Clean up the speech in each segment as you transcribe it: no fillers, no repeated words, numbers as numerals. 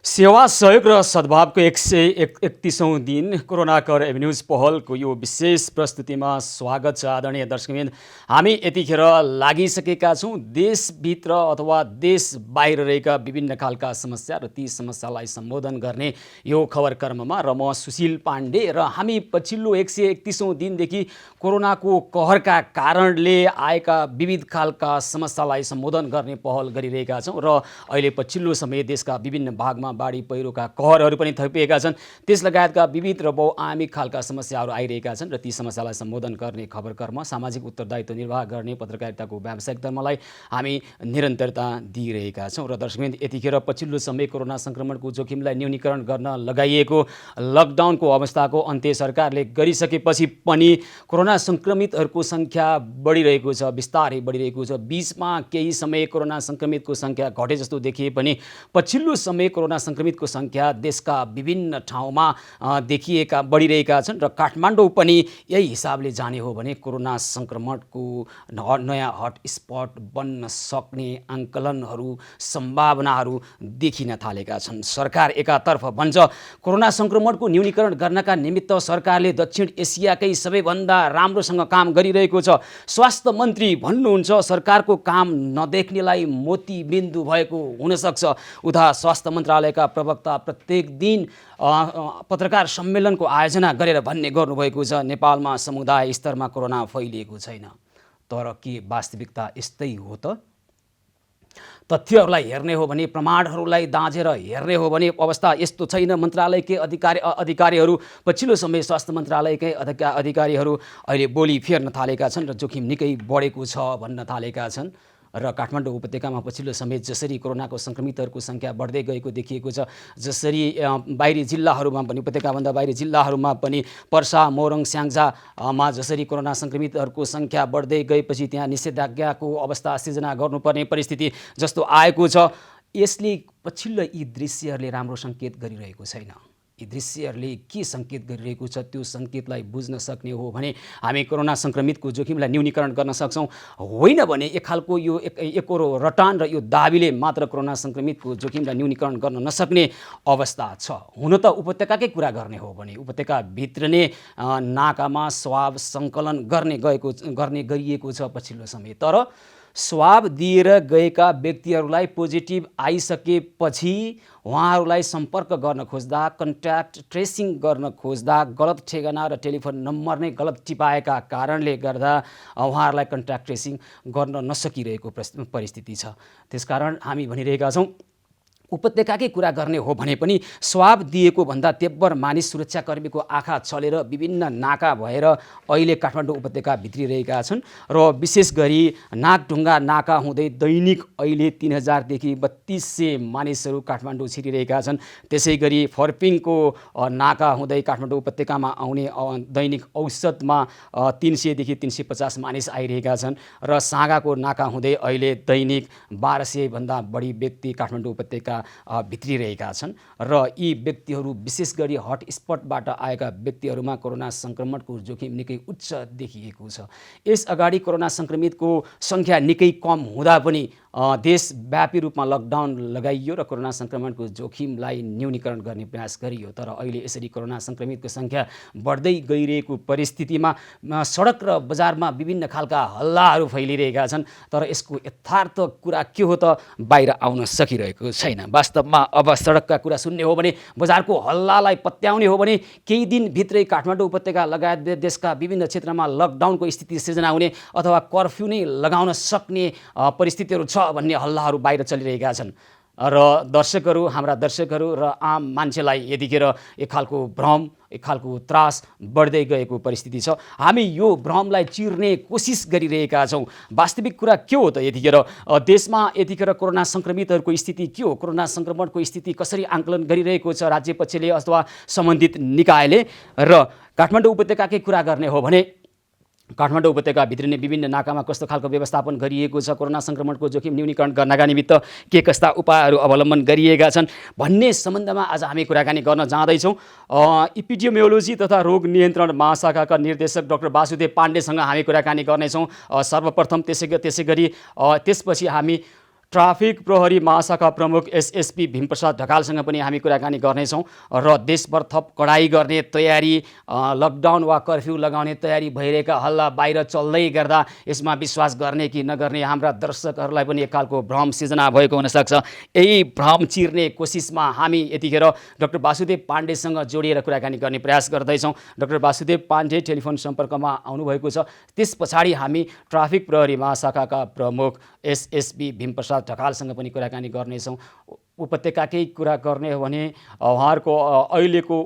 सेवा सहयोग र सद्भावको 131औं दिन कोरोना कर एभेन्यूज पहलको यो विशेष प्रस्तुतिमा स्वागत छ। आदरणीय दर्शकवृन्द, हामी यतिखेर लागिसकेका छौँ देशभित्र अथवा देश बाहिर रहेका विभिन्न खालका समस्या र ती समस्यालाई सम्बोधन गर्ने यो खबर कर्ममा। र म सुशील पाण्डे र हामी पछिल्लो 131औं दिनदेखि कोरोनाको कहरका कारणले आएका विविध खालका समस्यालाई सम्बोधन गर्ने पहल गरिरहेका छौँ। र अहिले पछिल्लो समय देशका विभिन्न भागमा बाढी पहिरोका कहरहरू पनि थपिएका छन्। त्यस लगायतका विविध र बहुआयामिक खालका समस्याहरू आइरहेका छन् र ती समस्यालाई सम्बोधन गर्ने खबर कर्म, सामाजिक उत्तरदायित्व निर्वाह गर्ने पत्रकारिताको व्यावसायिक धर्मलाई हामी निरन्तरता दिइरहेका छौँ। र दर्शकवृन्द, यतिखेर पछिल्लो समय कोरोना संक्रमणको जोखिमलाई न्यूनीकरण गर्न लगाइएको लकडाउनको अवस्थाको अन्त्य सरकारले गरिसकेपछि पनि कोरोना संक्रमितहरूको सङ्ख्या बढिरहेको छ, बिस्तारै बढिरहेको छ। बीचमा केही समय कोरोना संक्रमितको सङ्ख्या घटे जस्तो देखिए पनि पछिल्लो समय कोरोना संक्रमितको सङ्ख्या देशका विभिन्न ठाउँमा बढिरहेका छन्। र काठमाडौँ पनि यही हिसाबले जाने हो भने कोरोना संक्रमणको नयाँ हटस्पट बन्न सक्ने आङ्कलनहरू, सम्भावनाहरू देखिन थालेका छन्। सरकार एकातर्फ भन्छ कोरोना संक्रमणको न्यूनीकरण गर्नका निमित्त सरकारले दक्षिण एसियाकै सबैभन्दा राम्रोसँग काम गरिरहेको छ। स्वास्थ्य मन्त्री भन्नुहुन्छ सरकारको काम नदेख्नेलाई मोतीबिन्दु भएको हुनसक्छ। उता स्वास्थ्य मन्त्रालयका प्रवक्ता प्रत्येक दिन पत्रकार सम्मेलनको आयोजना गरेर भन्ने गर्नुभएको छ नेपालमा समुदाय स्तरमा कोरोना फैलिएको छैन। तर के वास्तविकता यस्तै हो त? तथ्यहरूलाई हेर्ने हो भने, प्रमाणहरूलाई दाँजेर हेर्ने हो भने अवस्था यस्तो छैन। मन्त्रालयकै अधिकारीहरू, पछिल्लो समय स्वास्थ्य मन्त्रालयकै अधिकारीहरू अहिले बोली फेर्न थालेका छन् र जोखिम निकै बढेको छ भन्न थालेका छन्। र काठमाडौँ उपत्यकामा पछिल्लो समय जसरी कोरोनाको सङ्क्रमितहरूको सङ्ख्या बढ्दै गएको देखिएको छ, जसरी बाहिरी जिल्लाहरूमा पनि, उपत्यकाभन्दा बाहिरी जिल्लाहरूमा पनि पर्सा, मोरङ, स्याङ्जामा जसरी कोरोना सङ्क्रमितहरूको सङ्ख्या बढ्दै गएपछि त्यहाँ निषेधाज्ञाको अवस्था सिर्जना गर्नुपर्ने परिस्थिति जस्तो आएको छ, यसले पछिल्लो यी दृश्यहरूले राम्रो सङ्केत गरिरहेको छैन। यी दृश्यहरूले के सङ्केत गरिरहेको छ त्यो सङ्केतलाई बुझ्न सक्ने हो भने हामी कोरोना सङ्क्रमितको जोखिमलाई न्यूनीकरण गर्न सक्छौँ। होइन भने एक खालको यो एकरो रटान र यो दाबीले मात्र कोरोना सङ्क्रमितको जोखिमलाई न्यूनीकरण गर्न नसक्ने अवस्था छ। हुन त उपत्यकाकै कुरा गर्ने हो भने उपत्यकाभित्र नै नाकामा स्वाब सङ्कलन गरिएको छ पछिल्लो समय। तर स्वाब दिएर गएका व्यक्तिहरूलाई पोजिटिभ आइसकेपछि उहाँहरूलाई सम्पर्क गर्न खोज्दा, कन्ट्याक्ट ट्रेसिङ गर्न खोज्दा गलत ठेगाना र टेलिफोन नम्बर नै गलत टिपाएका कारणले गर्दा उहाँहरूलाई कन्ट्याक्ट ट्रेसिङ गर्न नसकिरहेको परिस्थिति छ। त्यसकारण हामी भनिरहेका छौँ उपत्यकाकै कुरा गर्ने हो भने पनि स्वाब दिएको भन्दा तेब्बर मानिस सुरक्षाकर्मीको आँखा छलेर विभिन्न नाका भएर अहिले काठमाडौँ उपत्यका भित्रिरहेका छन्। र विशेष गरी नाकढुङ्गा नाका हुँदै दैनिक अहिले 3000 देखि 3200 मानिसहरू काठमाडौँ छिरिरहेका छन्। त्यसै गरी फर्पिङको नाका हुँदै काठमाडौँ उपत्यकामा आउने दैनिक औसतमा 300 देखि 350 मानिस आइरहेका छन्। र साँगाको नाका हुँदै अहिले दैनिक 1200 भन्दा बढी व्यक्ति काठमाडौँ उपत्यका भित्रिरहेका छन्। र यी व्यक्तिहरू विशेष गरी हटस्पटबाट आएका व्यक्तिहरूमा कोरोना सङ्क्रमणको जोखिम निकै उच्च देखिएको छ। यस अगाडि कोरोना सङ्क्रमितको सङ्ख्या निकै कम हुँदा पनि देशव्यापी रूपमा लकडाउन लगाइयो र कोरोना सङ्क्रमणको जोखिमलाई न्यूनीकरण गर्ने प्रयास गरियो। तर अहिले यसरी कोरोना सङ्क्रमितको सङ्ख्या बढ्दै गइरहेको परिस्थितिमा सडक र बजारमा विभिन्न खालका हल्लाहरू फैलिरहेका छन्। तर यसको यथार्थ कुरा के हो त बाहिर आउन सकिरहेको छैन। वास्तवमा अब सडकका कुरा सुन्ने हो भने, बजारको हल्लालाई पत्याउने हो भने केही दिनभित्रै काठमाडौँ उपत्यका लगायत देशका विभिन्न क्षेत्रमा लकडाउनको स्थिति सिर्जना हुने अथवा कर्फ्यू नै लगाउन सक्ने परिस्थितिहरू छ भन्ने हल्लाहरू बाहिर चलिरहेका छन्। र हाम्रा दर्शकहरू र आम मान्छेलाई यतिखेर एक खालको भ्रम, एक खालको त्रास बढ्दै गएको परिस्थिति छ। हामी यो भ्रमलाई चिर्ने कोसिस गरिरहेका छौँ। वास्तविक कुरा के हो त? देशमा यतिखेर कोरोना सङ्क्रमितहरूको स्थिति के हो? कोरोना सङ्क्रमणको स्थिति कसरी आङ्कलन गरिरहेको छ राज्य पक्षले अथवा सम्बन्धित निकायले? र काठमाडौँ उपत्यकाकै कुरा गर्ने हो भने काठमाडौँ उपत्यका भित्रिने विभिन्न नाकामा कस्तो खालको व्यवस्थापन गरिएको छ, कोरोना सङ्क्रमणको जोखिम न्यूनीकरण गर्नका निमित्त के कस्ता उपायहरू अवलम्बन गरिएका छन् भन्ने सम्बन्धमा आज हामी कुराकानी गर्न जाँदैछौँ। इपिडेमियोलोजी तथा रोग नियन्त्रण महाशाखाका निर्देशक डाक्टर वासुदेव पाण्डेसँग हामी कुराकानी गर्नेछौँ सर्वप्रथम। त्यसै गरी त्यसपछि हामी ट्राफिक प्रहरी महाशाखा प्रमुख एसएसपी भीमप्रसाद ढकालसँग पनि हामी कुराकानी गर्नेछौँ र देशभर थप कडाई गर्ने तयारी, लकडाउन वा कर्फ्यू लगाउने तयारी भइरहेका हल्ला बाहिर चल्दै गर्दा यसमा विश्वास गर्ने कि नगर्ने हाम्रा दर्शकहरूलाई पनि एक खालको भ्रम सिर्जना भएको हुनसक्छ। यही भ्रम चिर्ने कोसिसमा हामी यतिखेर डाक्टर वासुदेव पाण्डेसँग जोडिएर कुराकानी गर्ने प्रयास गर्दैछौँ। डाक्टर वासुदेव पाण्डे टेलिफोन सम्पर्कमा आउनुभएको छ। त्यस पछाडि हामी ट्राफिक प्रहरी महाशाखाका प्रमुख एसएसपी भीमप्रसाद ढकालसँग पनि कुराकानी गर्नेछौँ। उपत्यकाकै कुरा गर्ने हो भने उहाँहरूको अहिलेको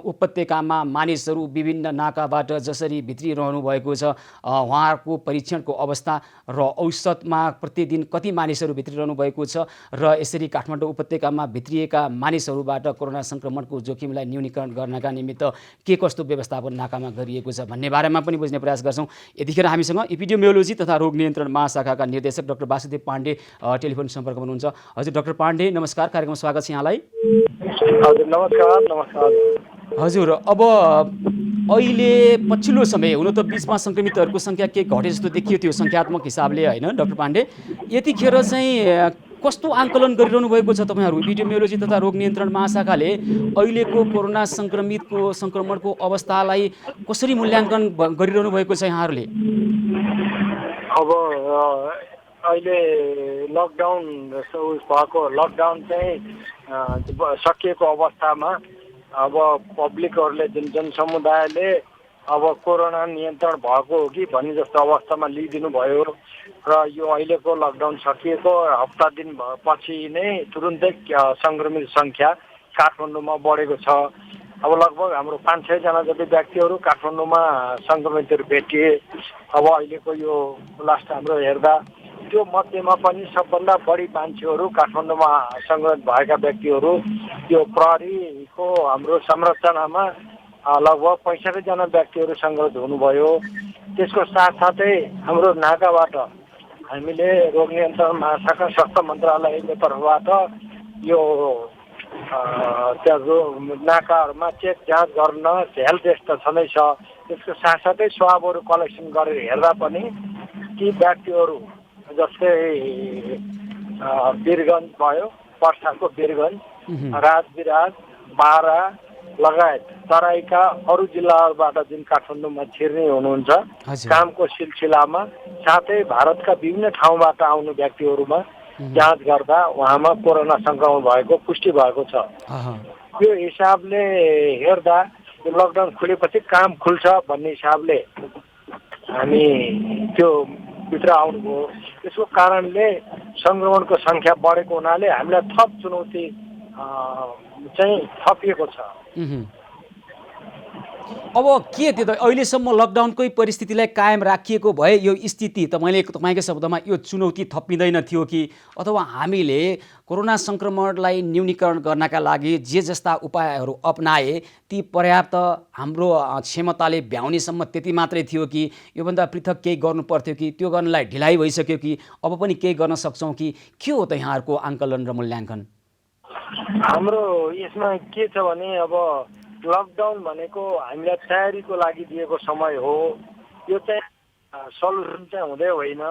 उपत्यकामा मानिसहरू विभिन्न नाकाबाट जसरी भित्रिरहनु भएको छ, उहाँहरूको परीक्षणको अवस्था र औसतमा प्रतिदिन कति मानिसहरू भित्रिरहनु भएको छ र यसरी काठमाडौँ उपत्यकामा भित्रिएका मानिसहरूबाट कोरोना सङ्क्रमणको जोखिमलाई न्यूनीकरण गर्नका निमित्त के कस्तो व्यवस्थापन नाकामा गरिएको छ भन्ने बारेमा पनि बुझ्ने प्रयास गर्छौँ। यतिखेर हामीसँग एपिडेमियोलोजी तथा रोग नियन्त्रण महाशाखाका निर्देशक डाक्टर वासुदेव पाण्डे टेलिफोन सम्पर्कमा हुनुहुन्छ। हजुर डाक्टर पाण्डे, नमस्कार, कार्यक्रममा स्वागत छ यहाँलाई। हजुर नमस्कार। हजुर, अब अहिले पछिल्लो समय हुन त बिचमा सङ्क्रमितहरूको सङ्ख्या के घटे जस्तो देखियो थियो सङ्ख्यात्मक हिसाबले, होइन डाक्टर पाण्डे? यतिखेर चाहिँ कस्तो आङ्कलन गरिरहनु भएको छ तपाईँहरू एपिडेमियोलोजी तथा रोग नियन्त्रण महाशाखाले अहिलेको कोरोना सङ्क्रमणको अवस्थालाई कसरी मूल्याङ्कन गरिरहनु भएको छ यहाँहरूले? अब अहिले लकडाउन भएको लकडाउन चाहिँ सकिएको अवस्थामा अब पब्लिकहरूले जुन जनसमुदायले अब कोरोना नियन्त्रण भएको हो कि भन्ने जस्तो अवस्थामा लिइदिनु भयो र यो अहिलेको लकडाउन सकिएको हप्ता दिन पछि नै तुरुन्तै सङ्क्रमित सङ्ख्या काठमाडौँमा बढेको छ। अब लगभग हाम्रो 5-6 जना जति व्यक्तिहरू काठमाडौँमा सङ्क्रमितहरू भेटिए। अब अहिलेको यो लास्ट हाम्रो हेर्दा त्यो मध्येमा पनि सबभन्दा बढी मान्छेहरू काठमाडौँमा सङ्क्रमित भएका व्यक्तिहरू यो प्रहरीको हाम्रो संरचनामा लगभग 65 जना व्यक्तिहरू सङ्क्रमित हुनुभयो। त्यसको साथसाथै हाम्रो नाकाबाट हामीले रोग नियन्त्रण महाशाखा स्वास्थ्य मन्त्रालयको तर्फबाट यो त्यहाँ नाकाहरूमा चेक जाँच गर्न हेल्थ टेस्ट त छँदैछ। त्यसको साथसाथै स्वाबहरू कलेक्सन गरेर हेर्दा पनि ती व्यक्तिहरू जस्तै वीरगञ्ज भयो, पर्साको वीरगञ्ज, राजविराज, बारा लगायत तराईका अरू जिल्लाहरूबाट जुन काठमाडौँमा छिर्ने हुनुहुन्छ कामको सिलसिलामा, साथै भारतका विभिन्न ठाउँबाट आउने व्यक्तिहरूमा जाँच गर्दा उहाँमा कोरोना सङ्क्रमण भएको पुष्टि भएको छ। यो हिसाबले हेर्दा यो लकडाउन खुलेपछि काम खुल्छ भन्ने हिसाबले हामी त्यो भित्र आउनुभयो। त्यसको कारणले सङ्क्रमणको सङ्ख्या बढेको हुनाले हामीलाई थप चुनौती चाहिँ थपिएको छ। अब के त्यो त अहिलेसम्म लकडाउनकै परिस्थितिलाई कायम राखिएको भए यो स्थिति त मैले तपाईँकै शब्दमा यो चुनौती थपिँदैन थियो कि, अथवा हामीले कोरोना सङ्क्रमणलाई न्यूनीकरण गर्नका लागि जे जस्ता उपायहरू अपनाए ती पर्याप्त हाम्रो क्षमताले भ्याउनेसम्म त्यति मात्रै थियो कि योभन्दा पृथक केही गर्नु पर्थ्यो कि त्यो गर्नलाई ढिलाइ भइसक्यो कि अब पनि केही गर्न सक्छौँ कि के हो त यहाँहरूको आङ्कलन र मूल्याङ्कन? हाम्रो यसमा के छ भने अब लकडाउन भनेको हामीलाई तयारीको लागि दिएको समय हो। यो चाहिँ सल्युसन चाहिँ हुँदै होइन।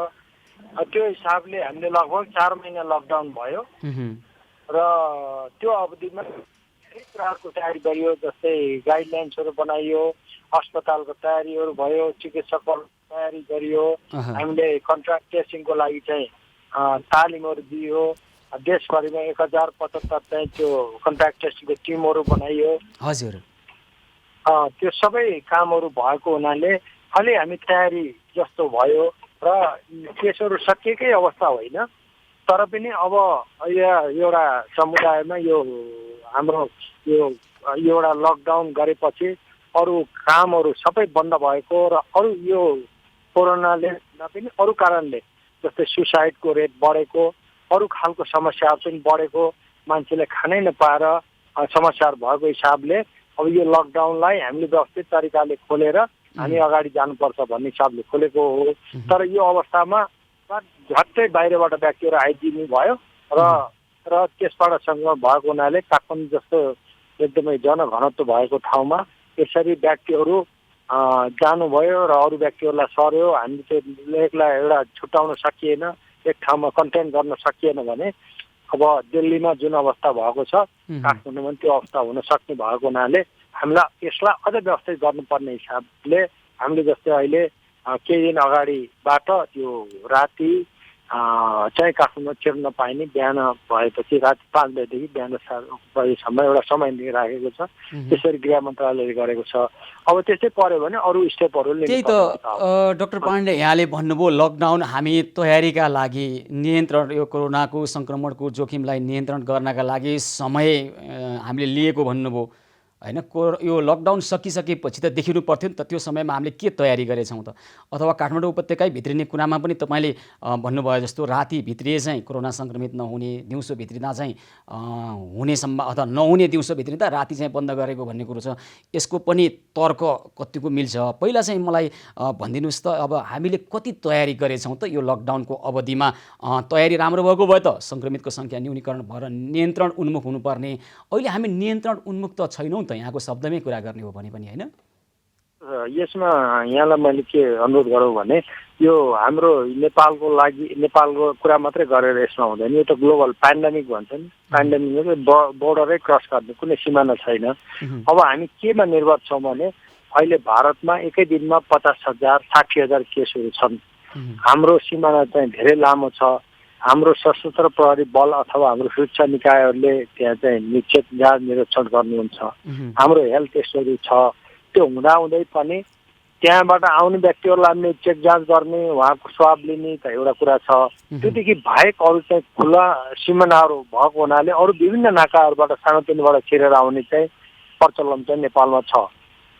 त्यो हिसाबले हामीले लगभग 4 महिना लकडाउन भयो र त्यो अवधिमा धेरै प्रकारको तयारी गरियो। जस्तै गाइडलाइन्सहरू बनाइयो, अस्पतालको तयारीहरू भयो, चिकित्सकहरूको तयारी गरियो, हामीले कन्ट्राक्ट टेस्टिङको लागि चाहिँ तालिमहरू दियो। देशभरिमा 1075 चाहिँ त्यो कन्ट्याक्ट टेस्टिङको टिमहरू बनाइयो। हजुर, त्यो सबै कामहरू भएको हुनाले अलि हामी तयारी जस्तो भयो र केसहरू सकिएकै अवस्था होइन। तर पनि अब एउटा समुदायमा यो हाम्रो यो एउटा लकडाउन गरेपछि अरू कामहरू सबै बन्द भएको र अरू यो कोरोनाले पनि अरू कारणले जस्तै सुसाइडको रेट बढेको, अरू खालको समस्याहरू पनि बढेको, मान्छेले खानै नपाएर समस्याहरू भएको हिसाबले अब यो लकडाउनलाई हामीले व्यवस्थित तरिकाले खोलेर हामी अगाडि जानुपर्छ भन्ने हिसाबले खोलेको हो। तर यो अवस्थामा झट्टै बाहिरबाट व्यक्तिहरू आइदिनु भयो र त्यसबाट सङ्क्रमण भएको हुनाले काठमाडौँ जस्तो एकदमै जनघनत्व भएको ठाउँमा यसरी व्यक्तिहरू जानुभयो र अरू व्यक्तिहरूलाई सर्यो। हामीले त्यो लेखलाई एउटा छुट्याउन सकिएन। एक ठाउँमा कन्टेन गर्न सकिएन भने अब दिल्लीमा जुन अवस्था भएको छ काठमाडौँमा त्यो अवस्था हुन सक्ने भएको हुनाले हामीलाई यसलाई अझ व्यवस्थित गर्नुपर्ने हिसाबले हामीले जस्तै अहिले केही दिन अगाडिबाट यो राति चाहिँ काठमाडौँमा छिर्न नपाइने बिहान भएपछि राति 5 बजेदेखि बिहान 7 बजेसम्म एउटा समय राखेको छ। त्यसरी गृह मन्त्रालयले गरेको छ। अब त्यस्तै पर्यो भने अरू स्टेपहरू लिनु त्यही त डाक्टर पाण्डे यहाँले भन्नुभयो लकडाउन हामी तयारीका लागि नियन्त्रण यो कोरोनाको सङ्क्रमणको जोखिमलाई नियन्त्रण गर्नका लागि समय हामीले लिएको भन्नुभयो हैन। यो लकडाउन सकिसकेपछि त देखिनु पर्थ्यो नि त त्यो समयमा हामीले के तयारी गरेछौँ त, अथवा काठमाडौँ उपत्यकै भित्रिने कुरामा पनि तपाईँले भन्नुभयो जस्तो राति भित्रिए चाहिँ कोरोना सङ्क्रमित नहुने, दिउँसो भित्रिँदा चाहिँ हुने अथवा नहुने दिउँसो भित्रिँदा राति चाहिँ बन्द गरेको भन्ने कुरो छ। यसको पनि तर्क कतिको मिल्छ? पहिला चाहिँ मलाई भनिदिनुहोस् त अब हामीले कति तयारी गरेछौँ त यो लकडाउनको अवधिमा? तयारी राम्रो भएको भए त सङ्क्रमितको सङ्ख्या न्यूनीकरण भएर नियन्त्रण उन्मुख हुनुपर्ने, अहिले हामी नियन्त्रण उन्मुख त छैनौँ त, यहाँको शब्दमै कुरा गर्ने हो भने पनि होइन। यसमा यहाँलाई मैले के अनुरोध गरौँ भने यो हाम्रो नेपालको लागि नेपालको कुरा मात्रै गरेर यसमा हुँदैन। यो त ग्लोबल पेन्डेमिक भन्छ नि, पेन्डेमिकले बोर्डरै क्रस गर्ने कुनै सिमाना छैन। अब हामी केमा निर्भर छौँ भने अहिले भारतमा एकै दिनमा 50,000 60,000 केसहरू छन्। हाम्रो सिमाना चाहिँ धेरै लामो छ। हाम्रो सशस्त्र प्रहरी बल अथवा हाम्रो सुरक्षा निकायहरूले त्यहाँ चाहिँ निश्चित जाँच निरीक्षण गर्नुहुन्छ। हाम्रो हेल्थ टेस्टहरू छ। त्यो हुँदाहुँदै पनि त्यहाँबाट आउने व्यक्तिहरूलाई हामीले चेक जाँच गर्ने, उहाँको स्वाब लिने त एउटा कुरा छ। त्योदेखि बाहेक अरू चाहिँ खुला सिमानाहरू भएको हुनाले अरू विभिन्न नाकाहरूबाट सानोतिनोबाट छिरेर आउने चाहिँ प्रचलन चाहिँ नेपालमा छ।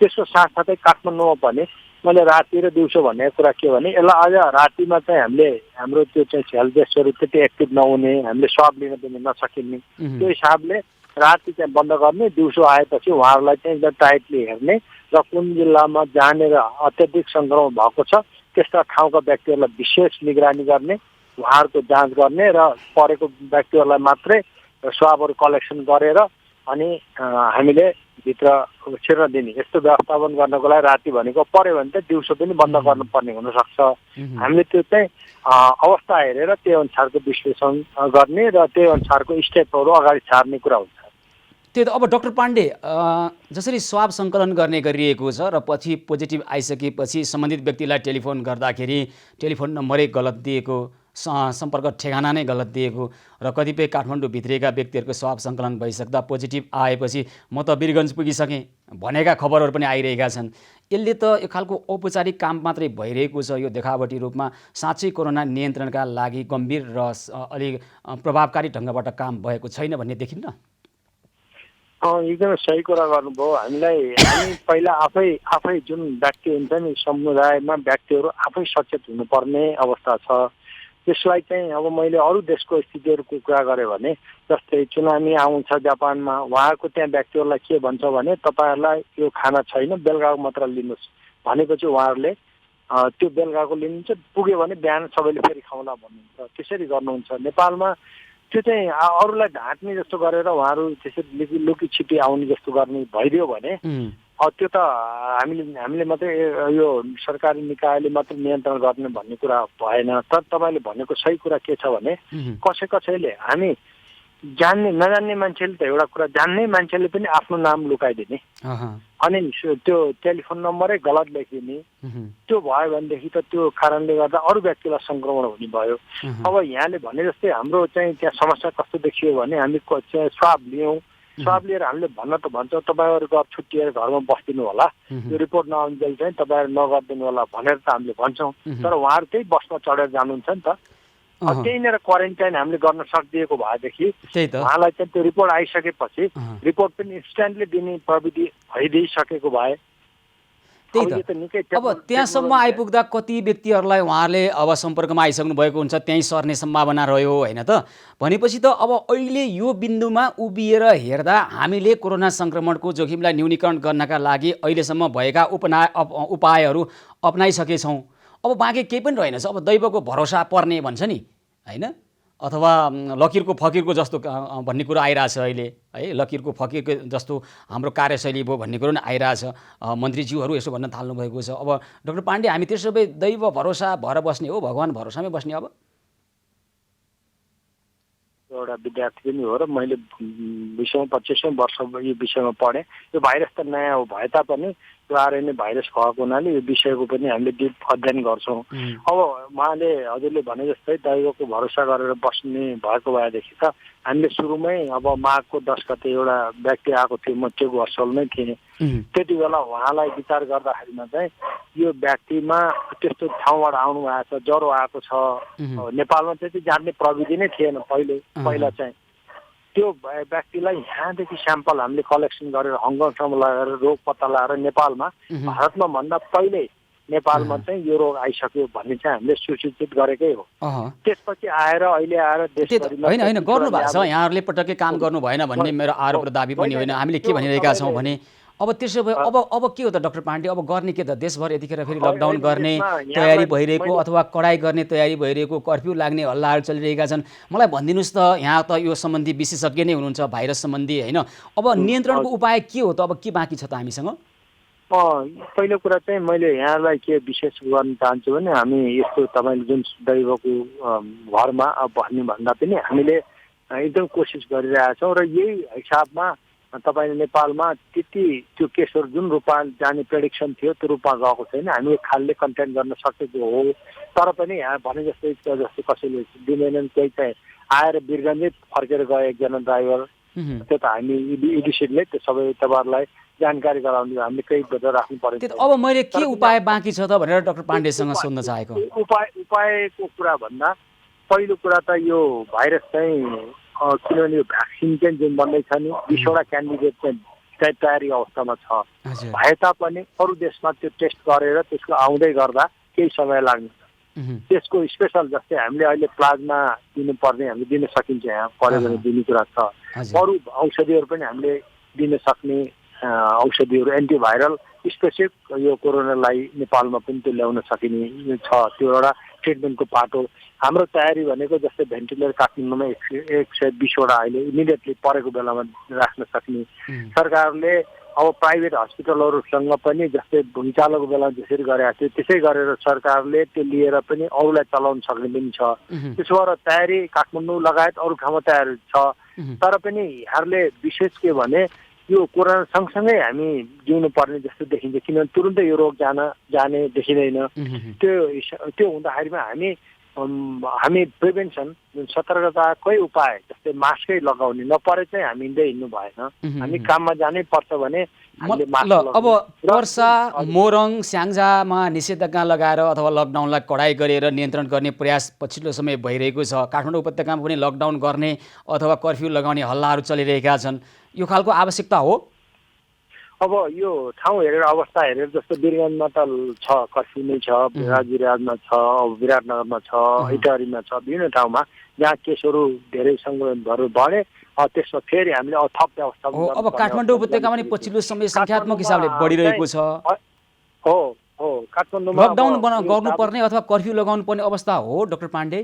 त्यसको साथसाथै काठमाडौँमा पनि मैले राति र दिउँसो भनेको कुरा के भने यसलाई अझ रातिमा चाहिँ हामीले हाम्रो त्यो चाहिँ हेल्थ टेस्टहरू त्यति एक्टिभ नहुने, हामीले स्वाब लिन पनि नसकिने, त्यो हिसाबले राति चाहिँ बन्द गर्ने, दिउँसो आएपछि उहाँहरूलाई चाहिँ एकदम टाइटली हेर्ने र कुन जिल्लामा जहाँनिर अत्याधिक सङ्क्रमण भएको छ त्यस्ता ठाउँका व्यक्तिहरूलाई विशेष निगरानी गर्ने, उहाँहरूको जाँच गर्ने र परेको व्यक्तिहरूलाई मात्रै स्वाबहरू कलेक्सन गरेर अनि हामीले भित्र छिर्न दिने, यस्तो व्यवस्थापन गर्नको लागि राति भनेको पर्यो भने चाहिँ दिउँसो पनि बन्द गर्नुपर्ने हुनसक्छ। हामीले त्यो चाहिँ अवस्था हेरेर त्यही अनुसारको विश्लेषण गर्ने र त्यही अनुसारको स्टेपहरू अगाडि सार्ने कुरा हुन्छ। त्यही त अब डाक्टर पाण्डे जसरी स्वाब सङ्कलन गर्ने गरिएको छ र पछि पोजिटिभ आइसकेपछि सम्बन्धित व्यक्तिलाई टेलिफोन गर्दाखेरि टेलिफोन नम्बरै गलत दिएको, सम्पर्क ठेगाना नै गलत दिएको र कतिपय काठमाडौँ भित्रिएका व्यक्तिहरूको स्वाब सङ्कलन भइसक्दा पोजिटिभ आएपछि म त वीरगन्ज पुगिसकेँ भनेका खबरहरू पनि आइरहेका छन्। यसले त यो खालको औपचारिक काम मात्रै भइरहेको छ, यो देखावटी रूपमा साँच्चै कोरोना नियन्त्रणका लागि गम्भीर र अलिक प्रभावकारी ढङ्गबाट काम भएको छैन भन्ने देखिन्न। एकदमै सही कुरा गर्नुभयो। हामी पहिला आफै जुन व्यक्ति हुन्छ नि समुदायमा व्यक्तिहरू आफै सचेत हुनुपर्ने अवस्था छ। त्यसलाई चाहिँ अब मैले अरू देशको स्थितिहरूको कुरा गरेँ भने जस्तै सुनामी आउँछ जापानमा, उहाँको त्यहाँ व्यक्तिहरूलाई के भन्छ भने तपाईँहरूलाई यो खाना छैन बेलुकाको मात्र लिनुहोस् भनेपछि उहाँहरूले त्यो बेलुकाको लिनुहुन्छ, पुग्यो भने बिहान सबैले फेरि खाउँला भन्नुहुन्छ, त्यसरी गर्नुहुन्छ। नेपालमा त्यो चाहिँ अरूलाई ढाँट्ने जस्तो गरेर उहाँहरू त्यसरी लुकी छिपी आउने जस्तो गर्ने भइदियो भने त्यो त हामीले मात्रै यो सरकारी निकायले मात्रै नियन्त्रण गर्ने भन्ने कुरा भएन। तर तपाईँले भनेको सही कुरा के छ भने कसैले हामी जान्ने नजान्ने मान्छेले त एउटा कुरा, जान्ने मान्छेले पनि आफ्नो नाम लुकाइदिने अनि त्यो टेलिफोन नम्बरै गलत लेखिदिने, त्यो भयो भनेदेखि त त्यो कारणले गर्दा अरू व्यक्तिलाई सङ्क्रमण हुने भयो। अब यहाँले भने जस्तै हाम्रो चाहिँ त्यहाँ समस्या कस्तो देखियो भने हामी चाहिँ स्वाब लियौँ, स्वाब लिएर हामीले भन्न त भन्छौँ तपाईँहरू घर छुट्टिएर घरमा बस्दिनु होला, यो रिपोर्ट नआउन्जेल चाहिँ तपाईँहरू नगरिदिनु होला भनेर त हामीले भन्छौँ। तर उहाँहरू त्यही बसमा चढेर जानुहुन्छ नि त, त्यहीँनिर क्वारेन्टाइन हामीले गर्न सकिदिएको भएदेखि उहाँलाई चाहिँ त्यो रिपोर्ट आइसकेपछि रिपोर्ट पनि इन्स्ट्यान्टली दिने प्रविधि भइदिइसकेको भए त्यही त। अब त्यहाँसम्म आइपुग्दा कति व्यक्तिहरूलाई उहाँहरूले अब सम्पर्कमा आइसक्नु भएको हुन्छ, त्यहीँ सर्ने सम्भावना रह्यो होइन त। भनेपछि त अब अहिले यो बिन्दुमा उभिएर हेर्दा हामीले कोरोना सङ्क्रमणको जोखिमलाई न्यूनीकरण गर्नका लागि अहिलेसम्म भएका उपायहरू अपनाइसकेछौँ। अब बाँकी केही पनि रहेनछ, अब दैवको भरोसा पर्ने भन्छ नि होइन, अथवा लकिरको फकिरको जस्तो भन्ने कुरो आइरहेछ अहिले है, लकिरको फकिरको जस्तो हाम्रो कार्यशैली भयो भन्ने कुरो पनि आइरहेछ। मन्त्रीज्यूहरू यसो भन्न थाल्नु भएको छ। अब डाक्टर पाण्डे हामी त्यसो भए दैव भरोसा भएर बस्ने हो, भगवान् भरोसामै बस्ने? अब एउटा विद्यार्थी पनि हो र मैले 20औं-25औं वर्ष यो विषयमा पढेँ। यो भाइरस त नयाँ हो भए तापनि यो आरएनए भाइरस भएको हुनाले यो विषयको पनि हामीले डिप अध्ययन गर्छौँ। अब उहाँले हजुरले भने जस्तै दैवको भरोसा गरेर बस्ने भएको भएदेखि त हामीले सुरुमै अब माघको 10 गते एउटा व्यक्ति आएको थियो, म त्यो असलमै थिएँ। त्यति बेला उहाँलाई विचार गर्दाखेरिमा चाहिँ यो व्यक्तिमा त्यस्तो ठाउँबाट आउनु भएको छ, ज्वरो आएको छ, नेपालमा त्यति जान्ने प्रविधि नै थिएन पहिला चाहिँ। त्यो व्यक्तिलाई यहाँदेखि स्याम्पल हामीले कलेक्सन गरेर हङकङसम्म लगाएर रोग पत्ता लगाएर नेपालमा भारतमा भन्दा पहिले नेपालमा चाहिँ यो रोग आइसक्यो भन्ने चाहिँ हामीले सूचित गरेकै हो। त्यसपछि अहिले आएर देशभरिमा होइन गर्नु भएको छ, यहाँहरूले पटक्कै काम गर्नु भएन भन्ने मेरो आरोप र दाबी पनि होइन। हामीले के भनिरहेका छौँ भने अब त्यसो भए अब के हो त डाक्टर पाण्डे, अब गर्ने के त? देशभर यतिखेर फेरि लकडाउन गर्ने तयारी भइरहेको अथवा कडाई गर्ने तयारी भइरहेको, कर्फ्यू लाग्ने हल्लाहरू चलिरहेका छन्। मलाई भनिदिनुहोस् त, यहाँ त यो सम्बन्धी विशेषज्ञ नै हुनुहुन्छ भाइरस सम्बन्धी, होइन? अब नियन्त्रणको उपाय के हो त? अब के बाँकी छ त हामीसँग? पहिलो कुरा चाहिँ मैले यहाँलाई के विशेष गर्न चाहन्छु भने हामी यस्तो तपाईँले जुन दैवको घरमा भन्ने भन्दा पनि हामीले एकदम कोसिस गरिरहेछौँ र यही हिसाबमा तपाईँले नेपालमा त्यति त्यो केसहरू जुन रूपमा जाने प्रेडिक्सन थियो त्यो रूपमा गएको छैन। हामी एक खालले कन्टेन गर्न सकेको हो, तर पनि यहाँ भने जस्तै कसैले दिँदैनन्। केही चाहिँ आएर वीरगन्जै फर्केर गए एकजना ड्राइभर, त्यो त हामी इडिसिडले त्यो सबै तपाईँहरूलाई जानकारी गराउने हामीले केही गरेर राख्नु पर्यो। अब मैले के उपाय बाँकी छ त भनेर डाक्टर पाण्डेसँग सोध्न चाहेको। उपायको कुरा भन्दा पहिलो कुरा त यो भाइरस चाहिँ किनभने यो भ्याक्सिन चाहिँ जुन बन्दैछ नि 20वटा क्यान्डिडेट चाहिँ तयारी अवस्थामा छ भए तापनि अरू देशमा त्यो टेस्ट गरेर त्यसको आउँदै गर्दा केही समय लाग्छ। त्यसको स्पेसल जस्तै हामीले अहिले प्लाज्मा दिनुपर्ने हामीले दिन सकिन्छ, यहाँ पऱ्यो भने दिने कुरा छ। अरू औषधिहरू पनि हामीले दिन सक्ने औषधिहरू एन्टिभाइरल स्पेसिफिक यो कोरोनालाई नेपालमा पनि त्यो ल्याउन सकिने छ। त्यो एउटा ट्रिटमेन्टको पाटो हाम्रो तयारी भनेको जस्तै भेन्टिलेटर काठमाडौँमा 120वटा अहिले इमिडिएटली परेको बेलामा राख्न सक्ने। सरकारले अब प्राइभेट हस्पिटलहरूसँग पनि जस्तै भूमिचालोको बेला जसरी गरेको थियो त्यसै गरेर सरकारले त्यो लिएर पनि अरूलाई चलाउन सक्ने पनि छ। त्यसो भएर तयारी काठमाडौँ लगायत अरू ठाउँमा तयारी छ। तर पनि यहाँहरूले विशेष के भने यो कोरोना सँगसँगै हामी जिउनु पर्ने जस्तो देखिन्छ, किनभने तुरुन्तै यो रोग जाने देखिँदैन। त्यो हुँदाखेरिमा हामी प्रिभेन्सन जुन सतर्कताकै उपाय जस्तै मास्कै लगाउने नपरे चाहिँ हामी हिँड्नु भएन। हामी काममा जानै पर्छ भने हामीले मास्क अब पर्सा, मोरङ, स्याङ्जामा निषेधाज्ञा लगाएर अथवा लकडाउनलाई कडाई गरेर नियन्त्रण गर्ने प्रयास पछिल्लो समय भइरहेको छ। काठमाडौँ उपत्यकामा पनि लकडाउन गर्ने अथवा कर्फ्यू लगाउने हल्लाहरू चलिरहेका छन्। यो खालको आवश्यकता हो? अब यो ठाउँ हेरेर अवस्था हेरेर जस्तो वीरगन्जमा त छ, कर्फ्यू नै छ, राजविराजमा छ, विराटनगरमा छ, इटहरीमा छ, विभिन्न ठाउँमा जहाँ केसहरू धेरै सङ्क्रमणहरू बढे त्यसमा फेरि हामीले थप व्यवस्था। अब काठमाडौँ उपत्यकामा पनि पछिल्लो समय सङ्ख्यात्मक हिसाबले बढिरहेको छ। हो काठमाडौँमा लकडाउन गर्नुपर्ने अथवा कर्फ्यू लगाउनु पर्ने अवस्था हो डाक्टर पाण्डे?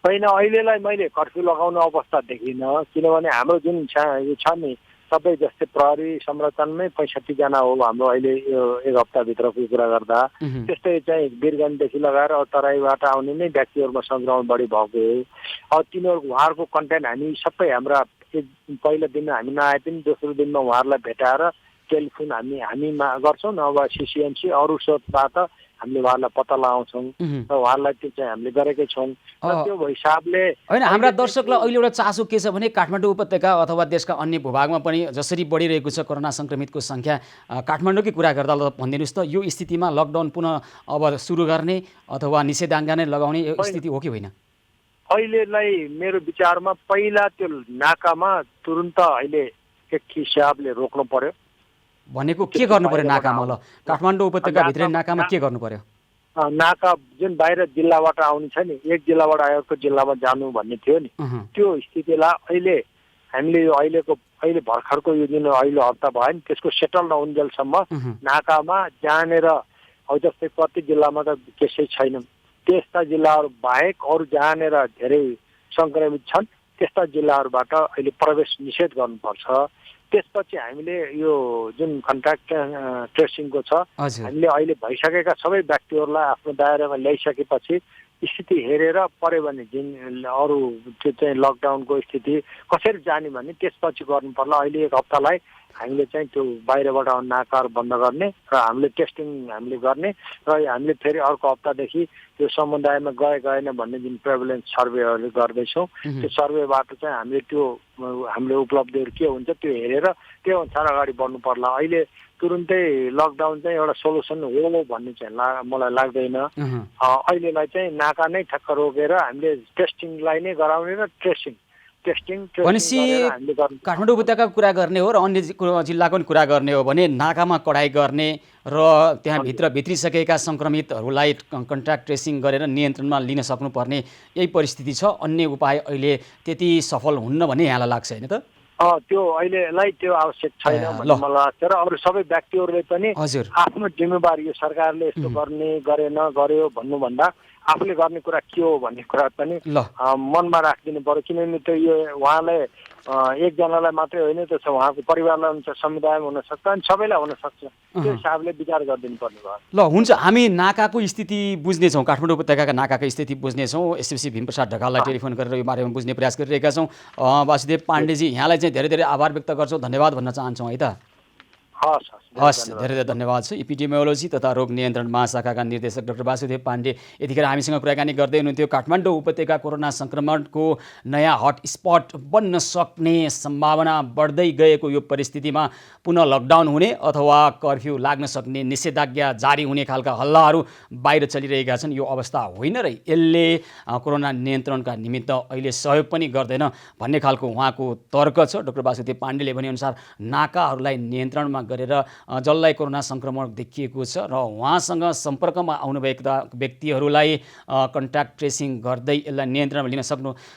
होइन, अहिलेलाई मैले कर्फ्यू लगाउने अवस्था देखिनँ, किनभने हाम्रो जुन यो छ नि सबै जस्तै प्रहरी संरचनामै 65 जना हो हाम्रो अहिले यो एक हप्ताभित्रको कुरा गर्दा। त्यस्तै चाहिँ वीरगन्जदेखि लगाएर तराईबाट आउने नै व्यक्तिहरूमा सङ्क्रमण बढी भएको हो। तिनीहरूको उहाँहरूको कन्टेन्ट हामी सबै हाम्रा पहिलो दिन हामी नआए पनि दोस्रो दिनमा उहाँहरूलाई भेटाएर टेलिफोन हामी गर्छौँ, नभए सिसिएमसी अरू स्रोतबाट हामीले उहाँहरूलाई पत्ता लगाउँछौँ र उहाँहरूलाई त्यो चाहिँ हामीले गरेकै छौँ। त्यो हिसाबले होइन, हाम्रा दर्शकलाई अहिले एउटा चासो के छ भने काठमाडौँ उपत्यका अथवा देशका अन्य भूभागमा पनि जसरी बढिरहेको छ कोरोना सङ्क्रमितको सङ्ख्या, काठमाडौँकै कुरा गर्दा भनिदिनुहोस् त, यो स्थितिमा लकडाउन पुनः अब सुरु गर्ने अथवा निषेधाज्ञा नै लगाउने यो स्थिति हो कि होइन? अहिलेलाई मेरो विचारमा पहिला त्यो नाकामा तुरुन्त अहिले एक हिसाबले रोक्नु पर्यो। भनेको के गर्नु पर्यो नाकामा? ल काठमाडौँ उपत्यकाभित्र नाकामा के गर्नु पर्यो? नाका जुन बाहिर जिल्लाबाट आउने छ नि, एक जिल्लाबाट अर्को जिल्लामा जानु भन्ने थियो नि, त्यो स्थितिलाई अहिले हामीले यो अहिले भर्खरको यो जुन अहिले हप्ता भयो नि त्यसको सेटल नहुन्जेलसम्म नाकामा जानेर अब जस्तै कति जिल्लामा त केसै छैनन्, त्यस्ता जिल्लाहरू बाहेक अरू जहाँनिर धेरै सङ्क्रमित छन् त्यस्ता जिल्लाहरूबाट अहिले प्रवेश निषेध गर्नुपर्छ। त्यसपछि हामीले यो जुन कन्ट्याक्ट ट्रेसिङको छ हामीले अहिले भइसकेका सबै व्यक्तिहरूलाई आफ्नो दायरामा ल्याइसकेपछि स्थिति हेरेर पर्यो भने जुन अरू त्यो चाहिँ लकडाउनको स्थिति कसरी जाने भने त्यसपछि गर्नु पर्ला। अहिले 1 हप्तालाई हामीले चाहिँ त्यो बाहिरबाट नाकाहरू बन्द गर्ने र हामीले टेस्टिङ हामीले गर्ने र हामीले फेरि अर्को हप्तादेखि त्यो समुदायमा गएन भन्ने जुन प्रेभलेन्स सर्वेहरू गर्दैछौँ। त्यो सर्वेबाट चाहिँ हामीले त्यो हामीले उपलब्धिहरू के हुन्छ त्यो हेरेर त्यो अनुसार अगाडि बढ्नु पर्ला। अहिले तुरुन्तै लकडाउन चाहिँ एउटा सोल्युसन हो भन्ने चाहिँ मलाई लाग्दैन। अहिलेलाई चाहिँ नाका नै ठक्क रोकेर हामीले टेस्टिङलाई नै गराउने र टेस्टिङ भनेपछि काठमाडौँ उपत्यकाको कुरा गर्ने हो र अन्य जिल्लाको पनि कुरा गर्ने हो भने नाकामा कडाइ गर्ने र त्यहाँभित्र भित्रिसकेका सङ्क्रमितहरूलाई कन्ट्याक्ट ट्रेसिङ गरेर नियन्त्रणमा लिन सक्नुपर्ने यही परिस्थिति छ। अन्य उपाय अहिले त्यति सफल हुन्न भन्ने यहाँलाई लाग्छ होइन त? त्यो अहिलेलाई त्यो आवश्यक छैन भन्ने मलाई लाग्छ र अरू सबै व्यक्तिहरूले पनि आफ्नो जिम्मेवारी यो सरकारले यस्तो गरेन गर्यो भन्नुभन्दा आफूले गर्ने कुरा के हो भन्ने कुरा पनि मनमा राखिदिनु पर्यो। किनभने त्यो यो उहाँलाई एकजनालाई मात्रै होइन त्यसो उहाँको परिवारलाई हुन्छ, समुदायमा हुनसक्छ अनि सबैलाई हुनसक्छ। त्यो हिसाबले विचार गरिदिनु पर्ने भयो। ल हुन्छ, हामी नाकाको स्थिति बुझ्नेछौँ, काठमाडौँ उपत्यकाका नाकाको स्थिति बुझ्नेछौँ। एसएसपी भीमप्रसाद ढकाललाई टेलिफोन गरेर यो बारेमा बुझ्ने प्रयास गरिरहेका छौँ। वासुदेव पाण्डेजी, यहाँलाई चाहिँ धेरै धेरै आभार व्यक्त गर्छौँ, धन्यवाद भन्न चाहन्छौँ है त। हस्, धेरै धेरै धन्यवाद छ। एपिडेमियोलोजी तथा रोग नियन्त्रण महाशाखाका निर्देशक डाक्टर वासुदेव पाण्डे यतिखेर हामीसँग कुराकानी गर्दै हुनुहुन्थ्यो। काठमाडौँ उपत्यका कोरोना सङ्क्रमणको नयाँ हटस्पट बन्न सक्ने सम्भावना बढ्दै गएको यो परिस्थितिमा पुनः लकडाउन हुने अथवा कर्फ्यू लाग्न सक्ने, निषेधाज्ञा जारी हुने खालका हल्लाहरू बाहिर चलिरहेका छन्। यो अवस्था होइन र यसले कोरोना नियन्त्रणका निमित्त अहिले सहयोग पनि गर्दैन भन्ने खालको उहाँको तर्क छ। डाक्टर वासुदेव पाण्डेले भनेअनुसार नाकाहरूलाई नियन्त्रणमा गरेर जसलाई कोरोना सङ्क्रमण देखिएको छ र उहाँसँग सम्पर्कमा आउनुभएका व्यक्तिहरूलाई कन्ट्याक्ट ट्रेसिङ गर्दै यसलाई नियन्त्रणमा लिन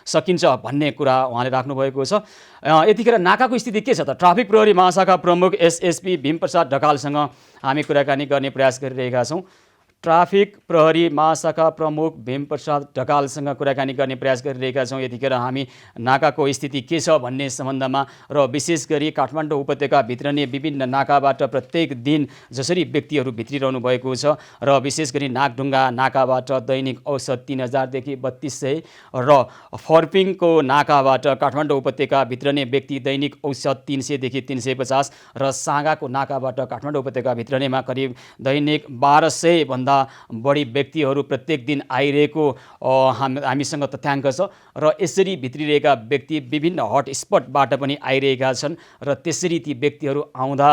सकिन्छ भन्ने कुरा उहाँले राख्नुभएको छ। यतिखेर नाकाको स्थिति के छ त? ट्राफिक प्रहरी महाशाखा प्रमुख एसएसपी भीमप्रसाद ढकालसँग हामी कुराकानी गर्ने प्रयास गरिरहेका छौँ। ट्राफिक प्रहरी महाशाखा प्रमुख भीमप्रसाद ढकालसँग कुराकानी गर्ने प्रयास गरिरहेका छौँ। यतिखेर हामी नाकाको स्थिति के छ भन्ने सम्बन्धमा र विशेष गरी काठमाडौँ उपत्यकाभित्र नै विभिन्न नाकाबाट प्रत्येक दिन जसरी व्यक्तिहरू भित्रिरहनु भएको छ र विशेष गरी नागढुङ्गा नाकाबाट दैनिक औसत 3000 देखि 3200 र फर्पिङको नाकाबाट काठमाडौँ उपत्यकाभित्र नै व्यक्ति दैनिक औसत 300 देखि 350 र साँगाको नाकाबाट काठमाडौँ उपत्यकाभित्र नैमा करिब दैनिक 1200 भन्दा बढी व्यक्तिहरू प्रत्येक दिन आइरहेको हामीसँग तथ्याङ्क छ र यसरी भित्रिरहेका व्यक्ति विभिन्न हटस्पटबाट पनि आइरहेका छन् र त्यसरी ती व्यक्तिहरू आउँदा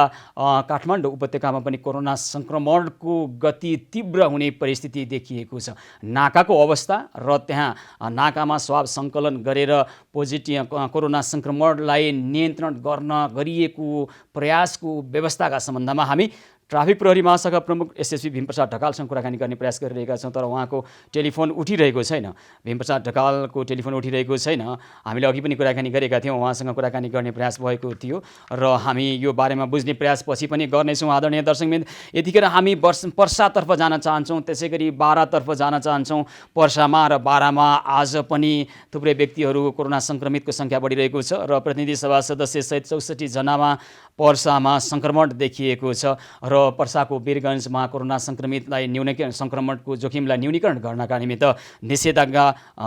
काठमाडौँ उपत्यकामा पनि कोरोना सङ्क्रमणको गति तीव्र हुने परिस्थिति देखिएको छ। नाकाको अवस्था र त्यहाँ नाकामा स्वाब सङ्कलन गरेर पोजिटिभ कोरोना सङ्क्रमणलाई नियन्त्रण गर्न गरिएको प्रयासको व्यवस्थाका सम्बन्धमा हामी ट्राफिक प्रहरी महाशाखा प्रमुख एसएसपी भीमप्रसाद ढकालसँग कुराकानी गर्ने प्रयास गरिरहेका छौँ, तर उहाँको टेलिफोन उठिरहेको छैन। भीमप्रसाद ढकालको टेलिफोन उठिरहेको छैन। हामीले अघि पनि कुराकानी गरेका थियौँ, उहाँसँग कुराकानी गर्ने प्रयास भएको थियो र हामी यो बारेमा बुझ्ने प्रयास पछि पनि गर्नेछौँ। आदरणीय दर्शकवृन्द, यतिखेर हामी पर्सातर्फ जान चाहन्छौँ, त्यसै गरी बारातर्फ जान चाहन्छौँ। पर्सामा र बारामा आज पनि थुप्रै व्यक्तिहरू कोरोना सङ्क्रमितको सङ्ख्या बढिरहेको छ र प्रतिनिधि सभा सदस्य सहित 64 जनामा पर्सामा सङ्क्रमण देखिएको छ र पर्साको वीरगञ्जमा कोरोना सङ्क्रमणको जोखिमलाई न्यूनीकरण गर्नका निमित्त निषेधाज्ञा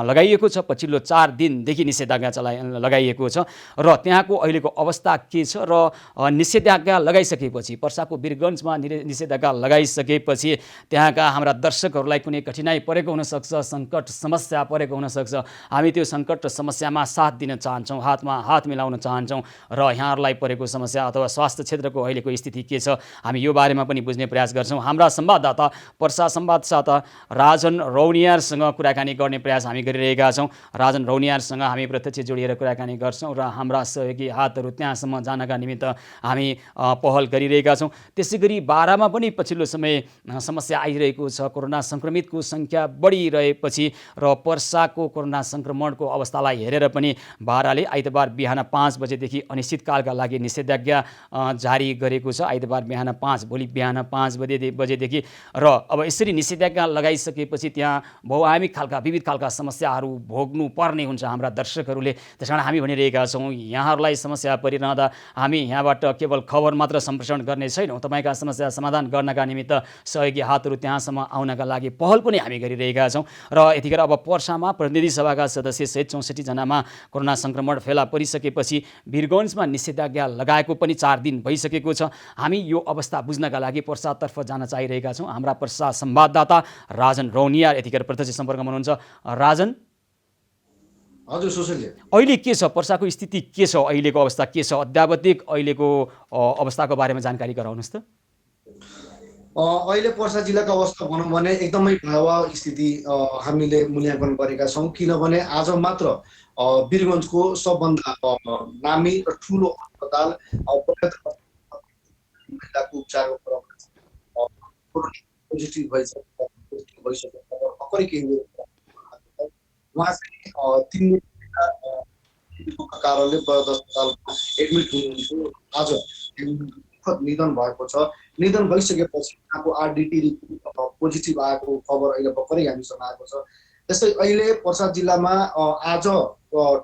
लगाइएको छ। पछिल्लो 4 दिनदेखि निषेधाज्ञा लगाइएको छ र त्यहाँको अहिलेको अवस्था के छ र निषेधाज्ञा लगाइसकेपछि पर्साको वीरगञ्जमा निषेधाज्ञा लगाइसकेपछि त्यहाँका हाम्रा दर्शकहरूलाई कुनै कठिनाइ परेको हुनसक्छ, सङ्कट समस्या परेको हुनसक्छ। हामी त्यो सङ्कट र समस्यामा साथ दिन चाहन्छौँ, हातमा हात मिलाउन चाहन्छौँ र यहाँहरूलाई परेको समस्या अथवा स्वास्थ्य क्षेत्रको अहिलेको स्थिति के छ हामी यो बारेमा पनि बुझ्ने प्रयास गर्छौँ। हाम्रा संवाददाता पर्सा संवाददाता राजन रौनियारसँग कुराकानी गर्ने प्रयास हामी गरिरहेका छौँ। राजन रौनियारसँग हामी प्रत्यक्ष जोडिएर कुराकानी गर्छौँ र हाम्रा सहयोगी हातहरू त्यहाँसम्म जानका निमित्त हामी पहल गरिरहेका छौँ। त्यसै गरी बारामा पनि पछिल्लो समय समस्या आइरहेको छ। कोरोना सङ्क्रमितको सङ्ख्या बढिरहेपछि र पर्साको कोरोना सङ्क्रमणको अवस्थालाई हेरेर पनि बाराले आइतबार बिहान 5 बजेदेखि अनिश्चितकालका लागि निषेधाज्ञा जारी गरेको छ। आइतबार बिहान 5, भोलि बिहान 5 बजेदेखि र अब यसरी निषेधाज्ञा लगाइसकेपछि त्यहाँ बहुआयामिक खालका विविध खालका समस्याहरू भोग्नु पर्ने हुन्छ हाम्रा दर्शकहरूले। त्यसकारण हामी भनिरहेका छौँ, यहाँहरूलाई समस्या परिरहँदा हामी यहाँबाट केवल खबर मात्र सम्प्रेषण गर्ने छैनौँ, तपाईँका समस्या समाधान गर्नका निमित्त सहयोगी हातहरू त्यहाँसम्म आउनका लागि पहल पनि हामी गरिरहेका छौँ। र यतिखेर अब पर्सामा प्रतिनिधि सभाका सदस्य सहित 64 जनामा कोरोना सङ्क्रमण फेला परिसकेपछि वीरगन्जमा निषेधाज्ञा लगाएको पनि 4 दिन भइसकेको छ। हामी यो अवस्था बुझ्नका लागि पर्सातर्फ जान चाहिरहेका छौँ। हाम्रा पर्सा संवाददाता राजन रौनिया यतिखेर प्रत्यक्ष सम्पर्कमा हुनुहुन्छ। राजन, हजुर सुशीलजी, अहिले के छ पर्साको स्थिति, के छ अहिलेको अवस्था, के छ अद्यावधिक अहिलेको अवस्थाको बारेमा जानकारी गराउनुहोस् त। अहिले पर्सा जिल्लाको अवस्था भनौँ भने एकदमै भयावह स्थिति हामीले मूल्याङ्कन गरेका छौँ। किनभने आज मात्र वीरगन्जको सबभन्दा नामी र ठुलो अस्पताल महिलाको उपचारको कोरोना पोजिटिभ भइसक्यो भर्खरै केही उहाँ चाहिँ 3 दिनको कारणले बृहत् अस्पतालमा एडमिट हुनुहुन्थ्यो। आज निधन भएको छ। निधन भइसकेपछि उहाँको आरडिटी पोजिटिभ आएको खबर अहिले भर्खरै हामीसँग आएको छ। त्यस्तै अहिले पर्सा जिल्लामा आज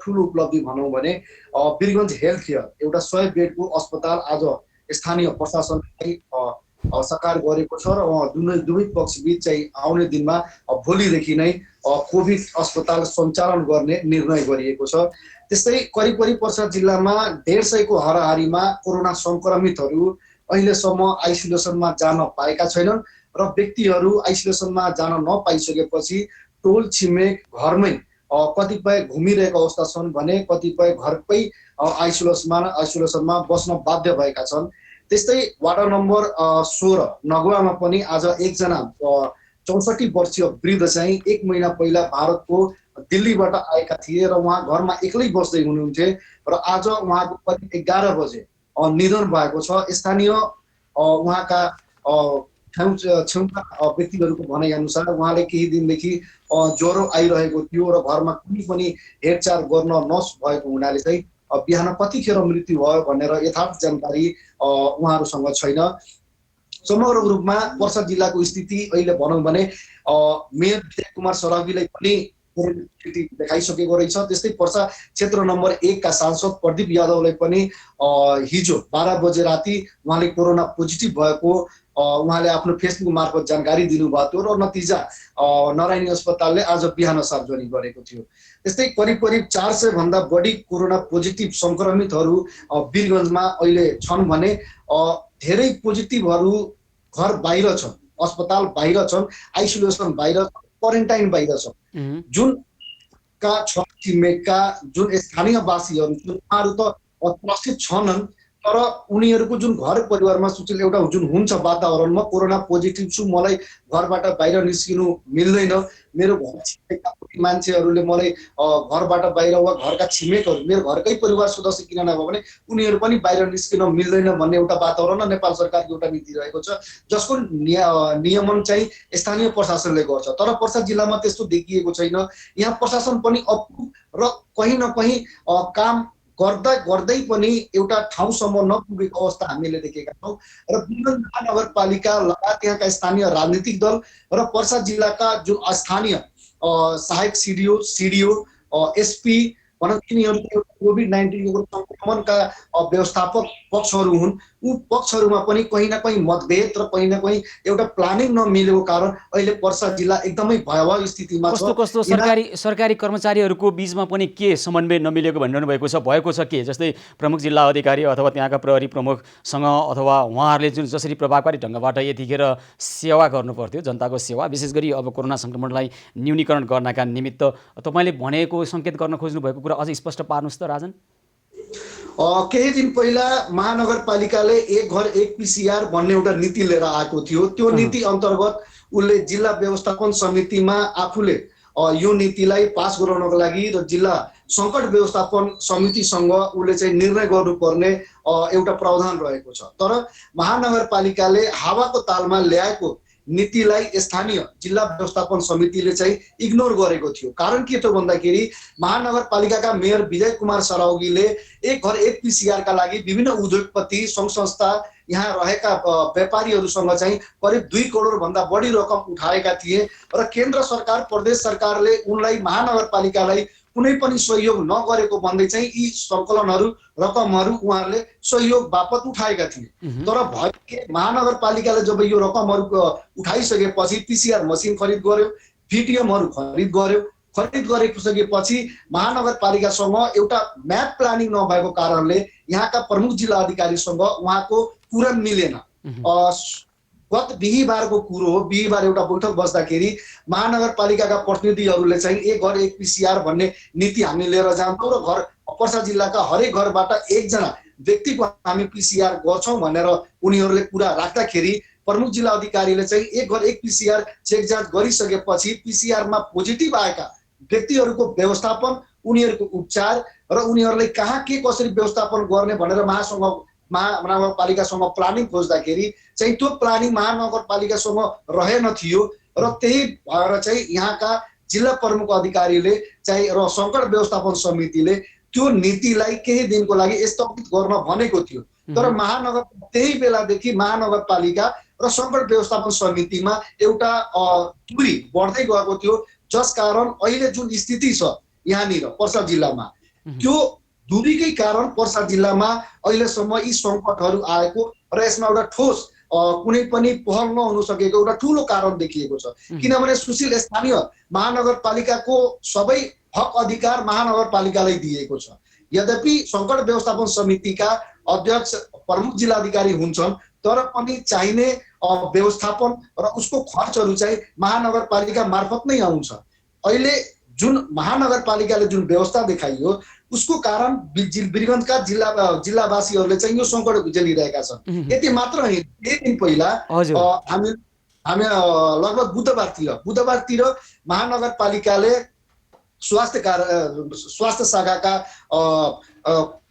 ठुलो उपलब्धि भनौँ भने वीरगन्ज हेल्थ केयर एउटा 100 बेडको अस्पताल आज स्थानीय प्रशासनले साकार गरेको छ र दुवै पक्षबीच चाहिँ आउने दिनमा भोलिदेखि नै कोभिड अस्पताल सञ्चालन गर्ने निर्णय गरिएको छ। त्यस्तै करिब पर्सा जिल्लामा 150 को हाराहारीमा कोरोना सङ्क्रमितहरू अहिलेसम्म आइसोलेसनमा जान पाएका छैनन् र व्यक्तिहरू आइसोलेसनमा जान नपाइसकेपछि टोल छिमेक घरमै कतिपय घुमिरहेका अवस्था छन् भने कतिपय घरकै आइसोलेसनमा बस्न बाध्य भएका छन्। त्यस्तै वार्ड नम्बर 16 नगुवामा पनि आज एकजना 64 वर्षीय वृद्ध चाहिँ 1 महिना पहिला भारतको दिल्लीबाट आएका थिए र उहाँ घरमा एक्लै बस्दै हुनुहुन्थे र आज उहाँको करिब 11 बजे निधन भएको छ। स्थानीय उहाँका छेउका व्यक्तिहरूको भनाइअनुसार उहाँले केही दिनदेखि ज्वरो आइरहेको थियो र घरमा कुनै पनि हेरचाह गर्न नभएको हुनाले चाहिँ बिहान कतिखेर मृत्यु भयो भनेर यथार्थ जानकारी उहाँहरूसँग छैन। समग्र रूपमा पर्सा जिल्लाको स्थिति अहिले भनौँ भने मेयर विजय कुमार सराबीलाई पनि देखाइसकेको रहेछ। त्यस्तै पर्सा क्षेत्र नम्बर 1 का सांसद प्रदीप यादवलाई पनि हिजो 12 बजे राति उहाँले कोरोना पोजिटिभ भएको उहाँले आफ्नो फेसबुक मार्फत जानकारी दिनुभएको थियो र नतिजा नारायणी अस्पतालले आज बिहान सार्वजनिक गरेको थियो। त्यस्तै करिब 400 भन्दा बढी कोरोना पोजिटिभ सङ्क्रमितहरू वीरगन्जमा अहिले छन् भने धेरै पोजिटिभहरू घर बाहिर छन्, अस्पताल बाहिर छन्, आइसोलेसन बाहिर, क्वारेन्टाइन बाहिर छ। जुन का छिमेकका जुन स्थानीय वासीहरू छन् उहाँहरू त त्रसित छन्, तर उनीहरूको जुन घर परिवारमा सुशील एउटा जुन हुन्छ वातावरणमा कोरोना पोजिटिभ छु, मलाई घरबाट बाहिर निस्किनु मिल्दैन, मेरो घर छिमेकका मान्छेहरूले मलाई घरबाट बाहिर वा घरका छिमेकहरू मेरो घरकै परिवार सदस्य किन नभए भने उनीहरू पनि बाहिर निस्किन मिल्दैन भन्ने एउटा वातावरण नेपाल सरकारको एउटा नीति रहेको छ, जसको नियमन चाहिँ स्थानीय प्रशासनले गर्छ। तर पर्सा जिल्लामा त्यस्तो देखिएको छैन। यहाँ प्रशासन पनि अपुग र कहीँ न कहीँ काम गर्दै पनि एउटा ठाउँसम्म नपुगेको अवस्था हामीले देखेका छौँ र वीरगन्ज महानगरपालिका लगायत यहाँका स्थानीय राजनीतिक दल र पर्सा जिल्लाका जुन स्थानीय सहायक सिडिओ एसपी भनौँ तिनीहरू कोभिड-19 सङ्क्रमणका व्यवस्थापक पक्षहरू हुन्। ऊ पक्षहरूमा पनि कहीँ न कहीँ मतभेद र कहीँ न कहीँ एउटा प्लानिङ नमिलेको कारण अहिले पर्सा जिल्ला एकदमै भयावह स्थितिमा छ। कस्तो सरकारी कर्मचारीहरूको बीचमा पनि के समन्वय नमिलेको भनिरहनु भएको छ, के जस्तै प्रमुख जिल्ला अधिकारी अथवा त्यहाँका प्रहरी प्रमुखसँग अथवा उहाँहरूले जसरी प्रभावकारी ढङ्गबाट यतिखेर सेवा गर्नुपर्थ्यो, जनताको सेवा, विशेष गरी अब कोरोना सङ्क्रमणलाई न्यूनीकरण गर्नका निमित्त तपाईँले भनेको सङ्केत गर्न खोज्नु भएको कुरा अझै स्पष्ट पार्नुहोस् त राजन। केही दिन पहिला महानगरपालिकाले एक घर एक पिसिआर भन्ने एउटा नीति लिएर आएको थियो। त्यो नीति अन्तर्गत उसले जिल्ला व्यवस्थापन समितिमा आफूले यो नीतिलाई पास गराउनको लागि र जिल्ला सङ्कट व्यवस्थापन समितिसँग उसले चाहिँ निर्णय गर्नुपर्ने एउटा प्रावधान रहेको छ। तर महानगरपालिकाले हावाको तालमा ल्याएको नीतिलाई स्थानीय जिल्ला व्यवस्थापन समितिले चाहिँ इग्नोर गरेको थियो। कारण के थियो भन्दाखेरि महानगरपालिकाका मेयर विजय कुमार सराउगीले एक घर एक PCR का लागि विभिन्न उद्योगपति सङ्घ संस्था यहाँ रहेका व्यापारीहरूसँग चाहिँ करिब 2 करोड भन्दा बढी रकम उठाएका थिए र केन्द्र सरकार प्रदेश सरकारले उनलाई महानगरपालिकालाई कुनै पनि सहयोग नगरेको भन्दै चाहिँ यी सङ्कलनहरू रकमहरू उहाँहरूले सहयोग बापत उठाएका थिए। तर भयो के महानगरपालिकाले जब यो रकमहरू उठाइसकेपछि PCR मसिन खरिद गर्यो, VTMहरू खरिद गरिसकेपछि महानगरपालिकासँग एउटा म्याप प्लानिङ नभएको कारणले यहाँका प्रमुख जिल्ला अधिकारीसँग उहाँको कुरा मिलेन। गत बिहीबारको कुरो हो, बिहीबार एउटा बैठक बस्दाखेरि महानगरपालिकाका प्रतिनिधिहरूले चाहिँ एक घर एक PCR भन्ने नीति हामी लिएर जान्छौँ र घर पर्सा जिल्लाका हरेक घरबाट एकजना व्यक्तिको हामी PCR गर्छौँ भनेर उनीहरूले कुरा राख्दाखेरि प्रमुख जिल्ला अधिकारीले चाहिँ एक घर एक PCR चेक जाँच गरिसकेपछि PCR मा पोजिटिभ आएका व्यक्तिहरूको व्यवस्थापन, उनीहरूको उपचार र उनीहरूले कहाँ के कसरी व्यवस्थापन गर्ने भनेर महानगरपालिकासँग प्लानिङ खोज्दाखेरि चाहिँ त्यो प्लानिङ महानगरपालिकासँग रहेन थियो र त्यही भएर चाहिँ यहाँका जिल्ला प्रमुख अधिकारीले चाहिँ र सङ्कट व्यवस्थापन समितिले त्यो नीतिलाई केही दिनको लागि स्थगित गर्न भनेको थियो। तर त्यही बेलादेखि महानगरपालिका र सङ्कट व्यवस्थापन समितिमा एउटा दूरी बढ्दै गएको थियो, जसकारण अहिले जुन स्थिति छ यहाँनिर पर्सा जिल्लामा त्यो दूरीकै कारण पर्सा जिल्लामा अहिलेसम्म यी सङ्कटहरू आएको र यसमा एउटा ठोस कुनै पनि पहल नहुन सकेको एउटा ठुलो कारण देखिएको छ। किनभने सुशील स्थानीय महानगरपालिकाको सबै हक अधिकार महानगरपालिकालाई दिएको छ। यद्यपि सङ्कट व्यवस्थापन समितिका अध्यक्ष प्रमुख जिल्लाधिकारी हुन्छन्, तर पनि चाहिने व्यवस्थापन र उसको खर्चहरू चाहिँ महानगरपालिका मार्फत नै आउँछ। अहिले जुन महानगरपालिकाले जुन व्यवस्था देखाइयो उसको कारण वीरगञ्जका जिल्लावासीहरूले चाहिँ यो सङ्कट झेलिरहेका छन्। यति मात्र होइन, केही दिन पहिला हामी लगभग बुधबारतिर महानगरपालिकाले स्वास्थ्य शाखाका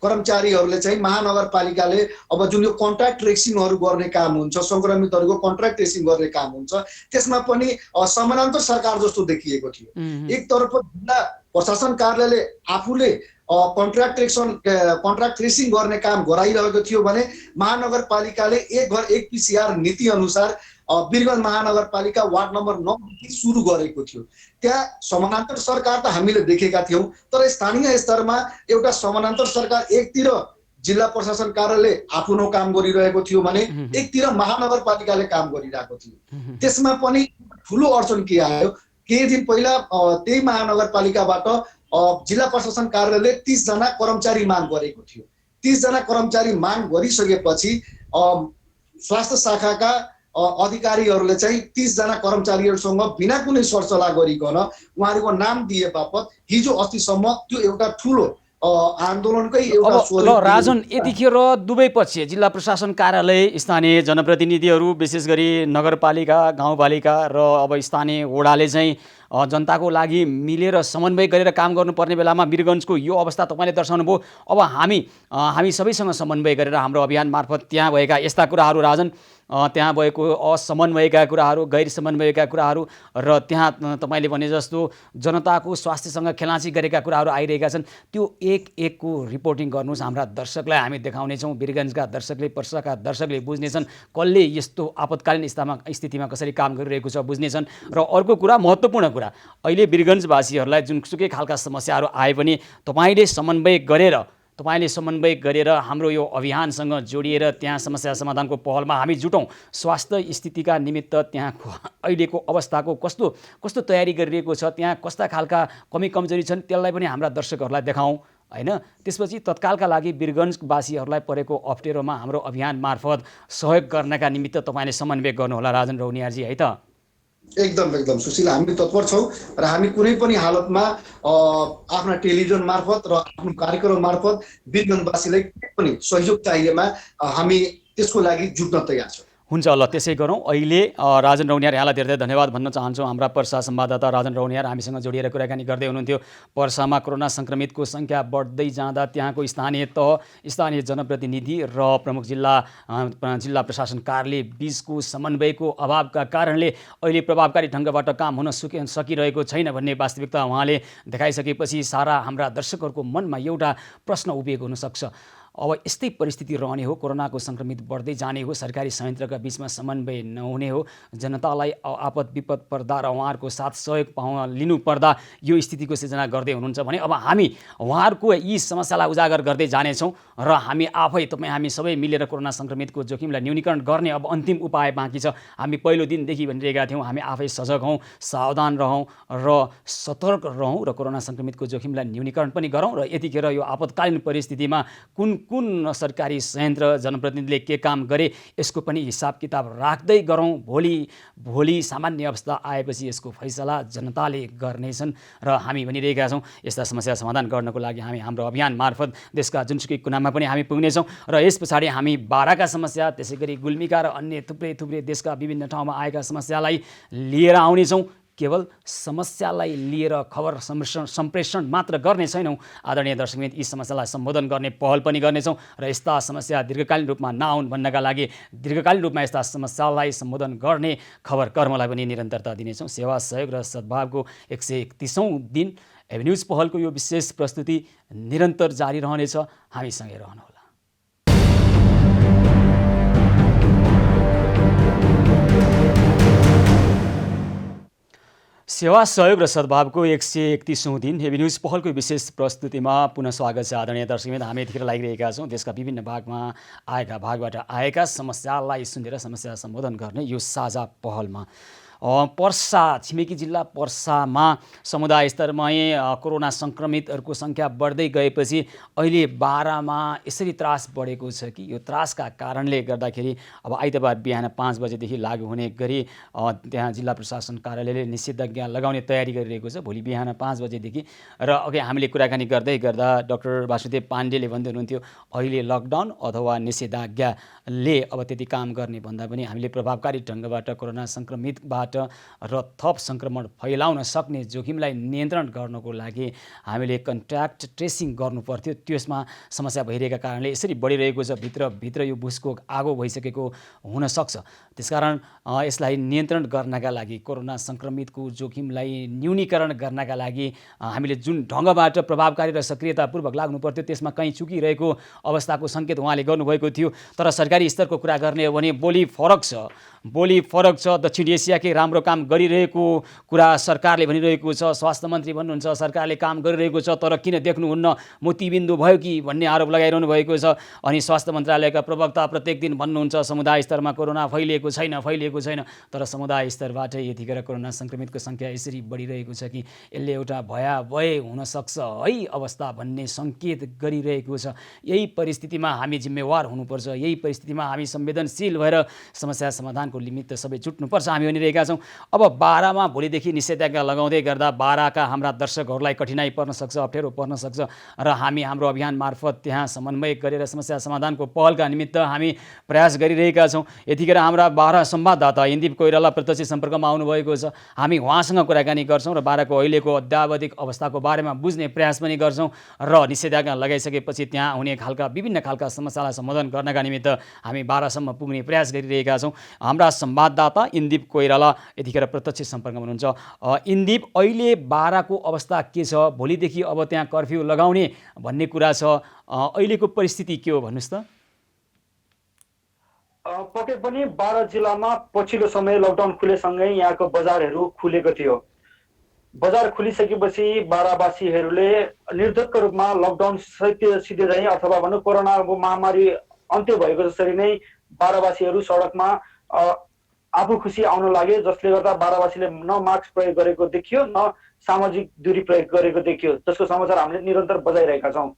कर्मचारीहरूले चाहिँ महानगरपालिकाले अब जुन यो कन्ट्याक्ट ट्रेसिङहरू गर्ने काम हुन्छ, सङ्क्रमितहरूको कन्ट्याक्ट ट्रेसिङ गर्ने काम हुन्छ, त्यसमा पनि समानान्तर सरकार जस्तो देखिएको थियो। एकतर्फ जिल्ला प्रशासन कार्यालयले आफूले कन्ट्याक्ट ट्रेसिङ गर्ने काम गराइरहेको थियो भने महानगरपालिकाले एक घर एक PCR नीति अनुसार वीरगञ्ज महानगरपालिका वार्ड नम्बर 9 देखि सुरु गरेको थियो। त्यहाँ समानान्तर सरकार त हामीले देखेका थियौँ, तर स्थानीय स्तरमा एउटा समानान्तर सरकार एकतिर जिल्ला प्रशासन कार्यालय आफ्नो काम गरिरहेको थियो भने एकतिर महानगरपालिकाले काम गरिरहेको थियो। त्यसमा पनि ठुलो अडचन के आयो, केही दिन पहिला त्यही महानगरपालिकाबाट जिल्ला प्रशासन कार्यालयले 30 जना कर्मचारी माग गरेको थियो। 30 जना कर्मचारी माग गरिसकेपछि स्वास्थ्य शाखाका अधिकारीहरूले चाहिँ 30 जना कर्मचारीहरूसँग बिना कुनै सरसल्लाह गरिकन उहाँहरूको नाम दिए बापत हिजो अस्तिसम्म त्यो एउटा ठुलो आन्दोलनकै एउटा ल राजन, यतिखेर दुवै पक्ष जिल्ला प्रशासन कार्यालय, स्थानीय जनप्रतिनिधिहरू विशेष गरी नगरपालिका, गाउँपालिका र अब स्थानीय वडाले चाहिँ जनताको लागि मिलेर समन्वय गरेर काम गर्नुपर्ने बेलामा वीरगञ्जको यो अवस्था तपाईँले दर्शाउनु भयो। अब हामी सबैसँग समन्वय गरेर हाम्रो अभियान मार्फत त्यहाँ भएका यस्ता कुराहरू राजन, त्यहाँ भएको असमन्वयका कुराहरू, गैर समन्वयका कुराहरू र त्यहाँ तपाईँले भने जस्तो जनताको स्वास्थ्यसँग खेलाँची गरेका कुराहरू आइरहेका छन्, त्यो एक रिपोर्टिङ गर्नुहोस्, हाम्रा दर्शकलाई हामी देखाउनेछौँ। वीरगञ्जका दर्शकले, पर्साका दर्शकले बुझ्नेछन् कसले यस्तो आपतकालीन स्थितिमा कसरी काम गरिरहेको छ बुझ्नेछन्। र अर्को कुरा, महत्त्वपूर्ण कुरा, अहिले वीरगञ्जवासीहरूलाई जुनसुकै खालका समस्याहरू आए पनि तपाईँले समन्वय गरेर हाम्रो यो अभियानसँग जोडिएर त्यहाँ समस्या समाधानको पहलमा हामी जुटौँ। स्वास्थ्य स्थितिका निमित्त त्यहाँको अहिलेको अवस्थाको कस्तो तयारी गरिरहेको छ, त्यहाँ कस्ता खालका कमी कमजोरी छन्, त्यसलाई पनि हाम्रा दर्शकहरूलाई देखाउँ हैन। त्यसपछि तत्कालका लागि वीरगञ्जवासीहरूलाई परेको अप्ठ्यारोमा हाम्रो अभियान मार्फत सहयोग गर्नका निमित्त तपाईँले समन्वय गर्नुहोला राजन रौनियाजी, है त? एकदम सुशील, हामी तत्पर छौँ र हामी कुनै पनि हालतमा आफ्ना टेलिभिजन मार्फत र आफ्नो कार्यक्रम मार्फत वीरगञ्जवासीलाई कुनै पनि सहयोग चाहिएमा हामी त्यसको लागि जुट्न तयार छौँ। हुन्छ ल त्यसै गरौँ। अहिले राजन रौनियार यहाँलाई धेरै धेरै धन्यवाद भन्न चाहन्छौँ। हाम्रा पर्सा संवाददाता राजन रौनियार हामीसँग जोडिएर कुराकानी गर्दै हुनुहुन्थ्यो। पर्सामा कोरोना सङ्क्रमितको सङ्ख्या बढ्दै जाँदा त्यहाँको स्थानीय तह, स्थानीय जनप्रतिनिधि र प्रमुख जिल्ला प्रशासन कार्यालय बिचको समन्वयको अभावका कारणले अहिले प्रभावकारी ढङ्गबाट काम हुन सकिरहेको छैन भन्ने वास्तविकता उहाँले देखाइसकेपछि सारा हाम्रा दर्शकहरूको मनमा एउटा प्रश्न उभिएको हुनसक्छ। अब यस्तै परिस्थिति रहने हो, कोरोनाको सङ्क्रमित बढ्दै जाने हो, सरकारी संयन्त्रका बिचमा समन्वय नहुने हो, जनतालाई आपद विपद पर्दा र उहाँहरूको साथ सहयोग लिनु पर्दा यो स्थितिको सिर्जना गर्दै हुनुहुन्छ भने अब हामी उहाँहरूको यी समस्यालाई उजागर गर्दै जानेछौँ र हामी आफै हामी सबै मिलेर कोरोना सङ्क्रमितको जोखिमलाई न्यूनीकरण गर्ने अब अन्तिम उपाय बाँकी छ। हामी पहिलो दिनदेखि भनिरहेका थियौँ हामी आफै सजग हौँ, सावधान रहौँ र सतर्क रहौँ र कोरोना सङ्क्रमितको जोखिमलाई न्यूनीकरण पनि गरौँ र यतिखेर यो आपतकालीन परिस्थितिमा कुन सरकारी संयन्त्र जनप्रतिनिधिले के काम गरे यसको पनि हिसाब किताब राख्दै गरौँ। भोलि सामान्य अवस्था आएपछि यसको फैसला जनताले गर्नेछन् र हामी भनिरहेका छौँ यस्ता समस्या समाधान गर्नको लागि हामी हाम्रो अभियान मार्फत देशका जुनसुकै कुनामा पनि हामी पुग्नेछौँ र यस पछाडि हामी बाराका समस्या, त्यसै गरी गुल्मीका र अन्य थुप्रै देशका विभिन्न ठाउँमा आएका समस्यालाई लिएर आउनेछौँ। केवल समस्यालाई लिएर खबर सम्प्रेषण मात्र गर्ने छैनौँ। आदरणीय दर्शकवृन्द, यी समस्यालाई सम्बोधन गर्ने पहल पनि गर्नेछौँ र यस्ता समस्या दीर्घकालीन रूपमा नआउन् भन्नका लागि दीर्घकालीन रूपमा यस्ता समस्यालाई सम्बोधन गर्ने खबर कर्मलाई पनि निरन्तरता दिनेछौँ। सेवा, सहयोग र सद्भावको 131औं दिन एभेन्यूज पहलको यो विशेष प्रस्तुति निरन्तर जारी रहनेछ। हामीसँगै रहनुहोला। सेवा, सहयोग र सद्भावको 131औं दिन एभेन्यूज पहलको विशेष प्रस्तुतिमा पुनः स्वागत छ। आदरणीय दर्शकवृन्द, हामी यतिखेर लागिरहेका छौँ देशका विभिन्न भागबाट आएका समस्यालाई सुनेर समस्या सम्बोधन गर्ने यो साझा पहलमा। पर्सा, छिमेकी जिल्ला पर्सामा समुदाय स्तरमै कोरोना सङ्क्रमितहरूको सङ्ख्या बढ्दै गएपछि अहिले बारामा यसरी त्रास बढेको छ कि यो त्रासका कारणले गर्दाखेरि अब आइतबार बिहान 5 बजेदेखि लागू हुने गरी त्यहाँ जिल्ला प्रशासन कार्यालयले निषेधाज्ञा लगाउने तयारी गरिरहेको छ भोलि बिहान 5 बजेदेखि। र अघि हामीले कुराकानी गर्दै गर्दा डाक्टर वासुदेव पाण्डेले भन्दै हुनुहुन्थ्यो अहिले लकडाउन अथवा निषेधाज्ञाले अब त्यति काम गर्ने भन्दा पनि हामीले प्रभावकारी ढङ्गबाट कोरोना सङ्क्रमितबाट र थप सङ्क्रमण फैलाउन सक्ने जोखिमलाई नियन्त्रण गर्नको लागि हामीले कन्ट्याक्ट ट्रेसिङ गर्नु पर्थ्यो। त्यसमा समस्या भइरहेका कारणले यसरी बढिरहेको छ। भित्र यो भुसको आगो भइसकेको हुनसक्छ। त्यसकारण यसलाई नियन्त्रण गर्नका लागि, कोरोना सङ्क्रमितको जोखिमलाई न्यूनीकरण गर्नका लागि हामीले जुन ढङ्गबाट प्रभावकारी र सक्रियतापूर्वक लाग्नु पर्थ्यो त्यसमा कहीँ चुकिरहेको अवस्थाको सङ्केत उहाँले गर्नुभएको थियो। तर सरकारी स्तरको कुरा गर्ने हो भने बोली फरक छ। दक्षिण एसियाकै राम्रो काम गरिरहेको कुरा सरकारले भनिरहेको छ। स्वास्थ्य मन्त्री भन्नुहुन्छ सरकारले काम गरिरहेको छ तर किन देख्नुहुन्न, मोतीबिन्दु भयो कि भन्ने आरोप लगाइरहनु भएको छ। अनि स्वास्थ्य मन्त्रालयका प्रवक्ता प्रत्येक दिन भन्नुहुन्छ समुदाय स्तरमा कोरोना फैलिएको छैन। तर समुदाय स्तरबाट यतिखेर कोरोना सङ्क्रमितको सङ्ख्या यसरी बढिरहेको छ कि यसले एउटा भयावह हुनसक्छ है अवस्था भन्ने सङ्केत गरिरहेको छ। यही परिस्थितिमा हामी जिम्मेवार हुनुपर्छ। यही परिस्थितिमा हामी संवेदनशील भएर समस्या समाधानको निमित्त सबै जुट्नुपर्छ हामी भनिरहेका छौँ। अब बारामा भोलिदेखि निषेधाज्ञा लगाउँदै गर्दा बाराका हाम्रा दर्शकहरूलाई कठिनाइ पर्न सक्छ, अप्ठ्यारो पर्न सक्छ र हामी हाम्रो अभियान मार्फत त्यहाँ समन्वय गरेर समस्या समाधानको पहलका निमित्त हामी प्रयास गरिरहेका छौँ। यतिखेर हाम्रा बारा संवाददाता इन्दिप कोइराला प्रत्यक्ष सम्पर्कमा आउनुभएको छ। हामी उहाँसँग कुराकानी गर्छौँ र बाराको अहिलेको अद्यावधिक अवस्थाको बारेमा बुझ्ने प्रयास पनि गर्छौँ र निषेधाज्ञा लगाइसकेपछि त्यहाँ हुने विभिन्न खालका समस्यालाई सम्बोधन गर्नका निमित्त हामी बारासम्म पुग्ने प्रयास गरिरहेका छौँ। हाम्रा संवाददाता इन्दिप कोइराला यतिखेर प्रत्यक्ष सम्पर्कमा हुनुहुन्छ। इन्दिप, अहिले बाराको अवस्था के छ? भोलिदेखि अब त्यहाँ कर्फ्यू लगाउने भन्ने कुरा छ। अहिलेको परिस्थिति के हो भन्नुहोस् त। पक्कै पनि बारा जिल्लामा पछिल्लो समय लकडाउन खुलेसँगै यहाँको बजारहरू खुलेको थियो। बजार खुलिसकेपछि बारावासीहरूले निर्धक्क रूपमा लकडाउन सिधै चाहिँ अथवा भनौँ कोरोनाको महामारी अन्त्य भएको जसरी नै बारावासीहरू सडकमा आफू खुसी आउन लागे, जसले गर्दा बारावासीले न मास्क प्रयोग गरेको देखियो न सामाजिक दूरी प्रयोग गरेको देखियो, जसको समाचार हामीले निरन्तर बजाइरहेका छौँ।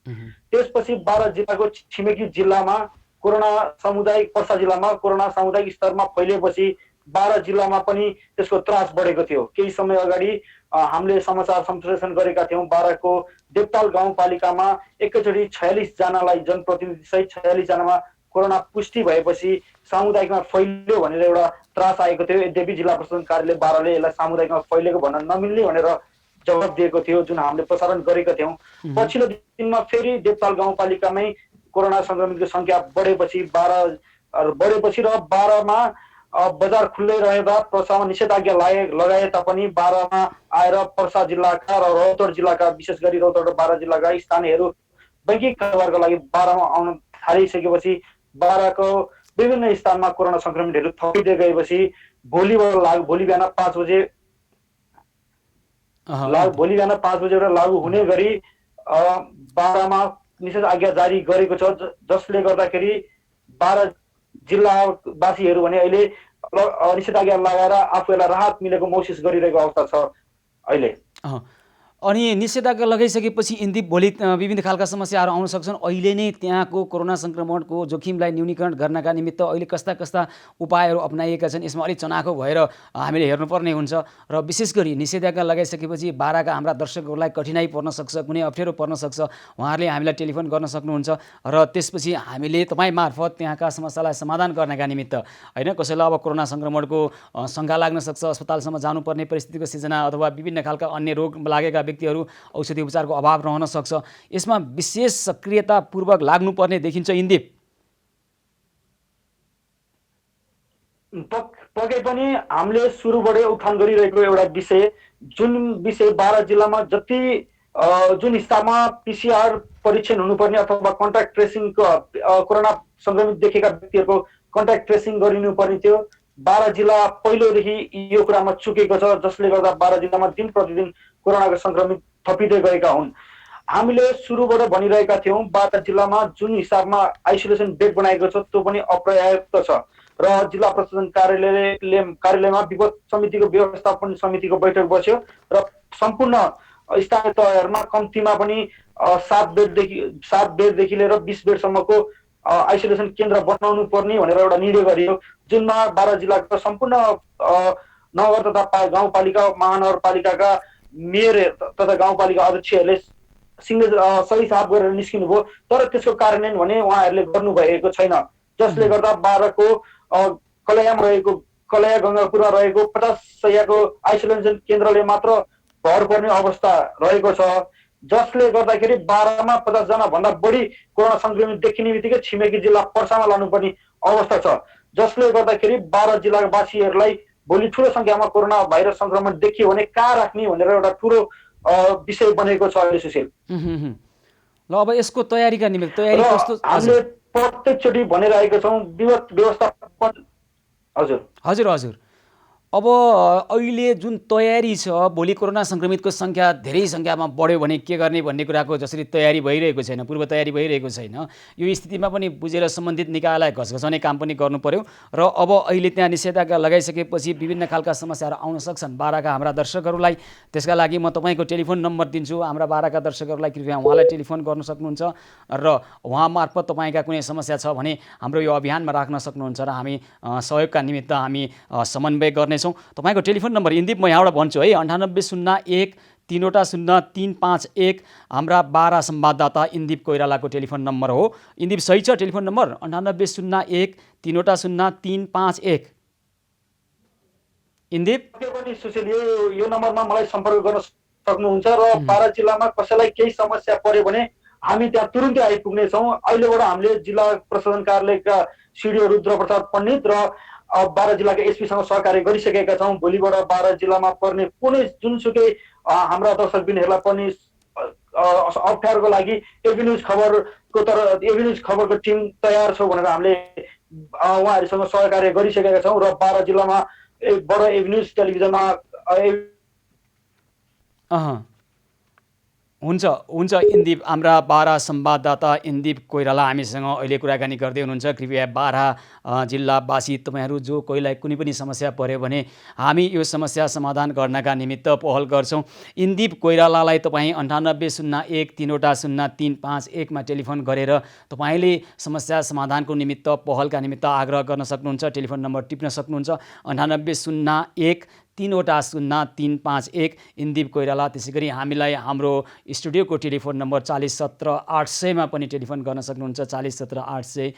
त्यसपछि बारा जिल्लाको छिमेकी जिल्लामा पर्सा जिल्लामा कोरोना सामुदायिक स्तरमा फैलिएपछि बारा जिल्लामा पनि त्यसको त्रास बढेको थियो। केही समय अगाडि हामीले समाचार सम्प्रेषण गरेका थियौँ। बाराको देवताल गाउँपालिकामा एकैचोटि 46 जनालाई जनप्रतिनिधि सहित 46 जनामा कोरोना पुष्टि भएपछि सामुदायिकमा फैलियो भनेर एउटा त्रास आएको थियो। यद्यपि जिल्ला प्रशासन कार्यालय बाराले यसलाई सामुदायिकमा फैलेको भन्न नमिल्ने भनेर जवाब दिएको थियो, जुन हामीले प्रसारण गरेका थियौँ। पछिल्लो दिनमा फेरि देवताल गाउँपालिकामै कोरोना संक्रमितको संख्या बढेपछि र 12मा बजार खुल्लै रहेर पर्सामा निषेधाज्ञा लगाए तापनि 12मा आएर पर्सा जिल्लाका र रौतहट जिल्लाका, विशेष गरी रौतहट र बारा जिल्लाका स्थानीयहरू बैंकिक कारोबारका लागि 12मा आउन थालिसकेपछि 12को विभिन्न स्थानमा कोरोना संक्रमितहरू थपिँदै गएपछि भोलि बिहान 5 बजेबाट लागू हुने गरी 12मा निषेधाज्ञा जारी गरेको छ, जसले गर्दाखेरि 12 जिल्लावासीहरू भने अहिले निषेधाज्ञा लगाएर आफूलाई राहत मिलेको महसुस गरिरहेको अवस्था छ अहिले। अनि निषेधाज्ञा लगाइसकेपछि इन्दिप भोलि विभिन्न खालका समस्याहरू आउन सक्छन्। अहिले नै त्यहाँको कोरोना संक्रमणको जोखिमलाई न्यूनीकरण गर्नका निमित्त अहिले कस्ता कस्ता उपायहरू अपनाइएका छन्, यसमा अलिक चनाखो भएर हामीले हेर्नुपर्ने हुन्छ। र विशेष गरी निषेधाज्ञा लगाइसकेपछि बाराका हाम्रा दर्शकहरूलाई कठिनाइ पर्न सक्छ, कुनै अप्ठ्यारो पर्न सक्छ, उहाँहरूले हामीलाई टेलिफोन गर्न सक्नुहुन्छ र त्यसपछि हामीले तपाईँ मार्फत त्यहाँका समस्यालाई समाधान गर्नका निमित्त होइन, कसैलाई अब कोरोना संक्रमणको शङ्का लाग्न सक्छ, अस्पतालसम्म जानुपर्ने परिस्थितिको सिर्जना अथवा विभिन्न खालका अन्य रोग लागेका व्यक्तिहरू औषधि उपचारको अभाव रहन सक्छ, यसमा विशेष सक्रियतापूर्वक लाग्नुपर्ने देखिन्छ इन्दिप। पक्कै पनि हामीले सुरुबाटै उठान गरिरहेको एउटा विषय, जुन विषय 12 जिल्लामा जति जुन स्थानमा PCR परीक्षण हुनुपर्ने अथवा कन्ट्याक्ट ट्रेसिङको कोरोना संक्रमित देखेका व्यक्तिहरूको कन्ट्याक्ट ट्रेसिङ गरिनुपर्ने थियो, 12 जिल्ला पहिलोदेखि यो कुरामा चुकेको छ, जसले गर्दा 12 जिल्लामा दिन प्रतिदिन कोरोनाको संक्रमित थपिँदै गएका हुन्। हामीले सुरुबाट भनिरहेका थियौँ 12 जिल्लामा जुन हिसाबमा आइसोलेसन बेड बनाएको छ त्यो पनि अपर्याप्त छ र जिल्ला प्रशासन कार्यालयमा विपद समितिको व्यवस्थापन समितिको बैठक बस्यो र सम्पूर्ण स्थानीय तहहरूमा कम्तीमा पनि 7 बेडदेखि लिएर 20 बेडसम्मको आइसोलेसन केन्द्र बनाउनु पर्ने भनेर एउटा निर्णय गरियो, जुनमा 12 जिल्लाका सम्पूर्ण नगर तथा गाउँपालिका महानगरपालिकाका मेयर तथा गाउँपालिका अध्यक्षहरूले सही साफ गरेर निस्किनु भयो। तर त्यसको कार्यान्वयन भने उहाँहरूले गर्नुभएको छैन, जसले गर्दा 12को कलयामा रहेको कलया गङ्गापुरमा रहेको 50 शय्याको आइसोलेसन केन्द्रले मात्र भर पर्ने अवस्था रहेको छ, जसले गर्दाखेरि 12मा 50 जना भन्दा बढी कोरोना संक्रमित देखिने बित्तिकै छिमेकी जिल्ला पर्सामा लानुपर्ने अवस्था छ, जसले गर्दाखेरि 12 जिल्लावासीहरूलाई भोलि ठुलो संख्यामा कोरोना भाइरस संक्रमण देखियो भने कहाँ राख्ने भनेर एउटा ठुलो विषय बनेको छ अहिले सुशील। ल अब यसको तयारीका निमित्त तयारी कस्तो? हामीले प्रत्येकचोटि भनेर आएका छौँ व्यवस्थापन। हजुर अब अहिले जुन तयारी छ, भोलि कोरोना संक्रमितको संख्या धेरै संख्यामा बढ्यो भने के गर्ने भन्ने कुराको जसरी तयारी भइरहेको छैन, पूर्व तयारी भइरहेको छैन, यो स्थितिमा पनि बुझेर सम्बन्धित निकायलाई घसघसाउने काम पनि गर्नु पर्यो। र अब अहिले त्यहाँ निषेधाज्ञा लगाइसकेपछि विभिन्न खालका समस्याहरू आउन सक्छन् बाराका हाम्रा दर्शकहरूलाई। त्यसका लागि म तपाईँको टेलिफोन नम्बर दिन्छु, हाम्रा बाराका दर्शकहरूलाई कृपया उहाँलाई टेलिफोन गर्न सक्नुहुन्छ र उहाँ मार्फत तपाईँका कुनै समस्या छ भने हाम्रो यो अभियानमा राख्न सक्नुहुन्छ र हामी सहयोगका निमित्त हामी समन्वय गर्नेछौँ। तपाईँको टेलिफोन नम्बर इन्दिप म यहाँबाट भन्छु है, 9801 30351, हाम्रा बारा संवाददाता इन्दिप कोइरालाको टेलिफोन नम्बर हो। इन्दिप सही छ टेलिफोन नम्बर 9801 30351। इन्दिप पनि सुशील यो नम्बरमा मलाई सम्पर्क गर्न सक्नुहुन्छ र 12 जिल्लामा कसैलाई केही समस्या पर्यो भने हामी त्यहाँ तुरुन्तै आइपुग्ने छौँ। अहिलेबाट हामीले जिल्ला प्रशासन कार्यालयका सिडिओ रुद्रप्रसाद पण्डित र 12 जिल्लाका एसपीसँग सहकार्य गरिसकेका छौँ। भोलिबाट 12 जिल्लामा पर्ने कुनै जुनसुकै हाम्रा दर्शकबिनहरूलाई पर्ने अप्ठ्यारोको लागि एभिन्युज खबरको टिम तयार छ भनेर हामीले उहाँहरूसँग सहकार्य गरिसकेका छौँ र 12 जिल्लामा बडो एभिन्युज टेलिभिजनमा हुन्छ इन्दिप, हाम्रा बारा संवाददाता इन्दिप कोइराला हामीसँग अहिले कुराकानी गर्दै हुनुहुन्छ। कृपया बारा जिल्लावासी तपाईँहरू जो कोहीलाई कुनै पनि समस्या पर्यो भने हामी यो समस्या समाधान गर्नका निमित्त पहल गर्छौँ। इन्दिप कोइरालालाई तपाईँ 9801 30351 मा टेलिफोन गरेर तपाईँले समस्या समाधानको निमित्त पहलका निमित्त आग्रह गर्न सक्नुहुन्छ। टेलिफोन नम्बर टिप्न सक्नुहुन्छ 9801 30351 इन्दिप कोइराला। त्यसै गरी हामीलाई हाम्रो स्टुडियोको टेलिफोन नम्बर 4017 800 पनि टेलिफोन गर्न सक्नुहुन्छ, 4017 800।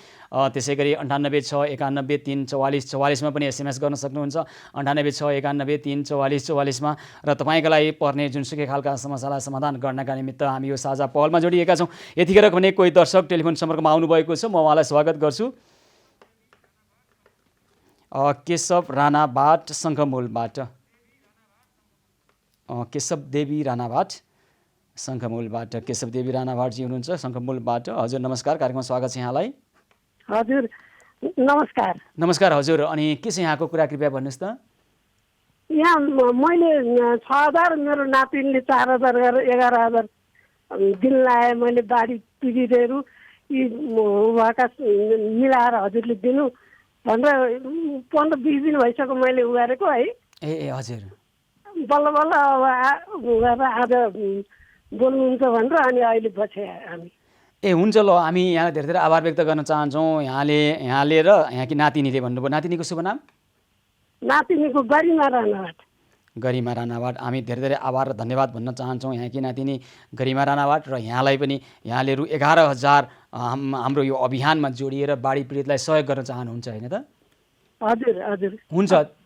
त्यसै गरी 9861934444 पनि SMS गर्न सक्नुहुन्छ, 9861934444 र तपाईँको लागि पर्ने जुनसुकै खालका समस्यालाई समाधान गर्नका निमित्त हामी यो साझा पहलमा जोडिएका छौँ। यतिखेर भने कोही दर्शक टेलिफोन सम्पर्कमा आउनुभएको छ, म उहाँलाई स्वागत गर्छु। केशव राणाबाट शङ्खमूलबाट, केशव देवी राणाबाट शङ्खमूलबाट, केशव देवी राणाभाटजी हुनुहुन्छ शङ्खमूलबाट। हजुर नमस्कार, कार्यक्रममा स्वागत छ यहाँलाई। हजुर नमस्कार। नमस्कार हजुर, अनि के छ यहाँको कुरा कृपया भन्नुहोस् त। यहाँ मैले 6,000 मेरो नातिनीले 4,000 गरेर 11,000 दिन लाएँ मैले बाढी पीडितहरू यी उहाँका मिलाएर हजुरले दिनु भनेर 15-20 दिन भइसक्यो मैले उगारेको है। ए हजुर, बल्ल बल्ल अब आज बोल्नुहुन्छ भनेर अनि अहिले बसे हामी। ए हुन्छ ल, हामी यहाँ धेरै धेरै आभार व्यक्त गर्न चाहन्छौँ। यहाँले र यहाँकी नातिनीले भन्नुभयो, नातिनीको शुभ नाम? नातिनीको गरिमा राणाबाट। गरिमा राणाबाट हामी धेरै धेरै आभार र धन्यवाद भन्न चाहन्छौँ यहाँकी नातिनी गरिमा राणाबाट र यहाँलाई पनि। यहाँले रु 11,000 हाम्रो यो अभियानमा जोडिएर बाढी पीडितलाई सहयोग गर्न चाहनुहुन्छ होइन त? हजुर हजुर हुन्छ।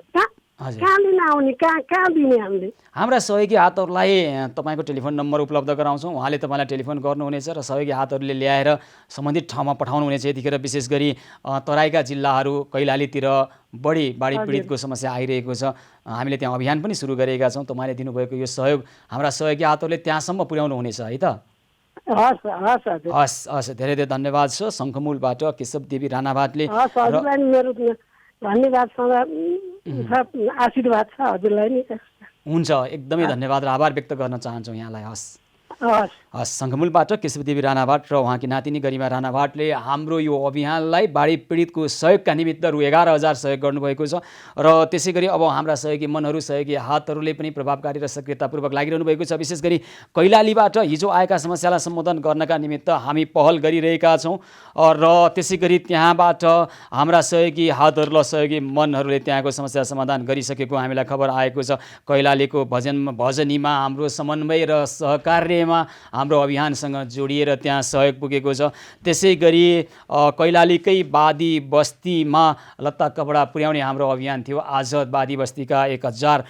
हजुर, कहाँ दिन आउने, कहाँ दिने हामीले? हाम्रा सहयोगी हातहरूलाई तपाईँको टेलिफोन नम्बर उपलब्ध गराउँछौँ, उहाँले तपाईँलाई टेलिफोन गर्नुहुनेछ र सहयोगी हातहरूले ल्याएर सम्बन्धित ठाउँमा पठाउनुहुनेछ। यतिखेर विशेष गरी तराईका जिल्लाहरू कैलालीतिर बढी बाढी पीडितको समस्या आइरहेको छ। हामीले त्यहाँ अभियान पनि सुरु गरेका छौँ। तपाईँले दिनुभएको यो सहयोग हाम्रा सहयोगी हातहरूले त्यहाँसम्म पुर्याउनु हुनेछ है त? हस् हस् हजुर, हस् हस्, धेरै धेरै धन्यवाद छ शङ्खमूलबाट केशव देवी राणाभाटले। हजुरलाई मेरो धन्यवाद आशीर्वाद छ हजुरलाई नि। हुन्छ, एकदमै धन्यवाद र आभार व्यक्त गर्न चाहन्छौँ यहाँलाई। हस् हस् हस्, शङ्खमूलबाट केशवदेवी राणाभाट र उहाँकी नातिनी गरिमा राणाभाटले हाम्रो यो अभियानलाई बाढी पीडितको सहयोगका निमित्त रु 11,000 सहयोग गर्नुभएको छ। र त्यसै गरी अब हाम्रा सहयोगी मनहरू, सहयोगी हातहरूले पनि प्रभावकारी र सक्रियतापूर्वक लागिरहनु भएको छ। विशेष गरी कैलालीबाट हिजो आएका समस्यालाई सम्बोधन गर्नका निमित्त हामी पहल गरिरहेका छौँ र त्यसै गरी त्यहाँबाट हाम्रा सहयोगी हातहरू र सहयोगी मनहरूले त्यहाँको समस्या समाधान गरिसकेको हामीलाई खबर आएको छ। कैलालीको भजनीमा हाम्रो समन्वय र सहकार्यमा हाम्रो अभियानसँग जोडिएर त्यहाँ सहयोग पुगेको छ। त्यसै गरी कैलालीकै बादी बस्तीमा लत्ता कपडा पुर्याउने हाम्रो अभियान थियो। आज बादी बस्तीका 1,000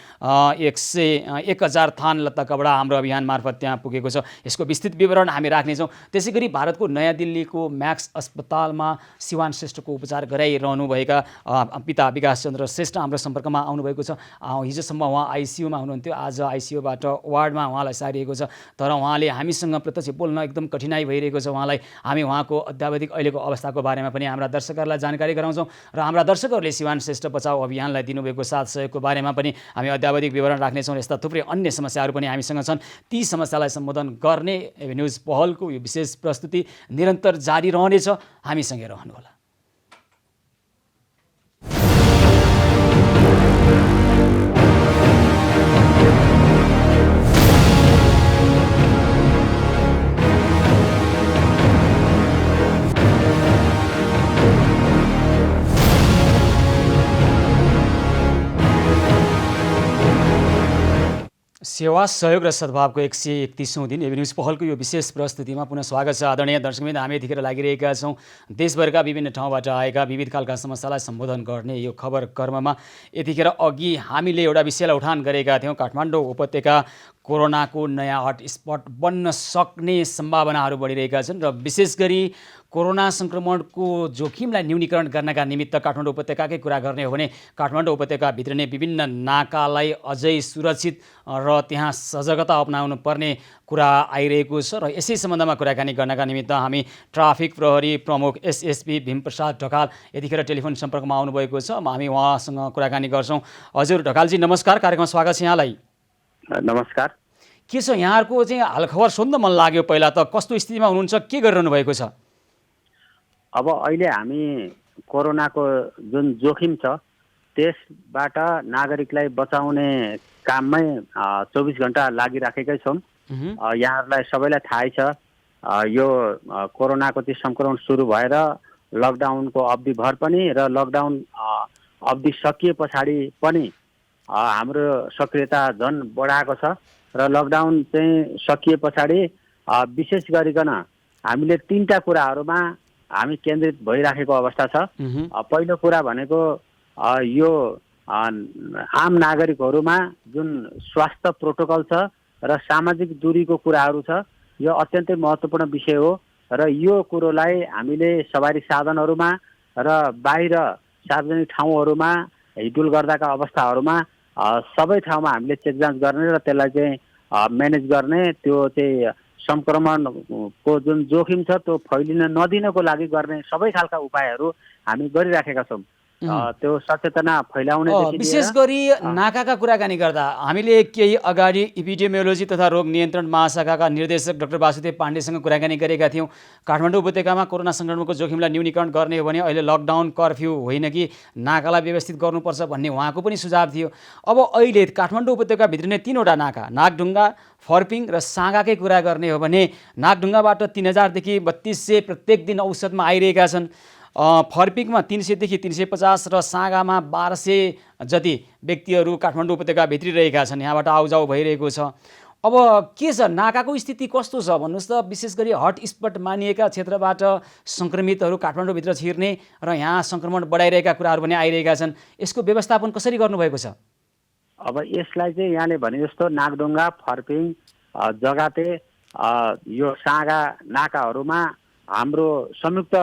थान लत्ता कपडा हाम्रो अभियान मार्फत त्यहाँ पुगेको छ। यसको विस्तृत विवरण हामी राख्नेछौँ। त्यसै गरी भारतको नयाँ दिल्लीको म्याक्स अस्पतालमा शिवान श्रेष्ठको उपचार गराइरहनुभएका पिता विकास चन्द्र श्रेष्ठ हाम्रो सम्पर्कमा आउनुभएको छ। हिजोसम्म उहाँ आइसियुमा हुनुहुन्थ्यो, आज आइसियुबाट वार्डमा उहाँलाई सारिएको छ। तर उहाँले हामीसँग प्रत्यक्ष बोल्न एकदम कठिनाइ भइरहेको छ। उहाँलाई हामी उहाँको अत्यावधिक अहिलेको अवस्थाको बारेमा पनि हाम्रा दर्शकहरूलाई जानकारी गराउँछौँ र हाम्रा दर्शकहरूले शिवान श्रेष्ठ बचाउ अभियानलाई दिनुभएको साथ सहयोगको बारेमा पनि हामी अत्यावधिक विवरण राख्नेछौँ। यस्ता थुप्रै अन्य समस्याहरू पनि हामीसँग छन्। ती समस्यालाई सम्बोधन गर्ने न्युज पहलको यो विशेष प्रस्तुति निरन्तर जारी रहनेछ। हामीसँगै रहनुहोला। सेवा, सहयोग र सद्भावको 131औं दिन एबी न्युज पहलको यो विशेष प्रस्तुतिमा पुनः स्वागत छ। आदरणीय दर्शकवृन्द, हामी यतिखेर लागिरहेका छौँ देशभरका विभिन्न ठाउँबाट आएका विविध खालका समस्यालाई सम्बोधन गर्ने यो खबर कर्ममा। यतिखेर अघि हामीले एउटा विषयलाई उठान गरेका थियौँ। काठमाडौँ उपत्यका कोरोनाको नयाँ हटस्पट बन्न सक्ने सम्भावनाहरू बढिरहेका छन् र विशेष गरी कोरोना सङ्क्रमणको जोखिमलाई न्यूनीकरण गर्नका निमित्त काठमाडौँ उपत्यकाकै कुरा गर्ने हो भने काठमाडौँ उपत्यकाभित्र नै विभिन्न नाकालाई अझै सुरक्षित र त्यहाँ सजगता अपनाउनु पर्ने कुरा आइरहेको छ र यसै सम्बन्धमा कुराकानी गर्नका निमित्त हामी ट्राफिक प्रहरी प्रमुख एसएसपी भीमप्रसाद ढकाल यतिखेर टेलिफोन सम्पर्कमा आउनुभएको छ। हामी उहाँसँग कुराकानी गर्छौँ। हजुर ढकालजी नमस्कार, कार्यक्रममा स्वागत छ यहाँलाई। नमस्कार। के छ यहाँहरूको चाहिँ हालखबर सोध्न मन लाग्यो। पहिला त कस्तो स्थितिमा हुनुहुन्छ, के गरिरहनु भएको छ? अब अहिले हामी कोरोनाको जुन जोखिम छ त्यसबाट नागरिकलाई बचाउने काममै 24 घण्टा लागिराखेकै छौँ। यहाँहरूलाई सबैलाई थाहै छ यो कोरोनाको त्यो सङ्क्रमण सुरु भएर लकडाउनको अवधिभर पनि र लकडाउन अवधि सकिए पछाडि पनि हाम्रो सक्रियता झन् बढाएको छ र लकडाउन चाहिँ सकिए पछाडि विशेष गरिकन हामीले 3टा कुराहरूमा हामी केन्द्रित भइराखेको अवस्था छ। पहिलो कुरा भनेको यो आम नागरिकहरूमा जुन स्वास्थ्य प्रोटोकल छ र सामाजिक दूरीको कुराहरू छ, यो अत्यन्तै महत्त्वपूर्ण विषय हो र यो कुरोलाई हामीले सवारी साधनहरूमा र बाहिर सार्वजनिक ठाउँहरूमा हिडुल गर्दाका अवस्थाहरूमा सबै ठाउँमा हामीले चेक जाँच गर्ने र त्यसलाई चाहिँ म्यानेज गर्ने, त्यो चाहिँ संक्रमणको जुन जोखिम छ त्यो फैलिन नदिनको लागि गर्ने सबै खालका उपायहरू हामी गरिराखेका छौँ। त्यो सचेतना फैलाउने विशेष गरी नाकाका कुराकानी गर्दा हामीले केही अगाडि इपिडेमियोलोजी तथा रोग नियन्त्रण महाशाखाका निर्देशक डाक्टर वासुदेव पाण्डेसँग कुराकानी गरेका थियौँ। काठमाडौँ उपत्यकामा कोरोना सङ्क्रमणको जोखिमलाई न्यूनीकरण गर्ने हो भने अहिले लकडाउन कर्फ्यू होइन कि नाकालाई व्यवस्थित गर्नुपर्छ भन्ने उहाँको पनि सुझाव थियो। अब अहिले काठमाडौँ उपत्यकाभित्र नै 3वटा नाका, नागढुङ्गा, फर्पिङ र साँगाकै कुरा गर्ने हो भने नागढुङ्गाबाट 3000 देखि 3200 प्रत्येक दिन औसतमा आइरहेका छन्। फर्पिङमा 300 देखि 350 र साँगामा 1200 जति व्यक्तिहरू काठमाडौँ उपत्यका भित्रिरहेका छन्। यहाँबाट आउजाउ भइरहेको छ। अब के छ, नाकाको स्थिति कस्तो छ भन्नुहोस् त? विशेष गरी हटस्पट मानिएका क्षेत्रबाट सङ्क्रमितहरू काठमाडौँभित्र छिर्ने र यहाँ सङ्क्रमण बढाइरहेका कुराहरू पनि आइरहेका छन्। यसको व्यवस्थापन कसरी गर्नुभएको छ? अब यसलाई चाहिँ यहाँले भने जस्तो नागढुङ्गा, फर्पिङ, जगाते, यो साँगा नाकाहरूमा हाम्रो संयुक्त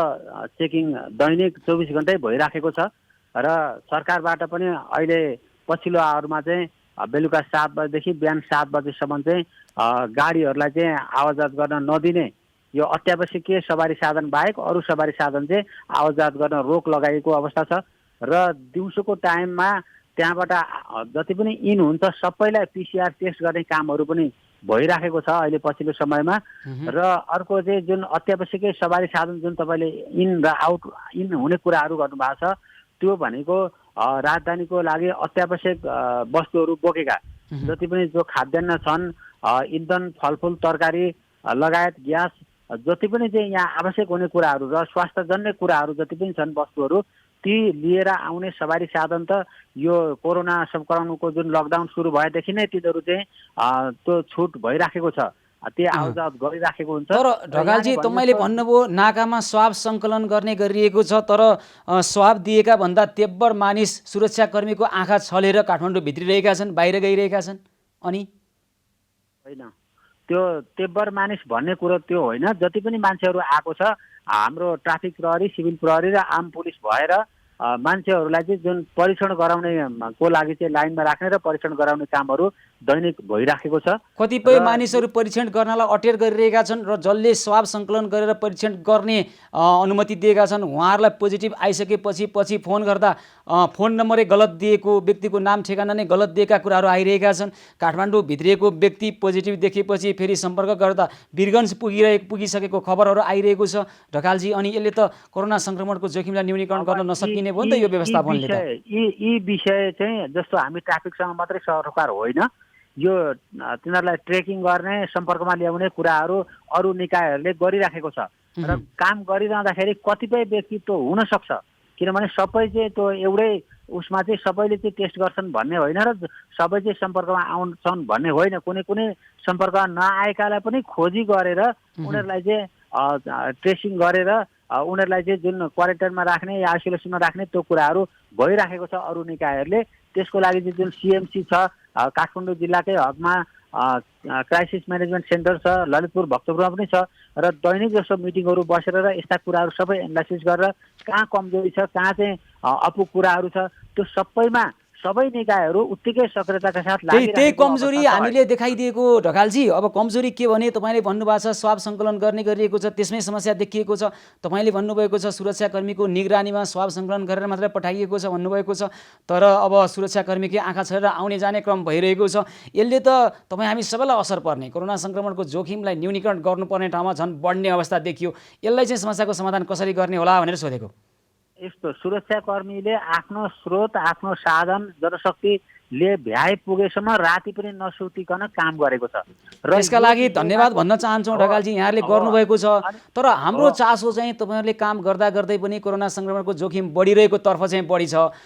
चेकिङ दैनिक 24 घण्टै भइराखेको छ र सरकारबाट पनि अहिले पछिल्लो आवरमा चाहिँ बेलुका 7 बजेदेखि बिहान 7 बजेसम्म चाहिँ गाडीहरूलाई चाहिँ आवाजात गर्न नदिने, यो अत्यावश्यकीय सवारी साधन बाहेक अरू सवारी साधन चाहिँ आवाजात गर्न रोक लगाइएको अवस्था छ र दिउँसोको टाइममा त्यहाँबाट जति पनि इन हुन्छ सबैलाई PCR टेस्ट गर्ने कामहरू पनि भइराखेको छ अहिले पछिल्लो समयमा। र अर्को चाहिँ जुन अत्यावश्यकीय सवारी साधन जुन तपाईँले इन र आउट इन हुने कुराहरू गर्नुभएको छ, त्यो भनेको राजधानीको लागि अत्यावश्यक वस्तुहरू बोकेका जति पनि जो खाद्यान्न छन्, इन्धन, फलफुल, तरकारी लगायत ग्यास, जति पनि चाहिँ यहाँ आवश्यक हुने कुराहरू र स्वास्थ्यजन्य कुराहरू जति पनि छन् वस्तुहरू, ती लिएर आउने सवारी साधन त यो कोरोना संक्रमणको जुन लकडाउन सुरु भएदेखि नै तिनीहरू चाहिँ त्यो छुट भइराखेको छ, त्यो आउजात गरिराखेको हुन्छ। तर ढकालजी, तपाईँले भन्नुभयो नाकामा स्वाब सङ्कलन गर्ने गरिएको छ, तर स्वाब दिएका भन्दा तेब्बर मानिस सुरक्षाकर्मीको आँखा छलेर काठमाडौँ भित्रिरहेका छन्, बाहिर गइरहेका छन्। अनि होइन, त्यो तेब्बर मानिस भन्ने कुरो त्यो होइन। जति पनि मान्छेहरू आएको छ, हाम्रो ट्राफिक प्रहरी, सिभिल प्रहरी र आम पुलिस भएर मान्छेहरूलाई चाहिँ जुन परीक्षण गराउने को लागि चाहिँ लाइनमा राख्ने र परीक्षण गराउने कामहरू दैनिक भइराखेको छ। कतिपय मानिसहरू परीक्षण गर्नलाई अटेर गरिरहेका छन् र जसले स्वाब सङ्कलन गरेर परीक्षण गर्ने अनुमति दिएका छन् उहाँहरूलाई पोजिटिभ आइसकेपछि पछि फोन गर्दा फोन नम्बरै गलत दिएको, व्यक्तिको नाम ठेगाना नै गलत दिएका कुराहरू आइरहेका छन्। काठमाडौँ भित्रिएको व्यक्ति पोजिटिभ देखेपछि फेरि सम्पर्क गर्दा वीरगञ्ज पुगिसकेको खबरहरू आइरहेको छ। ढकालजी, अनि यसले त कोरोना सङ्क्रमणको जोखिमलाई न्यूनीकरण गर्न नसकिने भयो नि त यो व्यवस्थापनले त। यी विषय चाहिँ जस्तो हामी ट्राफिकसँग मात्रै सरोकार होइन, यो तिनीहरूलाई ट्रेकिङ गर्ने, सम्पर्कमा ल्याउने कुराहरू अरू निकायहरूले गरिराखेको छ र काम गरिरहँदाखेरि कतिपय व्यक्तित्व हुन सक्छ, किनभने सबै चाहिँ त्यो एउटै उसमा चाहिँ सबैले चाहिँ टेस्ट गर्छन् भन्ने होइन र सबै चाहिँ सम्पर्कमा आउँछन् भन्ने होइन। कुनै कुनै सम्पर्कमा नआएकालाई पनि खोजी गरेर उनीहरूलाई चाहिँ ट्रेसिङ गरेर उनीहरूलाई चाहिँ जुन क्वारेन्टाइनमा राख्ने या आइसोलेसनमा राख्ने त्यो कुराहरू भइराखेको छ अरू निकायहरूले। त्यसको लागि चाहिँ जुन CMC छ काठमाडौँ जिल्लाकै हकमा क्राइसिस म्यानेजमेन्ट सेन्टर छ, ललितपुर भक्तपुरमा पनि छ र दैनिक जस्तो मिटिङहरू बसेर र यस्ता कुराहरू सबै एनालाइसिस गरेर कहाँ कमजोरी छ, कहाँ चाहिँ अपुग कुराहरू छ, त्यो सबैमा सबै निकायहरू उत्तिकै सक्रियताका साथ त्यही कमजोरी हामीले देखाइदिएको। ढकालजी, अब कमजोरी के भने तपाईँले भन्नुभएको छ स्वाब सङ्कलन गर्ने गरिएको छ, त्यसमै समस्या देखिएको छ। तपाईँले भन्नुभएको छ सुरक्षाकर्मीको निगरानीमा स्वाब सङ्कलन गरेर मात्रै पठाइएको छ भन्नुभएको छ, तर अब सुरक्षाकर्मीकै आँखा छलेर आउने जाने क्रम भइरहेको छ। यसले त तपाईँ हामी सबैलाई असर पर्ने, कोरोना सङ्क्रमणको जोखिमलाई न्यूनीकरण गर्नुपर्ने ठाउँमा झन् बढ्ने अवस्था देखियो। यसलाई चाहिँ समस्याको समाधान कसरी गर्ने होला भनेर सोधेको। यस्तो सुरक्षाकर्मीले आफ्नो स्रोत आफ्नो साधन जनशक्तिले भ्याए पुगेसम्म राति पनि नसुतिकन काम गरेको छ र त्यसका लागि धन्यवाद भन्न चाहन्छौँ ढकालजी, यहाँहरूले गर्नुभएको छ। तर हाम्रो चासो चाहिँ तपाईँहरूले काम गर्दा गर्दै पनि कोरोना सङ्क्रमणको जोखिम बढिरहेको तर्फ चाहिँ बढी छ।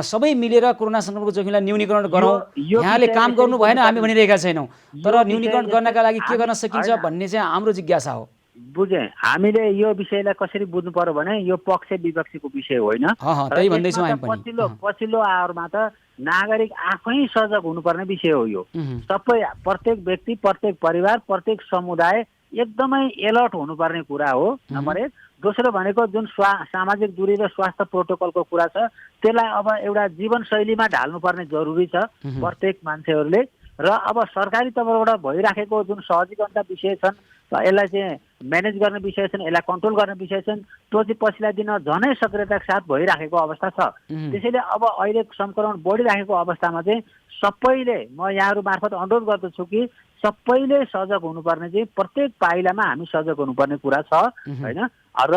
सबै मिलेर कोरोना सङ्क्रमणको जोखिमलाई न्यूनीकरण गरौँ। यहाँले काम गर्नु भएन हामी भनिरहेका छैनौँ, तर न्यूनीकरण गर्नका लागि के गर्न सकिन्छ भन्ने चाहिँ हाम्रो जिज्ञासा हो। बुझेँ। हामीले यो विषयलाई कसरी बुझ्नु पर्यो भने यो पक्ष विपक्षीको विषय होइन। त्यही भन्दैछौँ हामी पनि। पछिल्लो आवरमा त नागरिक आफै सजग हुनुपर्ने विषय हो यो। सबै प्रत्येक व्यक्ति, प्रत्येक परिवार, प्रत्येक समुदाय एकदमै एलर्ट हुनुपर्ने कुरा हो नम्बर 1। दोस्रो भनेको जुन सामाजिक दूरी र स्वास्थ्य प्रोटोकलको कुरा छ त्यसलाई अब एउटा जीवनशैलीमा ढाल्नुपर्ने जरुरी छ प्रत्येक मान्छेहरूले। र अब सरकारी तर्फबाट भइराखेको जुन सहजीकरणका विषय छन् यसलाई चाहिँ म्यानेज गर्ने विषय छन्, यसलाई कन्ट्रोल गर्ने विषय छन्, त्यो चाहिँ पछिल्ला दिन झनै सक्रियताका साथ भइराखेको अवस्था छ। त्यसैले अब अहिले सङ्क्रमण बढिराखेको अवस्थामा चाहिँ सबैले, म यहाँहरू मार्फत अनुरोध गर्दछु कि सबैले सजग हुनुपर्ने चाहिँ प्रत्येक पाइलामा हामी सजग हुनुपर्ने कुरा छ होइन। र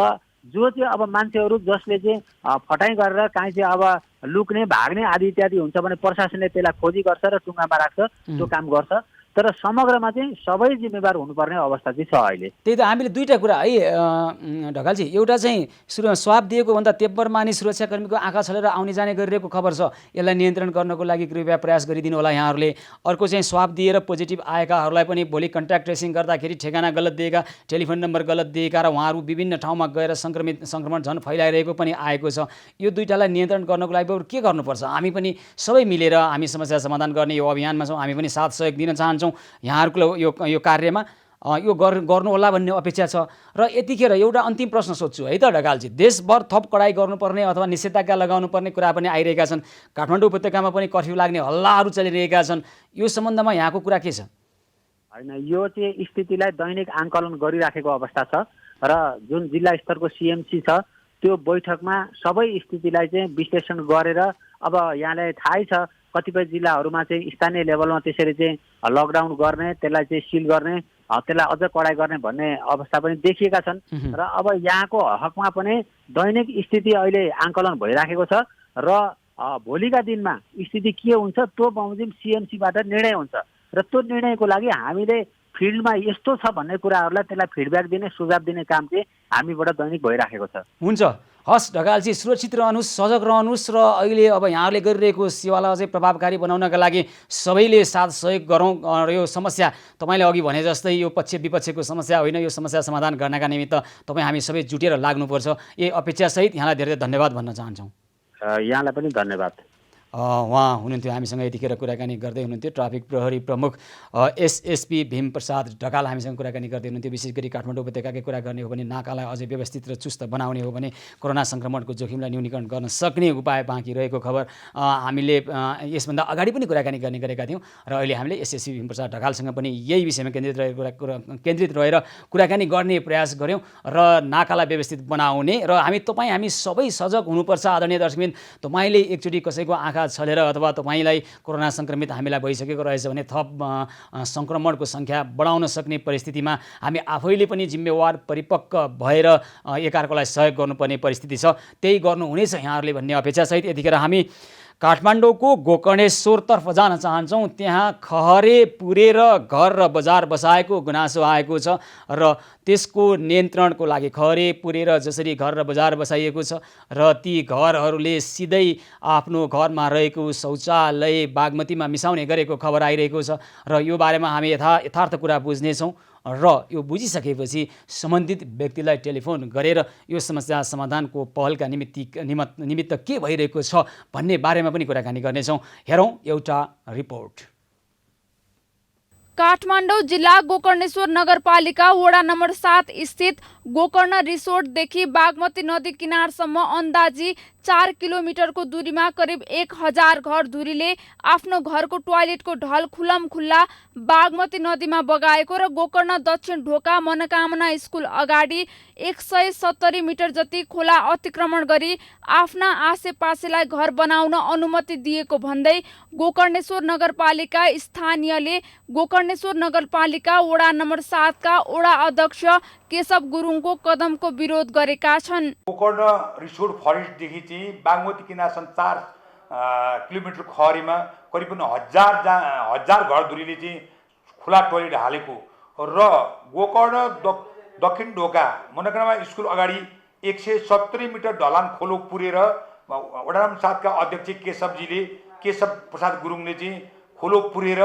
जो चाहिँ अब मान्छेहरू जसले चाहिँ फटाइ गरेर काहीँ चाहिँ अब लुक्ने भाग्ने आदि इत्यादि हुन्छ भने प्रशासनले त्यसलाई खोजी गर्छ र टुङ्गामा राख्छ, त्यो काम गर्छ। तर समग्रमा चाहिँ सबै जिम्मेवार हुनुपर्ने अवस्था चाहिँ छ अहिले। त्यही त हामीले दुईवटा कुरा है ढकालजी, एउटा चाहिँ स्वाब दिएको भन्दा तेब्बर मानि सुरक्षाकर्मीको आँखा छलेर आउने जाने गरिरहेको खबर छ, यसलाई नियन्त्रण गर्नको लागि कृपया प्रयास गरिदिनु होला यहाँहरूले। अर्को चाहिँ स्वाब दिएर पोजिटिभ आएकाहरूलाई पनि भोलि कन्ट्याक्ट ट्रेसिङ गर्दाखेरि ठेगाना गलत दिएका, टेलिफोन नम्बर गलत दिएका र उहाँहरू विभिन्न ठाउँमा गएर सङ्क्रमण झन् फैलाइरहेको पनि आएको छ। यो दुईटालाई नियन्त्रण गर्नको लागि के गर्नुपर्छ? हामी पनि सबै मिलेर हामी समस्या समाधान गर्ने यो अभियानमा छौँ, हामी पनि साथ सहयोग दिन चाहन्छौँ यहाँहरूको यो कार्यमा। यो गर्नु होला भन्ने अपेक्षा छ। र यतिखेर एउटा अन्तिम प्रश्न सोध्छु है त ढकालजी, देशभर थप कडाइ गर्नुपर्ने अथवा निषेधाज्ञा लगाउनुपर्ने कुरा पनि आइरहेका छन्, काठमाडौँ उपत्यकामा पनि कर्फ्यू लाग्ने हल्लाहरू चलिरहेका छन्, यो सम्बन्धमा यहाँको कुरा के छ? होइन, यो चाहिँ स्थितिलाई दैनिक आकलन गरिराखेको अवस्था छ र जुन जिल्ला स्तरको सिएमसी छ त्यो बैठकमा सबै स्थितिलाई चाहिँ विश्लेषण गरेर अब यहाँलाई थाहै छ कतिपय जिल्लाहरूमा चाहिँ स्थानीय लेभलमा त्यसरी चाहिँ लकडाउन गर्ने, त्यसलाई चाहिँ सिल गर्ने, त्यसलाई अझ कडाइ गर्ने भन्ने अवस्था पनि देखिएका छन्। र अब यहाँको हकमा पनि दैनिक स्थिति अहिले आकलन भइराखेको छ र भोलिका दिनमा स्थिति के हुन्छ त्यो बमोजिम सिएमसीबाट निर्णय हुन्छ र त्यो निर्णयको लागि हामीले फिल्डमा यस्तो छ भन्ने कुराहरूलाई त्यसलाई फिडब्याक दिने, सुझाव दिने काम चाहिँ हामीबाट दैनिक भइराखेको छ। हुन्छ, हस् ढकालजी, सुरक्षित रहनुहोस्, सजग रहनुहोस् र अहिले अब यहाँहरूले गरिरहेको सेवालाई अझै प्रभावकारी बनाउनका लागि सबैले साथ सहयोग गरौँ। र यो समस्या तपाईँले अघि भने जस्तै यो पक्ष विपक्षको समस्या होइन, यो समस्या समाधान गर्नका निमित्त तपाईँ हामी सबै जुटेर लाग्नुपर्छ। यही अपेक्षासहित यहाँलाई धेरै धन्यवाद भन्न चाहन्छौँ। यहाँलाई पनि धन्यवाद। उहाँ हुनुहुन्थ्यो हामीसँग यतिखेर कुराकानी गर्दै हुनुहुन्थ्यो ट्राफिक प्रहरी प्रमुख एसएसपी भीमप्रसाद ढकाल हामीसँग कुराकानी गर्दै हुनुहुन्थ्यो। विशेष गरी काठमाडौँ उपत्यकाकै कुरा गर्ने हो भने नाकालाई अझै व्यवस्थित र चुस्त बनाउने हो भने कोरोना सङ्क्रमणको जोखिमलाई न्यूनीकरण गर्न सक्ने उपाय बाँकी रहेको खबर हामीले यसभन्दा अगाडि पनि कुराकानी गर्ने गरेका थियौँ र अहिले हामीले एसएसपी भीमप्रसाद ढकालसँग पनि यही विषयमा केन्द्रित रहेर कुराकानी गर्ने प्रयास गऱ्यौँ र नाकालाई व्यवस्थित बनाउने र हामी सबै सजग हुनुपर्छ। आदरणीय दर्शकबिन, तपाईँले एकचोटि कसैको आँखा छलेर अथवा तपाईँलाई कोरोना सङ्क्रमित हामीलाई भइसकेको रहेछ भने थप सङ्क्रमणको सङ्ख्या बढाउन सक्ने परिस्थितिमा हामी आफैले पनि जिम्मेवार परिपक्व भएर एकअर्कालाई सहयोग गर्नुपर्ने परिस्थिति छ। त्यही गर्नुहुनेछ यहाँहरूले भन्ने अपेक्षासहित यतिखेर हामी काठमाडौँको गोकर्णेश्वरतर्फ जान चाहन्छौँ। त्यहाँ खहरे पुरेर घर र बजार बसाएको गुनासो आएको छ र त्यसको नियन्त्रणको लागि खहरे पुरेर जसरी घर र बजार बसाइएको छ र ती घरहरूले सिधै आफ्नो घरमा रहेको शौचालय बागमतीमा मिसाउने गरेको खबर आइरहेको छ र यो बारेमा हामी यथार्थ कुरा बुझ्नेछौँ र यो बुझिसकेपछि सम्बन्धित व्यक्तिलाई टेलिफोन गरेर यो समस्या समाधानको पहलका निमित्त के भइरहेको छ भन्ने बारेमा पनि कुराकानी गर्नेछौँ। हेरौँ एउटा रिपोर्ट। काठमाडौँ जिल्ला गोकर्णेश्वर नगरपालिका वडा नम्बर 7 स्थित गोकर्ण रिसोर्टदेखि बागमती नदी किनारसम्म अन्दाजी 4 किलोमिटरको दूरीमा करिब 1000 घर धुरीले आफ्नो घरको टोयलेटको ढल खुल्लम खुल्ला बागमती नदीमा बगाएको र गोकर्ण दक्षिण ढोका मनोकामना स्कुल अगाडि 170 मिटर जति खोला अतिक्रमण गरी आफ्ना आसेपासेलाई घर बनाउन अनुमति दिएको भन्दै गोकर्णेश्वर नगरपालिका स्थानीयले गोकर्ण गोकर्णेश्वर नगरपालिका वडा नम्बर 7 का वडा अध्यक्ष केशव गुरुङको कदमको विरोध गरेका छन्। गोकर्ण रिसोर्ट फरेस्टदेखि चाहिँ बागमती किनारसम्म 4 किलोमिटर खहरीमा करिब 1000 घर दूरीले चाहिँ खुला टोयलेट हालेको र गोकर्ण दक्षिण ढोका मनोकामना स्कुल अगाडि 170 मिटर ढलान खोलो पुरेर वडा नम्बर 7 का अध्यक्ष केशव प्रसाद गुरुङले चाहिँ खोलो पुरेर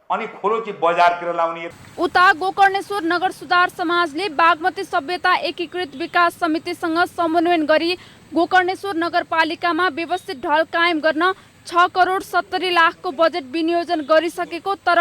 अनि खोलो चाहिँ बजारतिर लाउने। उता गोकर्णेश्वर नगर सुधार समाजले बागमती सभ्यता एकीकृत विकास समितिसँग समन्वय गरी गोकर्णेश्वर नगरपालिकामा व्यवस्थित ढल कायम गर्न 6 करोड 70 लाखको बजेट विनियोजन गरिसकेको, तर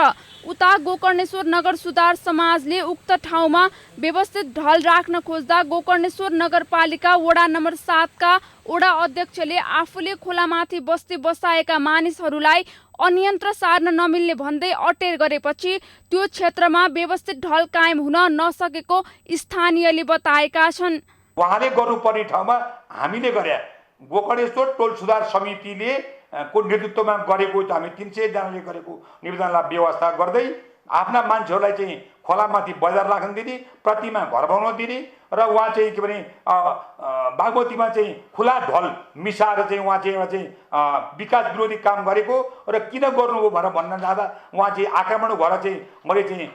उता गोकर्णेश्वर नगर सुधार समाजले उक्त ठाउँमा व्यवस्थित ढल राख्न खोज्दा गोकर्णेश्वर नगरपालिका वडा नम्बर 7 का वडा अध्यक्षले आफूले खोलामाथि बस्ती बसाएका मानिसहरूलाई अन्यन्त्र सार्न नमिल्ने भन्दै अटेर गरेपछि त्यो क्षेत्रमा व्यवस्थित ढल कायम हुन नसकेको स्थानीयले बताएका छन्। उहाँले गर्नुपर्ने ठाउँमा हामीले गरे गोकर्णेश्वर टोल सुधार समितिले को नेतृत्वमा गरेको हामी 300 जनाले गरेको निवेदनलाई व्यवस्था गर्दै आफ्ना मान्छेहरूलाई चाहिँ खोलामाथि बजार राख्न दिने, प्रतिमा घर बनाउन दिने र उहाँ चाहिँ के भने बागमतीमा चाहिँ खुला ढल मिसाएर चाहिँ उहाँ चाहिँ विकास विरोधी काम गरेको र किन गर्नुभयो भनेर भन्न जाँदा उहाँ चाहिँ आक्रमण भएर चाहिँ मैले चाहिँ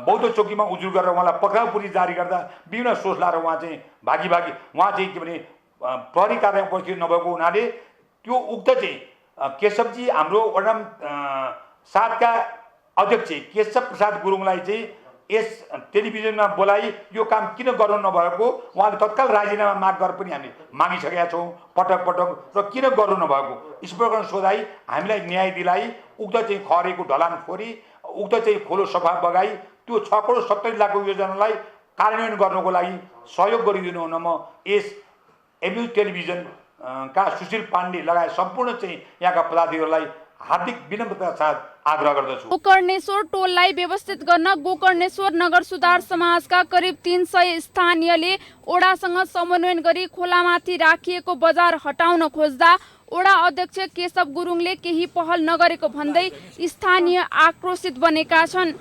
बौद्ध चौकीमा उजुर गरेर उहाँलाई पक्राउ पुलिस जारी गर्दा विभिन्न सोच लाएर उहाँ चाहिँ भागी उहाँ चाहिँ के भने प्रहरी कार्यालयमा उपस्थित नभएको हुनाले त्यो उक्त चाहिँ केशवजी हाम्रो वडा नम्बर 7 का अध्यक्ष केशव प्रसाद गुरुङलाई चाहिँ यस टेलिभिजनमा बोलाई यो काम किन गर्नु नभएको उहाँले तत्काल राजीनामा माग गरेर पनि हामीले मागिसकेका छौँ पटक र किन गर्नु नभएको स्पष्टीकरण सोधाई हामीलाई न्याय दिलाई। उक्त चाहिँ खरेको ढलान फोरी उक्त चाहिँ खोलो सफा बगाई त्यो 6 करोड 70 लाखको योजनालाई कार्यान्वयन गर्नको लागि सहयोग गरिदिनु हुन म यस एमयू टेलिभिजन का सुशील पाण्डे लगायत सम्पूर्ण चाहिँ यहाँका पदाधिकारीहरूलाई हार्दिक विनम्रता साथ आग्रह गर्दछु। गोकर्णेश्वर टोललाई व्यवस्थित गर्न गोकर्णेश्वर नगर सुधार समाजका करिब 300 स्थानीयले ओडासँग समन्वय गरी खोलामाथि राखिएको बजार हटाउन खोज्दा ओडा अध्यक्ष केशव गुरुङले केही पहल नगरेको भन्दै स्थानीय आक्रोशित बनेका छन्।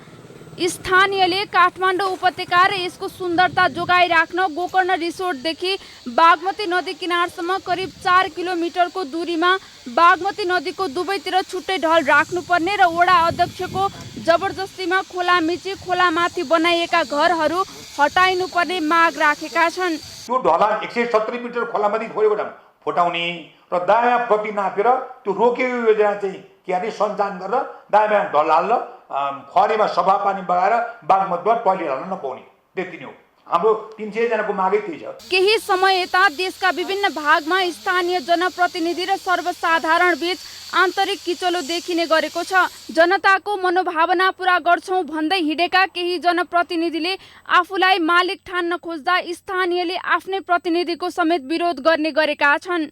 स्थानीयले काठमाडौँ उपत्यका र यसको सुन्दरता जोगाइराख्न गोकर्ण रिसोर्टदेखि बागमती नदी किनारसम्म करिब 4 किलोमिटरको दूरीमा बागमती नदीको दुवैतिर छुट्टै ढल राख्नुपर्ने र वडा अध्यक्षको जबरजस्तीमा खोला मिची खोलामाथि बनाइएका घरहरू हटाइनुपर्ने माग राखेका छन्। त्यो ढलान 170 मिटर खोलामाथि छोडेको ठाउँ फुटाउने र दायाँ प्रति नापेर त्यो रोकेको योजना चाहिँ के अरे सञ्चालन गरेर दायाँ ढल हाल्न खरेमा सफा पानी बगाएर बागमतीमा टोयलेट हाल्न नपाउने, त्यति नै हो। हाम्रो 300 जनाको मागै त्यही छ। केही समय यता देशका विभिन्न भागमा स्थानीय जनप्रतिनिधि र सर्वसाधारण बीच आन्तरिक किचलो देखिने गरेको छ। जनताको मनोभावना पूरा गर्छौं भन्दै हिँडेका केही जनप्रतिनिधिले आफूलाई मालिक ठान्न खोज्दा स्थानीयले आफ्नै प्रतिनिधिको समेत विरोध गर्ने गरेका छन्।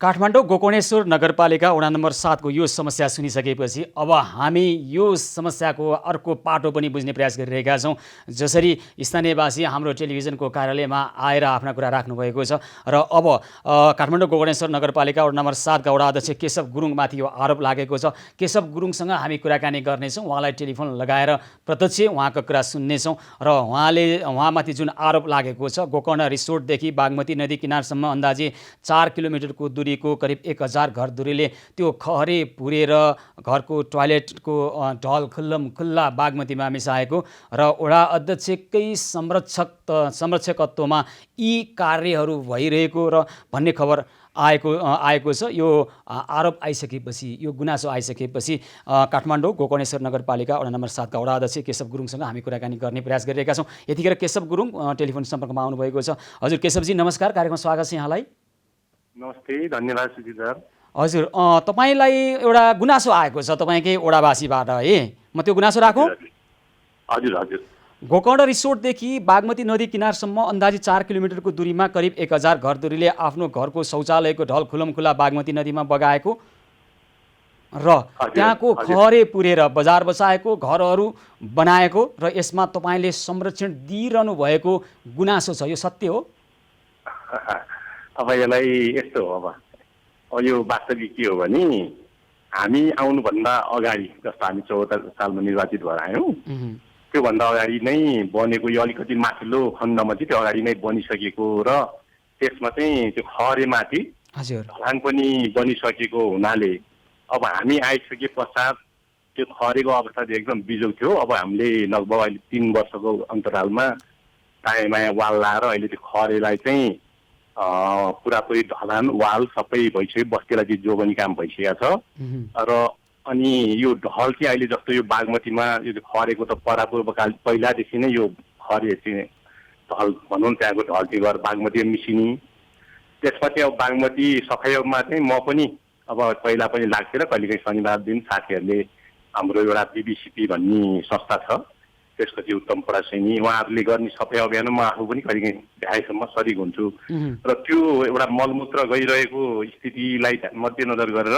काठमाडौँ गोकर्णेश्वर नगरपालिका वडा नम्बर 7 को यो समस्या सुनिसकेपछि अब हामी यो समस्याको अर्को पाटो पनि बुझ्ने प्रयास गरिरहेका छौँ। जसरी स्थानीयवासी हाम्रो टेलिभिजनको कार्यालयमा आएर आफ्ना कुरा राख्नुभएको छ र अब काठमाडौँ गोकर्णेश्वर नगरपालिका वडा नम्बर 7 का वडा अध्यक्ष केशव गुरुङमाथि यो आरोप लागेको छ। केशव गुरुङसँग हामी कुराकानी गर्नेछौँ, उहाँलाई टेलिफोन लगाएर प्रत्यक्ष उहाँको कुरा सुन्नेछौँ र उहाँमाथि जुन आरोप लागेको छ गोकर्ण रिसोर्टदेखि बागमती नदी किनारसम्म अन्दाजी 4 किलोमिटरको को करिब 1000 घर दूरीले त्यो खहरे पुरेर घरको टोयलेटको ढल खुल्ला बागमतीमा मिसाएको र वडा अध्यक्षकै संरक्षकत्वमा यी कार्यहरू भइरहेको र भन्ने खबर आएको छ। यो आरोप आइसकेपछि यो गुनासो आइसकेपछि काठमाडौँ गोकर्णेश्वर नगरपालिका वडा नम्बर 7 का वडा अध्यक्ष केशव गुरुङसँग हामी कुराकानी गर्ने प्रयास गरिरहेका छौँ। यतिखेर केशव गुरुङ टेलिफोन सम्पर्कमा आउनुभएको छ। हजुर केशवजी नमस्कार, कार्यक्रममा स्वागत छ यहाँलाई। नमस्ते, धन्यवाद सुजित सर। हजुर तपाईलाई एउटा गुनासो आएको छ तपाईँकै ओडावासीबाट है, म त्यो गुनासो राखौँ? हजुर हजुर। गोकर्ण रिसोर्टदेखि बागमती नदी किनारसम्म अन्दाजी 4 किलोमिटरको दूरीमा करिब 1000 घर दूरीले आफ्नो घरको शौचालयको ढल खुल्ला बागमती नदीमा बगाएको र त्यहाँको खहरे पुरेर बजार बसाएको घरहरू बनाएको र यसमा तपाईँले संरक्षण दिइरहनु भएको गुनासो छ, यो सत्य हो? अब यसलाई यस्तो हो, अब यो वास्तविक के हो भने हामी आउनुभन्दा अगाडि जस्तो हामी 74 सालमा निर्वाचित भएर आयौँ त्योभन्दा अगाडि नै बनेको यो अलिकति माथिल्लो खण्डमा चाहिँ त्यो अगाडि नै बनिसकेको र त्यसमा चाहिँ त्यो खहरेमाथि ढलान पनि बनिसकेको हुनाले अब हामी आइसके पश्चात त्यो खहरेको अवस्था चाहिँ एकदम बिजोग थियो। अब हामीले लगभग अहिले 3 वर्षको अन्तरालमा दायाँ बायाँ वाल लाएर अहिले त्यो खहरेलाई चाहिँ पुरापुरी ढलान वाल सबै भइसक्यो, बस्तीलाई चाहिँ जोगनी काम भइसकेको छ। र अनि यो ढल चाहिँ अहिले जस्तो यो बागमतीमा यो खरेको त परापूर्वकाल पहिलादेखि नै यो खरे चाहिँ ढल भनौँ त्यहाँको ढल चाहिँ गएर बागमतीमा मिसिने। त्यसपछि अब बागमती सफाइमा चाहिँ म पनि अब पहिला पनि लाग्थेँ र कहिलेकाहीँ शनिबार दिन साथीहरूले हाम्रो एउटा बिबिसिपी भन्ने संस्था छ त्यसको चाहिँ उत्तम प्रसैनी उहाँहरूले गर्ने सफाइ अभियानमा म आफू पनि कहिलेकाहीँ भ्याएसम्म सरिक हुन्छु र त्यो एउटा मलमूत्र गइरहेको स्थितिलाई मध्यनजर गरेर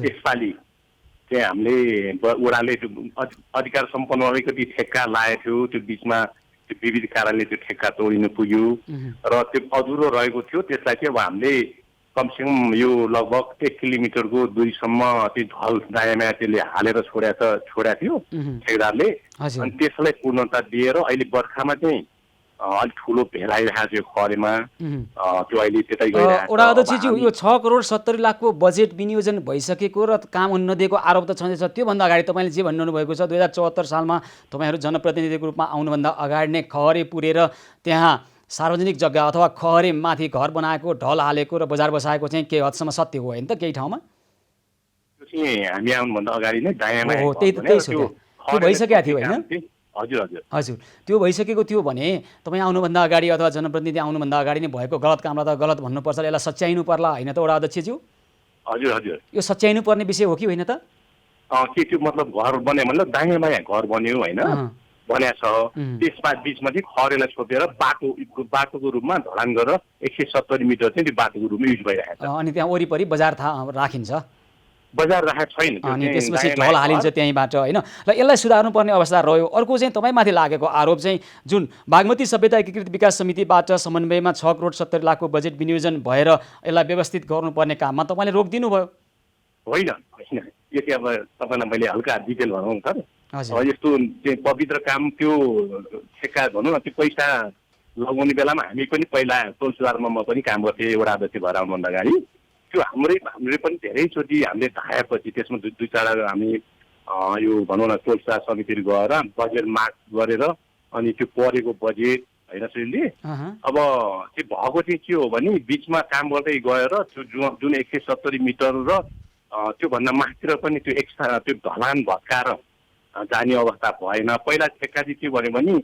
यसपालि चाहिँ हामीले वडाले अधिकार सम्पन्न अलिकति ठेक्का लागेको थियो। त्यो बिचमा त्यो विविध कारणले त्यो ठेक्का तोडिनु पुग्यो र त्यो अधुरो रहेको थियो। त्यसलाई चाहिँ अब हामीले कमसेकम यो लगभग 1 किलोमिटरको दूरीसम्म त्यो ढल दायाँ त्यसले हालेर छोडेको थियो ठेकेदारले। अनि त्यसलाई पूर्णता दिएर अहिले बर्खामा चाहिँ अलिक ठुलो भेलाइरहेको छ खरेमा त्यो अहिले त्यतै गइरहेको छ। वडा अध्यक्षज्यू यो 6 करोड 70 लाखको बजेट विनियोजन भइसकेको र काम हुन नदिएको आरोप त छँदैछ। त्योभन्दा अगाडि तपाईँले जे भन्नु भएको छ 2074 सालमा तपाईँहरू जनप्रतिनिधिको रूपमा आउनुभन्दा अगाडि नै खहरे पुरेर त्यहाँ सार्वजनिक जग्गा अथवा खहरे माथि घर बनाएको ढल हालेको र बजार बसाएको चाहिँ केही हदसम्म सत्य हो होइन त केही ठाउँमा? त्यो चाहिँ हामी आउनुभन्दा अगाडि नै दायाँमा त्यो भइसकेको थियो होइन? हजुर त्यो भइसकेको थियो भने तपाईँ आउनुभन्दा अगाडि अथवा जनप्रतिनिधि आउनुभन्दा अगाडि नै भएको गलत कामलाई त गलत भन्नुपर्छ, यसलाई सच्याइनु पर्ला होइन त वडा अध्यक्षज्यू? हजुर यो सच्याइनु पर्ने विषय हो कि होइन त? के त्यो मतलब घर बन्यो मतलब दायाँ बायाँ घर बन्यो होइन बन्या छ। त्यसमा बिचमा चाहिँ खरेलाई छोपेर बाटोको रूपमा ढलान गरेर 170 मिटर चाहिँ त्यो बाटोको रूपमा युज भइरहेको छ। अनि त्यहाँ वरिपरि बजार राखिन्छ, बजार राखेको छैन अनि त्यसपछि ढल हालिन्छ त्यहीँबाट होइन। र यसलाई सुधार्नुपर्ने अवस्था रह्यो। अर्को चाहिँ तपाईँमाथि लागेको आरोप चाहिँ जुन बागमती सभ्यता एकीकृत विकास समितिबाट समन्वयमा 6 करोड 70 लाखको बजेट विनियोजन भएर यसलाई व्यवस्थित गर्नुपर्ने काममा तपाईँले रोकिदिनु भयो? होइन यो चाहिँ अब तपाईँलाई मैले हल्का डिटेल भनौँ सर। यस्तो चाहिँ पवित्र काम त्यो ठेक्का भनौँ न त्यो पैसा लगाउने बेलामा हामी पनि पहिला टोल सुधारमा म पनि काम गर्थेँ वडा अध्यक्ष भएर आउनुभन्दा अगाडि। त्यो हामीले पनि धेरैचोटि हामीले धाएपछि त्यसमा दुई चारवटा हामी यो भनौँ न टोल सुधार समितिहरू गएर बजेट माग गरेर अनि त्यो परेको बजेट होइन सुनिले अब त्यो भएको चाहिँ के हो भने बिचमा काम गर्दै गएर त्यो जुन 170 मिटर र त्योभन्दा माथितिर पनि त्यो एक्स्ट्रा त्यो ढलान भत्काएर जाने अवस्था भएन। पहिला ठेक्का चाहिँ के भन्यो भने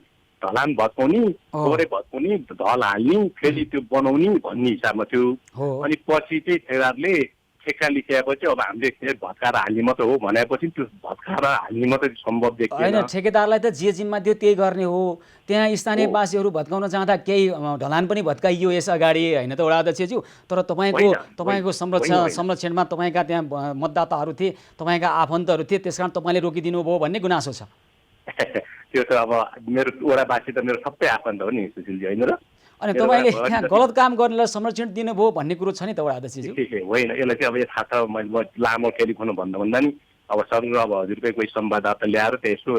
ढलान भत्काउने थोरै भत्काउने ढल हाल्ने फेरि त्यो बनाउने भन्ने हिसाबमा थियो। अनि पछि चाहिँ ठेकेदारले ठेक्का लिइसकेपछि अब हामीले भत्काएर हाल्ने मात्रै हो भनेपछि त्यो भत्काएर हाल्ने मात्रै सम्भव देखिएन। होइन ठेकेदारलाई त जे जिम्मा दियो त्यही गर्ने हो। त्यहाँ स्थानीयवासीहरू भत्काउन जाँदा केही ढलान पनि भत्काइयो यस अगाडि होइन त वडा अध्यक्षज्यू? तर तपाईँको संरक्षणमा तपाईँका त्यहाँ मतदाताहरू थिए, तपाईँका आफन्तहरू थिए, त्यसकारण तपाईँले रोकिदिनु भयो भन्ने गुनासो छ। त्यो त अब मेरो वडावासी त मेरो सबै आफन्त हो नि सुशीलजी होइन र? अनि तपाईँले त्यहाँ गलत काम गर्नेलाई संरक्षण दिनुभयो भन्ने कुरो छ नि त वडा अध्यक्षज्यू? होइन यसलाई चाहिँ अब यो थाहा छ मैले लामो टेलिफोन भन्दा नि अब सर अब हजुरकै कोही संवाददाता ल्याएर त्यसो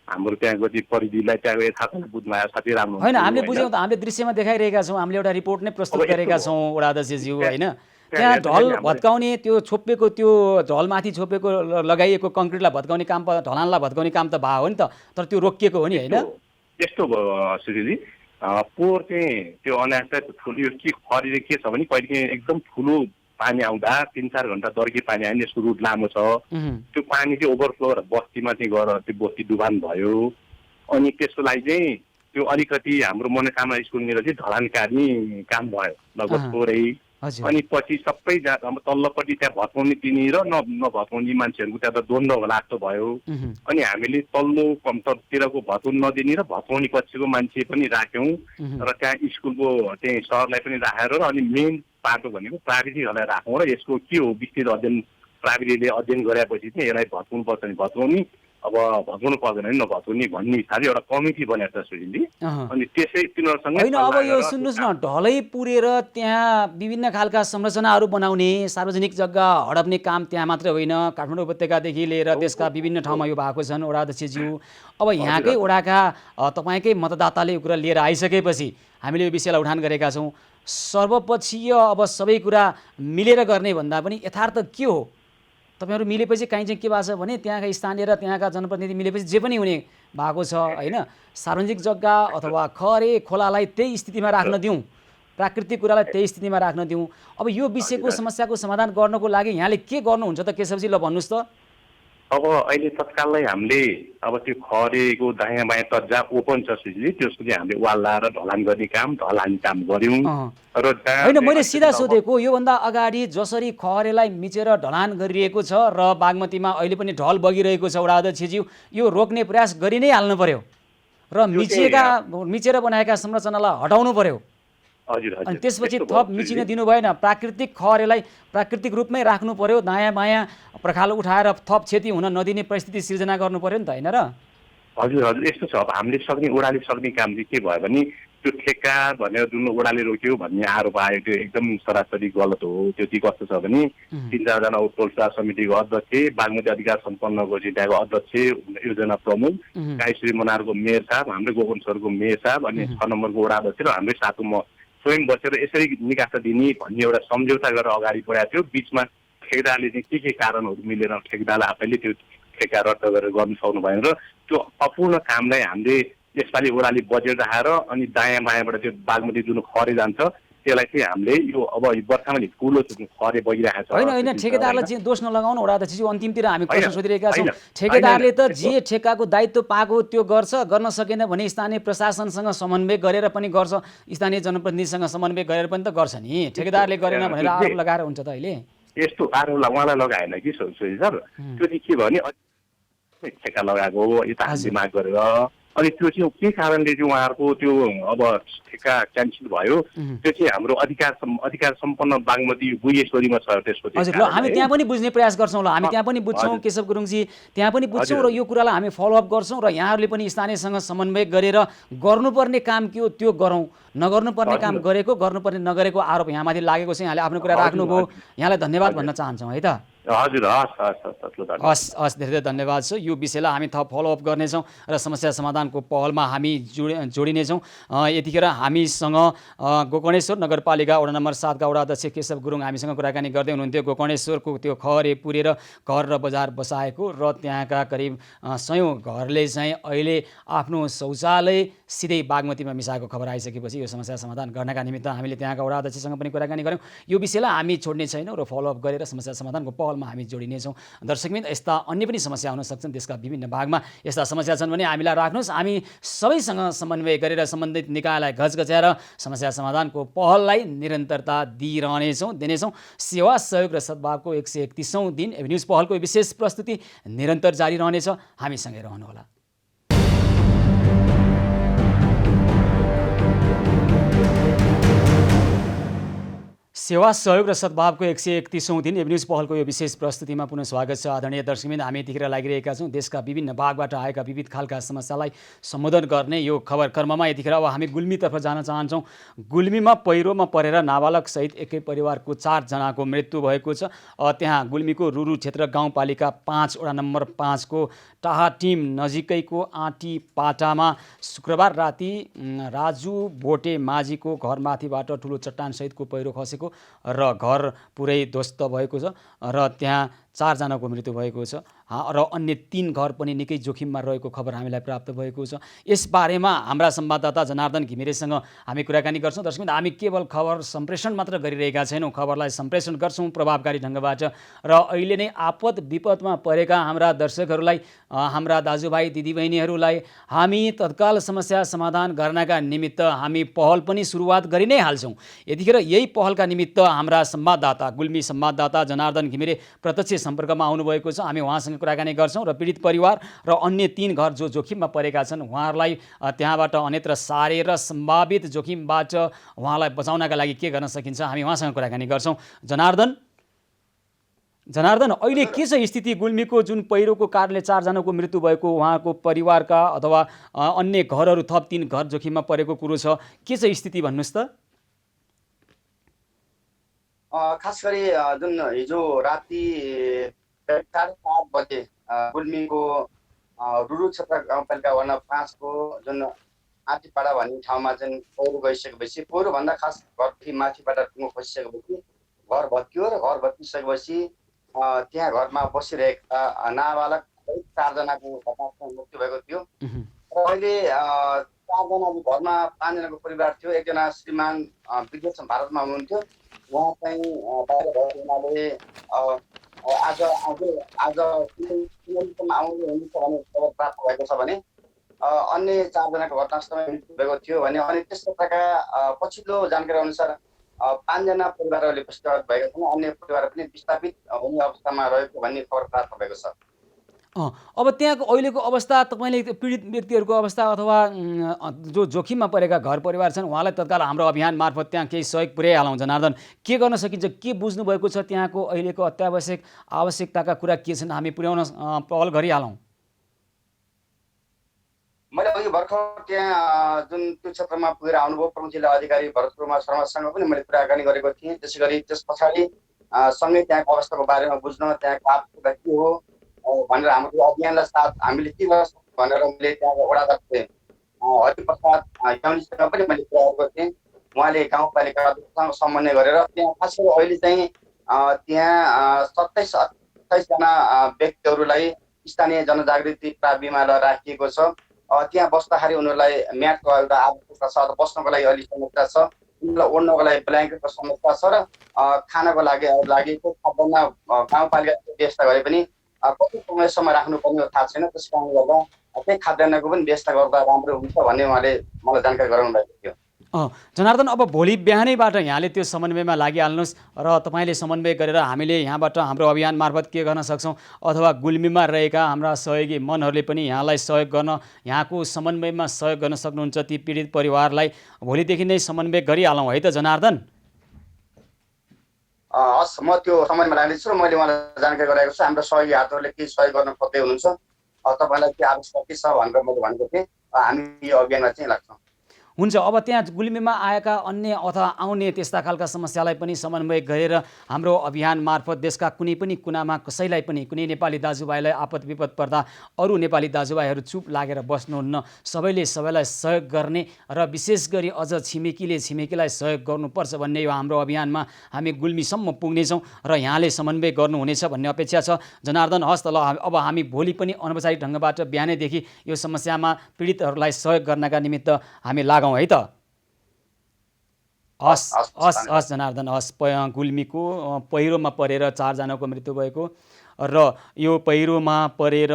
हाम्रो त्यहाँको चाहिँ परिधिलाई त्यहाँको यथार्थलाई बुझ्नु आयो साथै राम्रो होइन। हामीले बुझ्यौँ त, हामीले दृश्यमा देखाइरहेका छौँ, हामीले एउटा रिपोर्ट नै प्रस्तुत गरेका छौँ वडा अध्यक्षज्यू होइन। त्यहाँ ढल भत्काउने त्यो छोपेको त्यो ढलमाथि छोपेको लगाइएको कङ्क्रिटलाई भत्काउने काम ढलानलाई भत्काउने काम त भयो नि त, तर त्यो रोकिएको हो नि होइन? यस्तो भयो सुशीलजी पोहोर चाहिँ त्यो अनाज ठुलो यो के खरिएर के छ भने कहिले एकदम ठुलो पानी आउँदा 3-4 घन्टा दर्के पानी आयो नि यसको रुट लामो छ त्यो पानी चाहिँ ओभरफ्लो बस्तीमा चाहिँ गएर त्यो बस्ती डुबान भयो। अनि त्यसको लागि चाहिँ त्यो अलिकति हाम्रो मनोकामना स्कुलनिर चाहिँ ढलान काट्ने काम भयो लगभग थोरै। अनि पछि सबै अब तल्लोपट्टि त्यहाँ भत्काउने दिने र नभत्काउने मान्छेहरूको त्यहाँ त द्वन्द्व होला जस्तो भयो। अनि हामीले तल्लो कम्पतिरको भत्काउनु नदिने र भत्काउने पछिको मान्छे पनि राख्यौँ र त्यहाँ स्कुलको चाहिँ सरलाई पनि राखेर अनि मेन बाटो भनेको प्राविधिकहरूलाई राखौँ र यसको के हो विस्तृत अध्ययन प्राविधिकले अध्ययन गरेपछि चाहिँ यसलाई भत्काउनु पर्छ भने भत्काउने अब भत्काउनु पर्दैन नि नभत्काउने भन्ने हिसाबले एउटा कमिटी बनाएको छ सुशीलजी। अनि त्यसै तिनीहरूसँग होइन अब यो सुन्नुहोस् न, ढलै पुरेर त्यहाँ विभिन्न खालका संरचनाहरू बनाउने, सार्वजनिक जग्गा हडप्ने काम त्यहाँ मात्रै होइन, काठमाडौँ उपत्यकादेखि लिएर देशका विभिन्न ठाउँमा यो भएको छन् वडा अध्यक्षज्यू। अब यहाँकै वडाका तपाईँकै मतदाताले यो कुरा लिएर आइसकेपछि हामीले यो विषयलाई उठान गरेका छौँ। सर्वपक्षीय अब सबै कुरा मिलेर गर्ने भन्दा पनि यथार्थ के हो? तपाईँहरू मिलेपछि कहीँ चाहिँ के भएको छ भने त्यहाँका स्थानीय र त्यहाँका जनप्रतिनिधि मिलेपछि जे पनि हुने भएको छ होइन। सार्वजनिक जग्गा अथवा खरे खोलालाई त्यही स्थितिमा राख्न दिउँ, प्राकृतिक कुरालाई त्यही स्थितिमा राख्न दिउँ। अब यो विषयको समस्याको समाधान गर्नको लागि यहाँले के गर्नुहुन्छ त केशवजी, ल भन्नुहोस् त। अब अहिले तत्कालै हामीले अब त्यो खरेको दायाँ बायाँ त जहाँ ओपन छ सुशीलजी त्यसको चाहिँ हामीले वाल लाएर ढलान गर्ने काम गऱ्यौँ र होइन, मैले सिधा सोधेको योभन्दा अगाडि जसरी खहरेलाई मिचेर ढलान गरिएको छ र बागमतीमा अहिले पनि ढल बगिरहेको छ वडा अध्यक्षज्यू, यो रोक्ने प्रयास गरि नै हाल्नु पर्यो र मिचेर बनाएका संरचनालाई हटाउनु पर्यो। अनि त्यसपछि थप मिचिन दिनु भएन, प्राकृतिक खहरेलाई प्राकृतिक रूपमै राख्नु पर्यो, दायाँ बायाँ पर्खाल उठाएर थप क्षति हुन नदिने परिस्थिति सिर्जना गर्नु पर्यो नि त, होइन र? हजुर हजुर, यस्तो छ। अब हामीले सक्ने ओडाले सक्ने काम चाहिँ के भयो भने त्यो ठेक्का भनेर जुन ओडाले रोक्यो भन्ने आरोप आयो त्यो एकदम सरासरी गलत हो। त्यो चाहिँ कस्तो छ भने 3-4जना टोलसा समितिको अध्यक्ष, बागमती अधिकार सम्पन्न गोष्ठीको अध्यक्ष, योजना प्रमुख, काईश्री मनारको मेयर साहब, हाम्रो गोकर्णेश्वरको मेयर साहब, अनि 6 नम्बरको वडा अध्यक्ष र हाम्रै साथमा म स्वयं बसेर यसरी निकासा दिने भन्ने एउटा सम्झौता गरेर अगाडि बढाएको थियो। बिचमा ठेकेदारले चाहिँ के कारणहरू मिलेर ठेकेदारले आफैले त्यो ठेक्का रद्द गरेर गर्नु सक्नु भएन र त्यो अपूर्ण कामलाई हामीले यसपालि ओडाले बजेट राखेर अनि दायाँ बायाँबाट त्यो बागमती जुन खरे जान्छ त्यसलाई चाहिँ हामीले यो अब वर्षामा ठुलो खरे बगिरहेको छ। होइन होइन, ठेकेदारलाई चाहिँ दोष नलगाउनु वडा अध्यक्षज्यू। अन्तिमतिर हामी प्रश्न सोधिरहेका छौँ। ठेकेदारले त जे ठेक्काको दायित्व पाएको त्यो गर्छ, गर्न सकेन भने स्थानीय प्रशासनसँग समन्वय गरेर पनि गर्छ, स्थानीय जनप्रतिनिधिसँग समन्वय गरेर पनि त गर्छ नि। ठेकेदारले गरेन भनेर आरोप लगाएर हुन्छ त? अहिले यस्तो आरोप उहाँलाई लगाएन कि सोही सर, त्यो चाहिँ के भने ठेक्का लगाएको हो यता हामीले माग गरेर, अनि त्यो चाहिँ के कारणले चाहिँ उहाँहरूको त्यो अब ठेक्का क्यान्सल भयो त्यो चाहिँ हाम्रो अधिकार सम्पन्न बागमती गुहेश्वरीमा छ त्यसको। हजुर, ल हामी त्यहाँ पनि बुझ्ने प्रयास गर्छौँ, ल हामी त्यहाँ पनि बुझ्छौँ केशव गुरुङजी, त्यहाँ पनि बुझ्छौँ र यो कुरालाई हामी फलोअप गर्छौँ र यहाँहरूले पनि स्थानीयसँग समन्वय गरेर गर्नुपर्ने काम के हो त्यो गरौँ, नगर्नुपर्ने काम गरेको गर्नुपर्ने नगरेको आरोप यहाँमाथि लागेको छ। यहाँले आफ्नो कुरा राख्नुभयो, यहाँलाई धन्यवाद भन्न चाहन्छौँ है त। हजुर, हस्, धेरै धेरै धन्यवाद छ। यो विषयलाई हामी थप फलोअप गर्नेछौँ र समस्या समाधानको पहलमा हामी जोडिनेछौँ। यतिखेर हामीसँग गोकर्णेश्वर नगरपालिका वडा नम्बर 7 का वडा अध्यक्ष केशव गुरुङ हामीसँग कुराकानी गर्दै हुनुहुन्थ्यो। गोकर्णेश्वरको त्यो खहरे पुरेर घर र बजार बसाएको र त्यहाँका करिब 100 घरले चाहिँ अहिले आफ्नो शौचालय सिधै बागमतीमा मिसाएको खबर आइसकेपछि यो समस्या समाधान गर्नका निमित्त हामीले त्यहाँका वडा अध्यक्षसँग पनि कुराकानी गऱ्यौँ। यो विषयलाई हामी छोड्ने छैनौँ र फलोअप गरेर समस्या समाधानको पहलमा हामी जोडिनेछौँ। दर्शकबिन, यस्ता अन्य पनि समस्या हुन सक्छन् देशका विभिन्न भागमा। यस्ता समस्या छन् भने हामीलाई राख्नुहोस्, हामी सबैसँग समन्वय गरेर सम्बन्धित निकायलाई घचघच्याएर समस्या समाधानको पहललाई निरन्तरता दिनेछौँ। सेवा सहयोग र सद्भावको 131औं दिन एभिन्यूज पहलको विशेष प्रस्तुति निरन्तर जारी रहनेछ। हामीसँगै रहनुहोला। सेवा सहयोग र सद्भावको 131औं दिन एभिन्यूज पहलको यो विशेष प्रस्तुतिमा पुनः स्वागत छ। आदरणीय दर्शकबिन, हामी यतिखेर लागिरहेका छौँ देशका विभिन्न भागबाट आएका विविध खालका समस्यालाई सम्बोधन गर्ने यो खबर क्रममा। यतिखेर अब हामी गुल्मीतर्फ जान चाहन्छौँ। गुल्मीमा पहिरोमा परेर नाबालक सहित एकै परिवारको 4 जनाको मृत्यु भएको छ। त्यहाँ गुल्मीको रुरु क्षेत्र गाउँपालिका 5 वडा नम्बर 5 को टाहा टिम नजिकैको आँटी पाटामा शुक्रबार राति राजु बोटे माझीको घरमाथिबाट ठुलो चट्टान सहितको पहिरो खसेको र घर पुरै ध्वस्त भएको छ र त्यहाँ 4 जनाको मृत्यु भएको छ र अन्य 3 घर पनि निकै जोखिममा रहेको खबर हामीलाई प्राप्त भएको छ। यसबारेमा हाम्रा संवाददाता जनार्दन घिमिरेसँग हामी कुराकानी गर्छौँ। दर्शकबिन, हामी केवल खबर सम्प्रेषण मात्र गरिरहेका छैनौँ, खबरलाई सम्प्रेषण गर्छौँ प्रभावकारी ढङ्गबाट र अहिले नै आपद विपदमा परेका हाम्रा दर्शकहरूलाई, हाम्रा दाजुभाइ दिदीबहिनीहरूलाई हामी तत्काल समस्या समाधान गर्नका निमित्त हामी पहल पनि सुरुवात गरि नै हाल्छौँ। यतिखेर यही पहलका निमित्त हाम्रा संवाददाता गुल्मी संवाददाता जनार्दन घिमिरे प्रत्यक्ष सम्पर्कमा आउनुभएको छ। हामी उहाँसँग कुराकानी गर्छौँ र पीडित परिवार र अन्य 3 घर जो जोखिममा परेका छन् उहाँहरूलाई त्यहाँबाट अन्यत्र सारेर सम्भावित जोखिमबाट उहाँलाई बचाउनका लागि के गर्न सकिन्छ हामी उहाँसँग कुराकानी गर्छौँ। जनार्दन, जनार्दन, अहिले के छ स्थिति? गुल्मीको जुन पहिरोको कारणले 4 जनाको मृत्यु भएको, उहाँको परिवारका अथवा अन्य घरहरू थप 3 घर जोखिममा परेको कुरो छ, के छ स्थिति भन्नुहोस् त? खास गरी जुन हिजो राति 7:30 बजे गुल्मीको रुरु क्षेत्र गाउँपालिका वडा 5 को जुन आँटीपाडा भन्ने ठाउँमा चाहिँ पहिरो गइसकेपछि, पहिरोभन्दा खास घरदेखि माथिबाट टुङ्गो खसिसकेपछि घर भत्कियो र घर भत्किसकेपछि त्यहाँ घरमा बसिरहेका नाबालक 4 जनाको घटनास्थलमा मृत्यु भएको थियो। र अहिले 4 जना घरमा 5 जनाको परिवार थियो। एकजना श्रीमान विदेश भारतमा हुनुहुन्थ्यो, उहाँ चाहिँ बाहिर भएको हुनाले आज आउनु हुनेछ भन्ने खबर प्राप्त भएको छ भने अन्य 4 जनाको घटनास्थलमा मृत्यु भएको थियो भने अनि त्यस प्रकारका पछिल्लो जानकारी अनुसार 5 जना परिवारहरूले विस्थापित भएका छन्, अन्य परिवार पनि विस्थापित हुने अवस्थामा रहेको भन्ने खबर प्राप्त भएको छ। अब त्यहाँको अहिलेको अवस्था, तपाईँले पीडित व्यक्तिहरूको अवस्था अथवा जो जोखिममा परेका घर परिवार छन् उहाँलाई तत्काल हाम्रो अभियान मार्फत त्यहाँ केही सहयोग पुर्याइहालौँ। जनार्दन, के गर्न सकिन्छ? के बुझ्नुभएको छ त्यहाँको अहिलेको अत्यावश्यक आवश्यकताका कुरा के छन्? हामी पुर्याउन पहल गरिहालौँ। मैले अघि भर्खर त्यहाँ जुन त्यो क्षेत्रमा पुगेर आउनुभयो प्रमुख जिल्ला अधिकारी भरत कुमार शर्मासँग पनि मैले कुराकानी गरेको थिएँ। त्यसै गरी त्यस पछाडि सँगै त्यहाँको अवस्थाको बारेमा बुझ्न, त्यहाँको आवश्यकता के हो भनेर हाम्रो अभियानलाई साथ हामीले के गर्न सक्छौँ भनेर मैले त्यहाँको वडाध्यक्ष हरिप्रसाद याउनीसँग पनि मैले कुरा गरेको थिएँ। उहाँले गाउँपालिकासँग समन्वय गरेर त्यहाँ खास गरी अहिले चाहिँ त्यहाँ 27-28 जना व्यक्तिहरूलाई स्थानीय जनजागृति प्राविधिकमा राखिएको छ। त्यहाँ बस्दाखेरि उनीहरूलाई म्याटको एउटा आवश्यकता छ, बस्नको लागि अलि समस्या छ, उनीहरूलाई ओढ्नको लागि ब्ल्याङ्केटको समस्या छ र खानको लागि खाद्यान्न गाउँपालिकाले व्यवस्था गरे पनि कति समयसम्म राख्नुपर्ने थाहा छैन। त्यस कारणले गर्दा त्यही खाद्यान्नको पनि व्यवस्था गर्दा राम्रो हुन्छ भन्ने उहाँले मलाई जानकारी गराउनु भएको थियो। जनार्दन, अब भोलि बिहानैबाट यहाँले त्यो समन्वयमा लागिहाल्नुहोस् र तपाईँले समन्वय गरेर हामीले यहाँबाट हाम्रो अभियान मार्फत के गर्न सक्छौँ अथवा गुल्मीमा रहेका हाम्रा सहयोगी मनहरूले पनि यहाँलाई सहयोग गर्न, यहाँको समन्वयमा सहयोग गर्न सक्नुहुन्छ। ती पीडित परिवारलाई भोलिदेखि नै समन्वय गरिहालौँ है त जनार्दन? हस्, म त्यो समयमा लाग्दैछु र मैले उहाँलाई जानकारी गराएको छु। हाम्रो सहयोगी हातहरूले के सहयोग गर्न खोज्दै हुनुहुन्छ, तपाईँलाई के आवश्यकता के छ भनेर मैले भनेको थिएँ। हामी यो अभियानमा चाहिँ लाग्छौँ। हुन्छ। अब त्यहाँ गुल्मीमा आएका अन्य अथवा आउने त्यस्ता खालका समस्यालाई पनि समन्वय गरेर हाम्रो अभियान मार्फत देशका कुनै पनि कुनामा कसैलाई पनि, कुनै नेपाली दाजुभाइलाई आपद विपद पर्दा अरू नेपाली दाजुभाइहरू चुप लागेर बस्नुहुन्न। सबैले सबैलाई सहयोग गर्ने र विशेष गरी अझ छिमेकीले छिमेकीलाई सहयोग गर्नुपर्छ भन्ने यो हाम्रो अभियानमा हामी गुल्मीसम्म पुग्नेछौँ र यहाँले समन्वय गर्नुहुनेछ भन्ने अपेक्षा छ। जनार्दन, हस् त, ल अब हामी भोलि पनि अनौपचारिक ढङ्गबाट बिहानैदेखि यो समस्यामा पीडितहरूलाई सहयोग गर्नका निमित्त हामी लागौँ है त? हस् जनार्दन, हस्। गुल्मीको पहिरोमा परेर 4 जनाको मृत्यु भएको र यो पहिरोमा परेर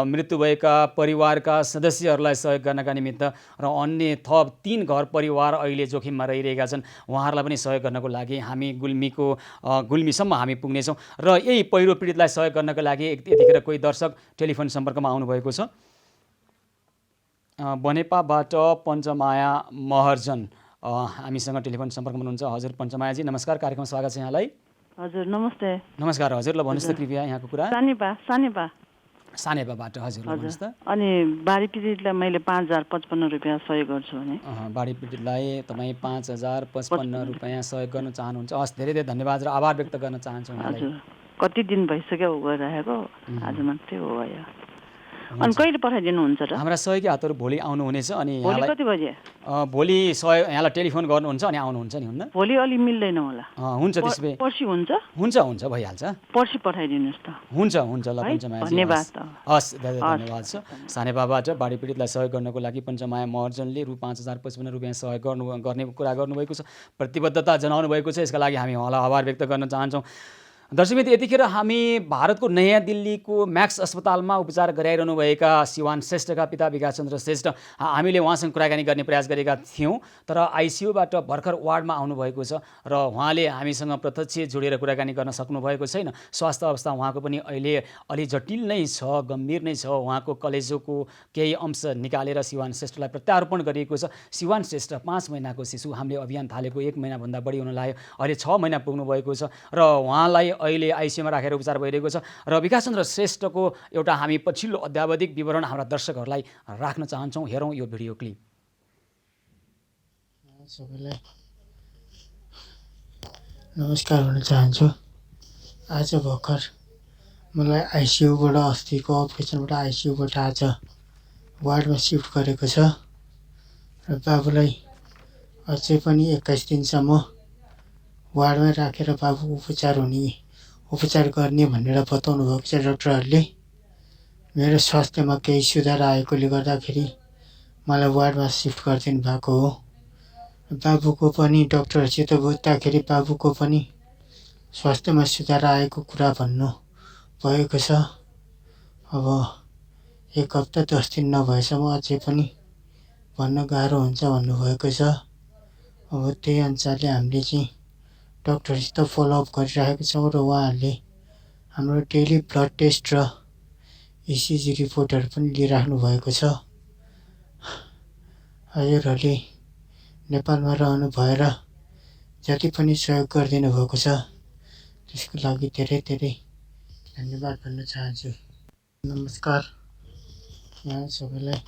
मृत्यु भएका परिवारका सदस्यहरूलाई सहयोग गर्नका निमित्त र अन्य थप 3 घर परिवार अहिले जोखिममा रहिरहेका छन्, उहाँहरूलाई पनि सहयोग गर्नको लागि हामी गुल्मीसम्म हामी पुग्नेछौँ। र यही पहिरो पीडितलाई सहयोग गर्नको लागि यतिखेर कोही दर्शक टेलिफोन सम्पर्कमा आउनुभएको छ। बनेपाबाट पञ्चमाया महर्जन हामीसँग टेलिफोन सम्पर्कमा हुनुहुन्छ। हजुर पञ्चमायाजी, नमस्कार, कार्यक्रममा स्वागत छ यहाँलाई। हजुर नमस्ते। नमस्कार हजुर, ल भन्नुहोस् त कृपया यहाँको कुरा। सानेपाबाट हजुर भन्नुहोस् त। अनि बाढी पीडितलाई मैले 5055 रुपियाँ सहयोग गर्छु भने बाढी पीडितलाई तपाईँ 5055 रुपियाँ सहयोग गर्न चाहनुहुन्छ। हस्, धेरै धेरै धन्यवाद र आभार व्यक्त गर्न चाहन्छु। हजुर, कति दिन भइसक्यो गइरहेको, आज मात्रै हो भयो। अनि कहिले पठाइदिनुहुन्छ र? हाम्रा सहयोगी हातहरू भोलि आउनुहुनेछ अनि भोलि कति बजे? भोलि यहाँलाई टेलिफोन गर्नुहुन्छ अनि आउनुहुन्छ नि, हुन्न? भोलि अलि मिल्दैन होला। हुन्छ, त्यसो भए पर्सि हुन्छ? हुन्छ, भइहाल्छ। पर्सि पठाइदिनुहोस् त। हुन्छ ल पञ्चमाया, धन्यवाद। हस्, धेरै धन्यवाद छ। सानेपाबाट बाढी पीडितलाई सहयोग गर्नको लागि पञ्चमाया महर्जनले रु 5055 रुपियाँ सहयोग गर्ने कुरा गर्नुभएको छ, प्रतिबद्धता जनाउनु भएको छ। यसका लागि हामी उहाँलाई आभार व्यक्त गर्न चाहन्छौँ। दर्शकमित्र, यतिखेर हामी भारतको नयाँ दिल्लीको म्याक्स अस्पतालमा उपचार गराइरहनु भएका सिवान श्रेष्ठका पिता विकास चन्द्र श्रेष्ठ हामीले उहाँसँग कुराकानी गर्ने प्रयास गरेका थियौँ, तर आइसियुबाट भर्खर वार्डमा आउनुभएको छ र उहाँले हामीसँग प्रत्यक्ष जोडेर कुराकानी गर्न सक्नुभएको छैन। स्वास्थ्य अवस्था उहाँको पनि अहिले अलि जटिल नै छ, गम्भीर नै छ। उहाँको कलेजोको केही अंश निकालेर सिवान श्रेष्ठलाई प्रत्यारोपण गरिएको छ। सिवान श्रेष्ठ 5 महिनाको शिशु, हामीले अभियान थालेको 1 महिनाभन्दा बढी हुन लाग्यो, अहिले 6 महिना पुग्नु भएको छ र उहाँलाई अहिले आइसियुमा राखेर उपचार भइरहेको छ। र विकास चन्द्र श्रेष्ठको एउटा हामी पछिल्लो अध्यावधिक विवरण हाम्रा दर्शकहरूलाई राख्न चाहन्छौँ। हेरौँ यो भिडियो क्लिप। सबैलाई नमस्कार भन्न चाहन्छु। आज भर्खर मलाई आइसियुबाट अस्तिको अपरेसनबाट आइसियुबाट आज वार्डमा सिफ्ट गरेको छ र बाबुलाई अझै पनि 21 दिनसम्म वार्डमै राखेर बाबु उपचार गर्ने भनेर बताउनु भएको छ डाक्टरहरूले। मेरो स्वास्थ्यमा केही सुधार आएकोले गर्दाखेरि मलाई वार्डमा सिफ्ट गरिदिनु भएको हो। बाबुको पनि डाक्टरहरूसित बुझ्दाखेरि बाबुको पनि स्वास्थ्यमा सुधार आएको कुरा भन्नु भएको छ। अब 1 हप्ता 10 दिन नभएसम्म अझै पनि भन्न गाह्रो हुन्छ भन्नुभएको छ। अब त्यही अनुसारले हामीले चाहिँ डाक्टरसित फलोअप गरिरहेको छौँ र उहाँहरूले हाम्रो डेली ब्लड टेस्ट र इसिजी रिपोर्टहरू पनि लिइराख्नु भएको छ। हजुरहरूले नेपालमा रहनु भएर जति पनि सहयोग गरिदिनु भएको छ त्यसको लागि धेरै धेरै धन्यवाद भन्न चाहन्छु। नमस्कार, यहाँ सबैलाई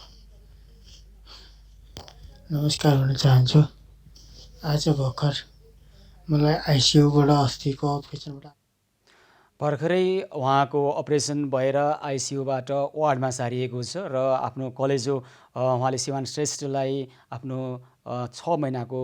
नमस्कार भन्न चाहन्छु। आज भर्खर मलाई आइसियुबाट अस्तिको अपरेसनबाट भर्खरै उहाँको अपरेसन भएर आइसियुबाट वार्डमा सारिएको छ र आफ्नो कलेजो उहाँले शिवान श्रेष्ठलाई आफ्नो 6 महिनाको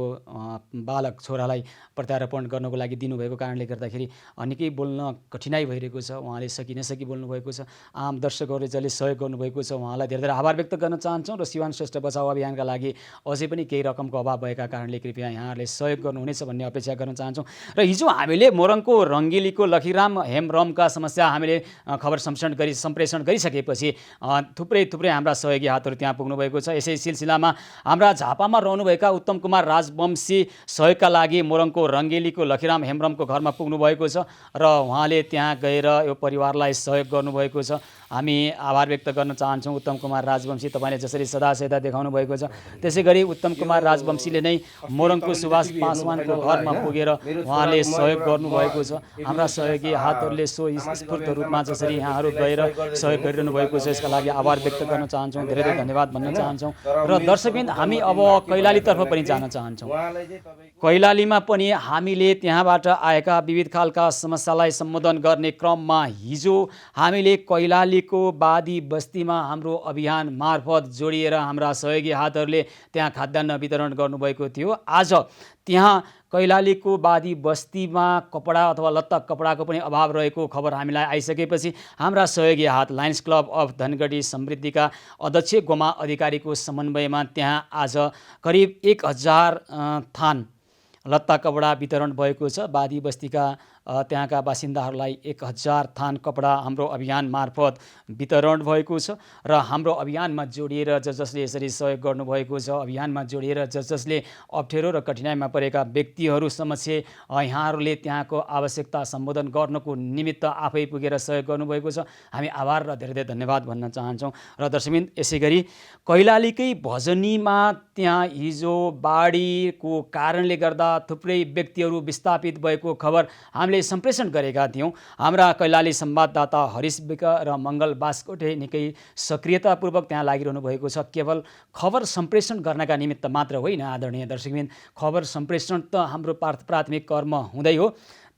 बालक छोरालाई प्रत्यारोपण गर्नको लागि दिनुभएको कारणले गर्दाखेरि निकै बोल्न कठिनाइ भइरहेको छ। उहाँले सकि नसकि बोल्नुभएको छ। आम दर्शकहरूले जसले सहयोग गर्नुभएको छ उहाँलाई धेरै धेरै आभार व्यक्त गर्न चाहन्छौँ र शिवान श्रेष्ठ बचाउ अभियानका लागि अझै पनि केही रकमको अभाव भएका कारणले कृपया यहाँहरूले सहयोग गर्नुहुनेछ भन्ने अपेक्षा गर्न चाहन्छौँ। र हिजो हामीले मोरङको रङ्गेलीको लखीराम हेमरमका समस्या हामीले खबर सम्प्रेषण गरिसकेपछि थुप्रै हाम्रा सहयोगी हातहरू त्यहाँ पुग्नुभएको छ। यसै सिलसिलामा हाम्रा झापामा रहनुभएका उत्तम कुमार राजवंशी सहयोगका लागि मोरङको रङ्गेलीको लखीराम हेमरमको घरमा पुग्नुभएको छ र उहाँले त्यहाँ गएर यो परिवारलाई सहयोग गर्नुभएको छ। हामी आभार व्यक्त गर्न चाहन्छौँ उत्तम कुमार राजवंशी, तपाईँले जसरी सदासदा देखाउनु भएको छ त्यसै गरी उत्तम कुमार राजवंशीले नै मोरङको सुभाष पासवानको घरमा पुगेर उहाँले सहयोग गर्नुभएको छ। हाम्रा सहयोगी हातहरूले स्वस्फूर्त रूपमा जसरी यहाँहरू गएर सहयोग गरिरहनु भएको छ यसका लागि आभार व्यक्त गर्न चाहन्छौँ, धेरै धेरै धन्यवाद भन्न चाहन्छौँ। र दर्शकबिन हामी अब कैलालीतर्फ पनि जान चाहन्छौँ। कैलालीमा पनि हामीले त्यहाँबाट आएका विविध खालका समस्यालाई सम्बोधन गर्ने क्रममा हिजो हामीले कैलालीको बादी बस्तीमा हाम्रो अभियान मार्फत जोडिएर हाम्रा सहयोगी हातहरूले त्यहाँ खाद्यान्न वितरण गर्नुभएको थियो। आज त्यहाँ कैलालीको बादी बस्तीमा कपडा अथवा लत्ता कपडाको पनि अभाव रहेको खबर हामीलाई आइसकेपछि हाम्रा सहयोगी हात लायन्स क्लब अफ धनगढी समृद्धिका अध्यक्ष गोमा अधिकारीको समन्वयमा त्यहाँ आज करिब 1000 थान लत्ता कपडा वितरण भएको छ। बादी बस्तीका त्यहाँका बासिन्दाहरूलाई 1000 थान कपडा हाम्रो अभियान मार्फत वितरण भएको छ र हाम्रो अभियानमा जोडिएर जसले यसरी सहयोग गर्नुभएको छ, अभियानमा जोडिएर जसले अप्ठ्यारो र कठिनाइमा परेका व्यक्तिहरू समक्ष यहाँहरूले त्यहाँको आवश्यकता सम्बोधन गर्नको निमित्त आफै पुगेर सहयोग गर्नुभएको छ। हामी आभार र धेरै धेरै धन्यवाद भन्न चाहन्छौँ। र दर्शकबिन यसै गरी कैलालीकै भजनीमा त्यहाँ हिजो बाढीको कारणले गर्दा थुप्रै व्यक्तिहरू विस्थापित भएको खबर हामीले सम्प्रेषण गरेका थियौँ। हाम्रा कैलाली संवाददाता हरिश विक र मङ्गल बास्कोटे निकै सक्रियतापूर्वक त्यहाँ लागिरहनु भएको छ। केवल खबर सम्प्रेषण गर्नका निमित्त मात्र होइन आदरणीय दर्शकबिन, खबर सम्प्रेषण त हाम्रो प्राथमिक कर्म हुँदै हो,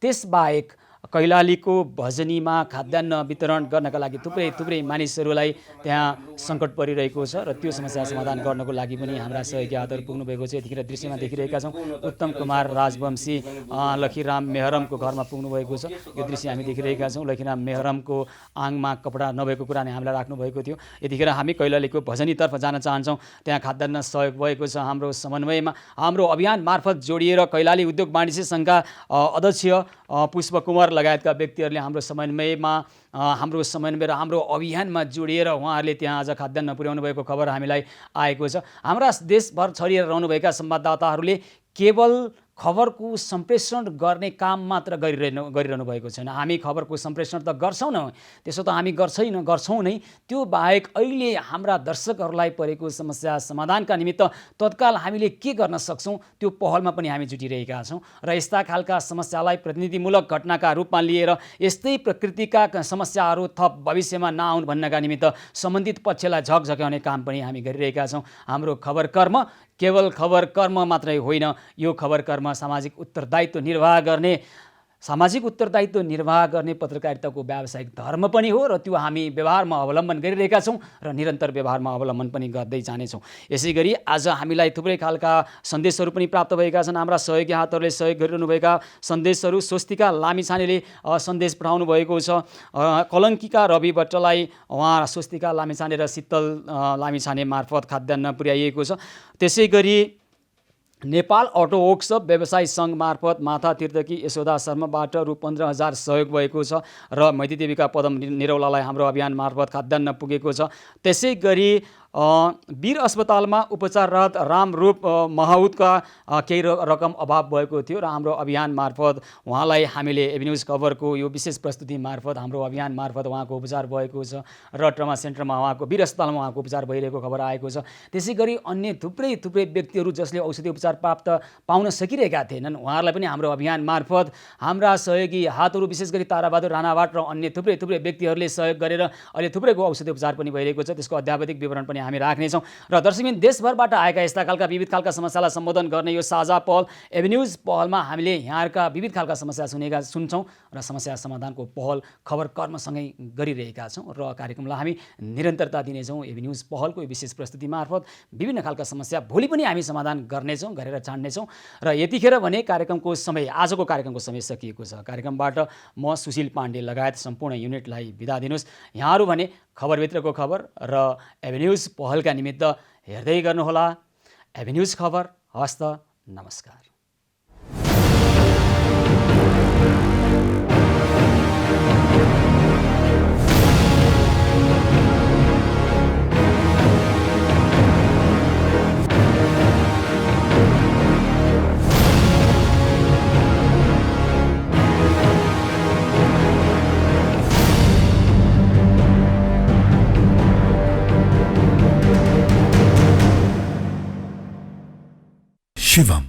त्यसबाहेक कैलालीको भजनीमा खाद्यान्न वितरण गर्नका लागि थुप्रै मानिसहरूलाई त्यहाँ सङ्कट परिरहेको छ र त्यो समस्या समाधान गर्नको लागि पनि हाम्रा सहयोगी हातहरू पुग्नुभएको छ। यतिखेर दृश्यमा देखिरहेका छौँ उत्तम कुमार राजवंशी लखीराम मेहरमको घरमा पुग्नुभएको छ। यो दृश्य हामी देखिरहेका छौँ। लखीराम मेहरमको आङमा कपडा नभएको कुरा नै हामीलाई राख्नुभएको थियो। यतिखेर हामी कैलालीको भजनीतर्फ जान चाहन्छौँ। त्यहाँ खाद्यान्न सहयोग भएको छ हाम्रो समन्वयमा। हाम्रो अभियान मार्फत जोडिएर कैलाली उद्योग वाणिज्य सङ्घका अध्यक्ष पुष्प कुमार लगायतका व्यक्तिहरूले हाम्रो समन्वयमा र हाम्रो अभियानमा जोडिएर उहाँहरूले त्यहाँ आज खाद्यान्न पुर्याउनु भएको खबर हामीलाई आएको छ। हाम्रा देशभर छरिएर रहनुभएका संवाददाताहरूले केवल खबरको सम्प्रेषण गर्ने काम मात्र गरिरहनु भएको छैन। हामी खबरको सम्प्रेषण त गर्छौँ न, त्यसो त हामी गर्छौँ नै। त्यो बाहेक अहिले हाम्रा दर्शकहरूलाई परेको समस्या समाधानका निमित्त तत्काल हामीले के गर्न सक्छौँ त्यो पहलमा पनि हामी जुटिरहेका छौँ र यस्ता खालका समस्यालाई प्रतिनिधिमूलक घटनाका रूपमा लिएर यस्तै प्रकृतिका समस्याहरू थप भविष्यमा नआउन् भन्नका निमित्त सम्बन्धित पक्षलाई झकझक्याउने काम पनि हामी गरिरहेका छौँ। हाम्रो खबर कर्म केवल खबर कर्म मात्रै होइन, यो खबर कर्म सामाजिक उत्तरदायित्व निर्वाह गर्ने पत्रकारिताको व्यावसायिक धर्म पनि हो र त्यो हामी व्यवहारमा अवलम्बन गरिरहेका छौँ र निरन्तर व्यवहारमा अवलम्बन पनि गर्दै जानेछौँ। यसै गरी आज हामीलाई थुप्रै खालका सन्देशहरू पनि प्राप्त भएका छन्। हाम्रा सहयोगी हातहरूले सहयोग गरिरहनुभएका सन्देशहरू स्वस्तिका लामिछानेले सन्देश पठाउनु भएको छ। कलङ्कीका रवि भट्टलाई उहाँ स्वस्तिका लामिछाने र शीतल लामिछाने मार्फत खाद्यान्न पुर्याइएको छ। त्यसै गरी नेपाल अटो वर्कसप व्यवसायी सङ्घ मार्फत माथा तीर्थकी यशोदा शर्माबाट रु 15,000 सहयोग भएको छ र मैतीदेवीका पदम निरौलालाई हाम्रो अभियान मार्फत खाद्यान्न पुगेको छ। त्यसै गरी वीर अस्पतालमा उपचाररत रामरूप महाउतका केही रकम अभाव भएको थियो र हाम्रो अभियान मार्फत उहाँलाई हामीले एभिन्युज खबरको यो विशेष प्रस्तुति मार्फत हाम्रो अभियान मार्फत उहाँको उपचार भएको छ र ट्रमा सेन्टरमा वीर अस्पतालमा उहाँको उपचार भइरहेको खबर आएको छ। त्यसै गरी अन्य थुप्रै व्यक्तिहरू जसले औषधि उपचार पाउन सकिरहेका थिएनन् उहाँहरूलाई पनि हाम्रो अभियान मार्फत हाम्रा सहयोगी हातहरू विशेष गरी ताराबहादुर राणाबाट र अन्य थुप्रै व्यक्तिहरूले सहयोग गरेर अहिले थुप्रैको औषधि उपचार पनि भइरहेको छ। त्यसको अध्यावधिक विवरण पनि हामी राख्नेछौँ र दर्शकबिन देशभरबाट आएका यस्ता खालका विविध खालका समस्यालाई सम्बोधन गर्ने यो साझा पहल एभिन्युज पहलमा हामीले यहाँका विविध खालका समस्या सुन्छौँ र समस्या समाधानको पहल खबर कर्मसँगै गरिरहेका छौँ र कार्यक्रमलाई हामी निरन्तरता दिनेछौँ। एभिन्युज पहलको विशेष प्रस्तुति मार्फत विभिन्न खालका समस्या भोलि पनि हामी समाधान गर्नेछौँ, गरेर छाड्नेछौँ र यतिखेर भने आजको कार्यक्रमको समय सकिएको छ। कार्यक्रमबाट म सुशील पाण्डे लगायत सम्पूर्ण युनिटलाई बिदा दिनुहोस्। यहाँहरू भने खबरभित्रको खबर र एभिन्युज पहलका निमित्त हेर्दै गर्नुहोला एभिन्युज खबर। हस्त नमस्कार। शिवम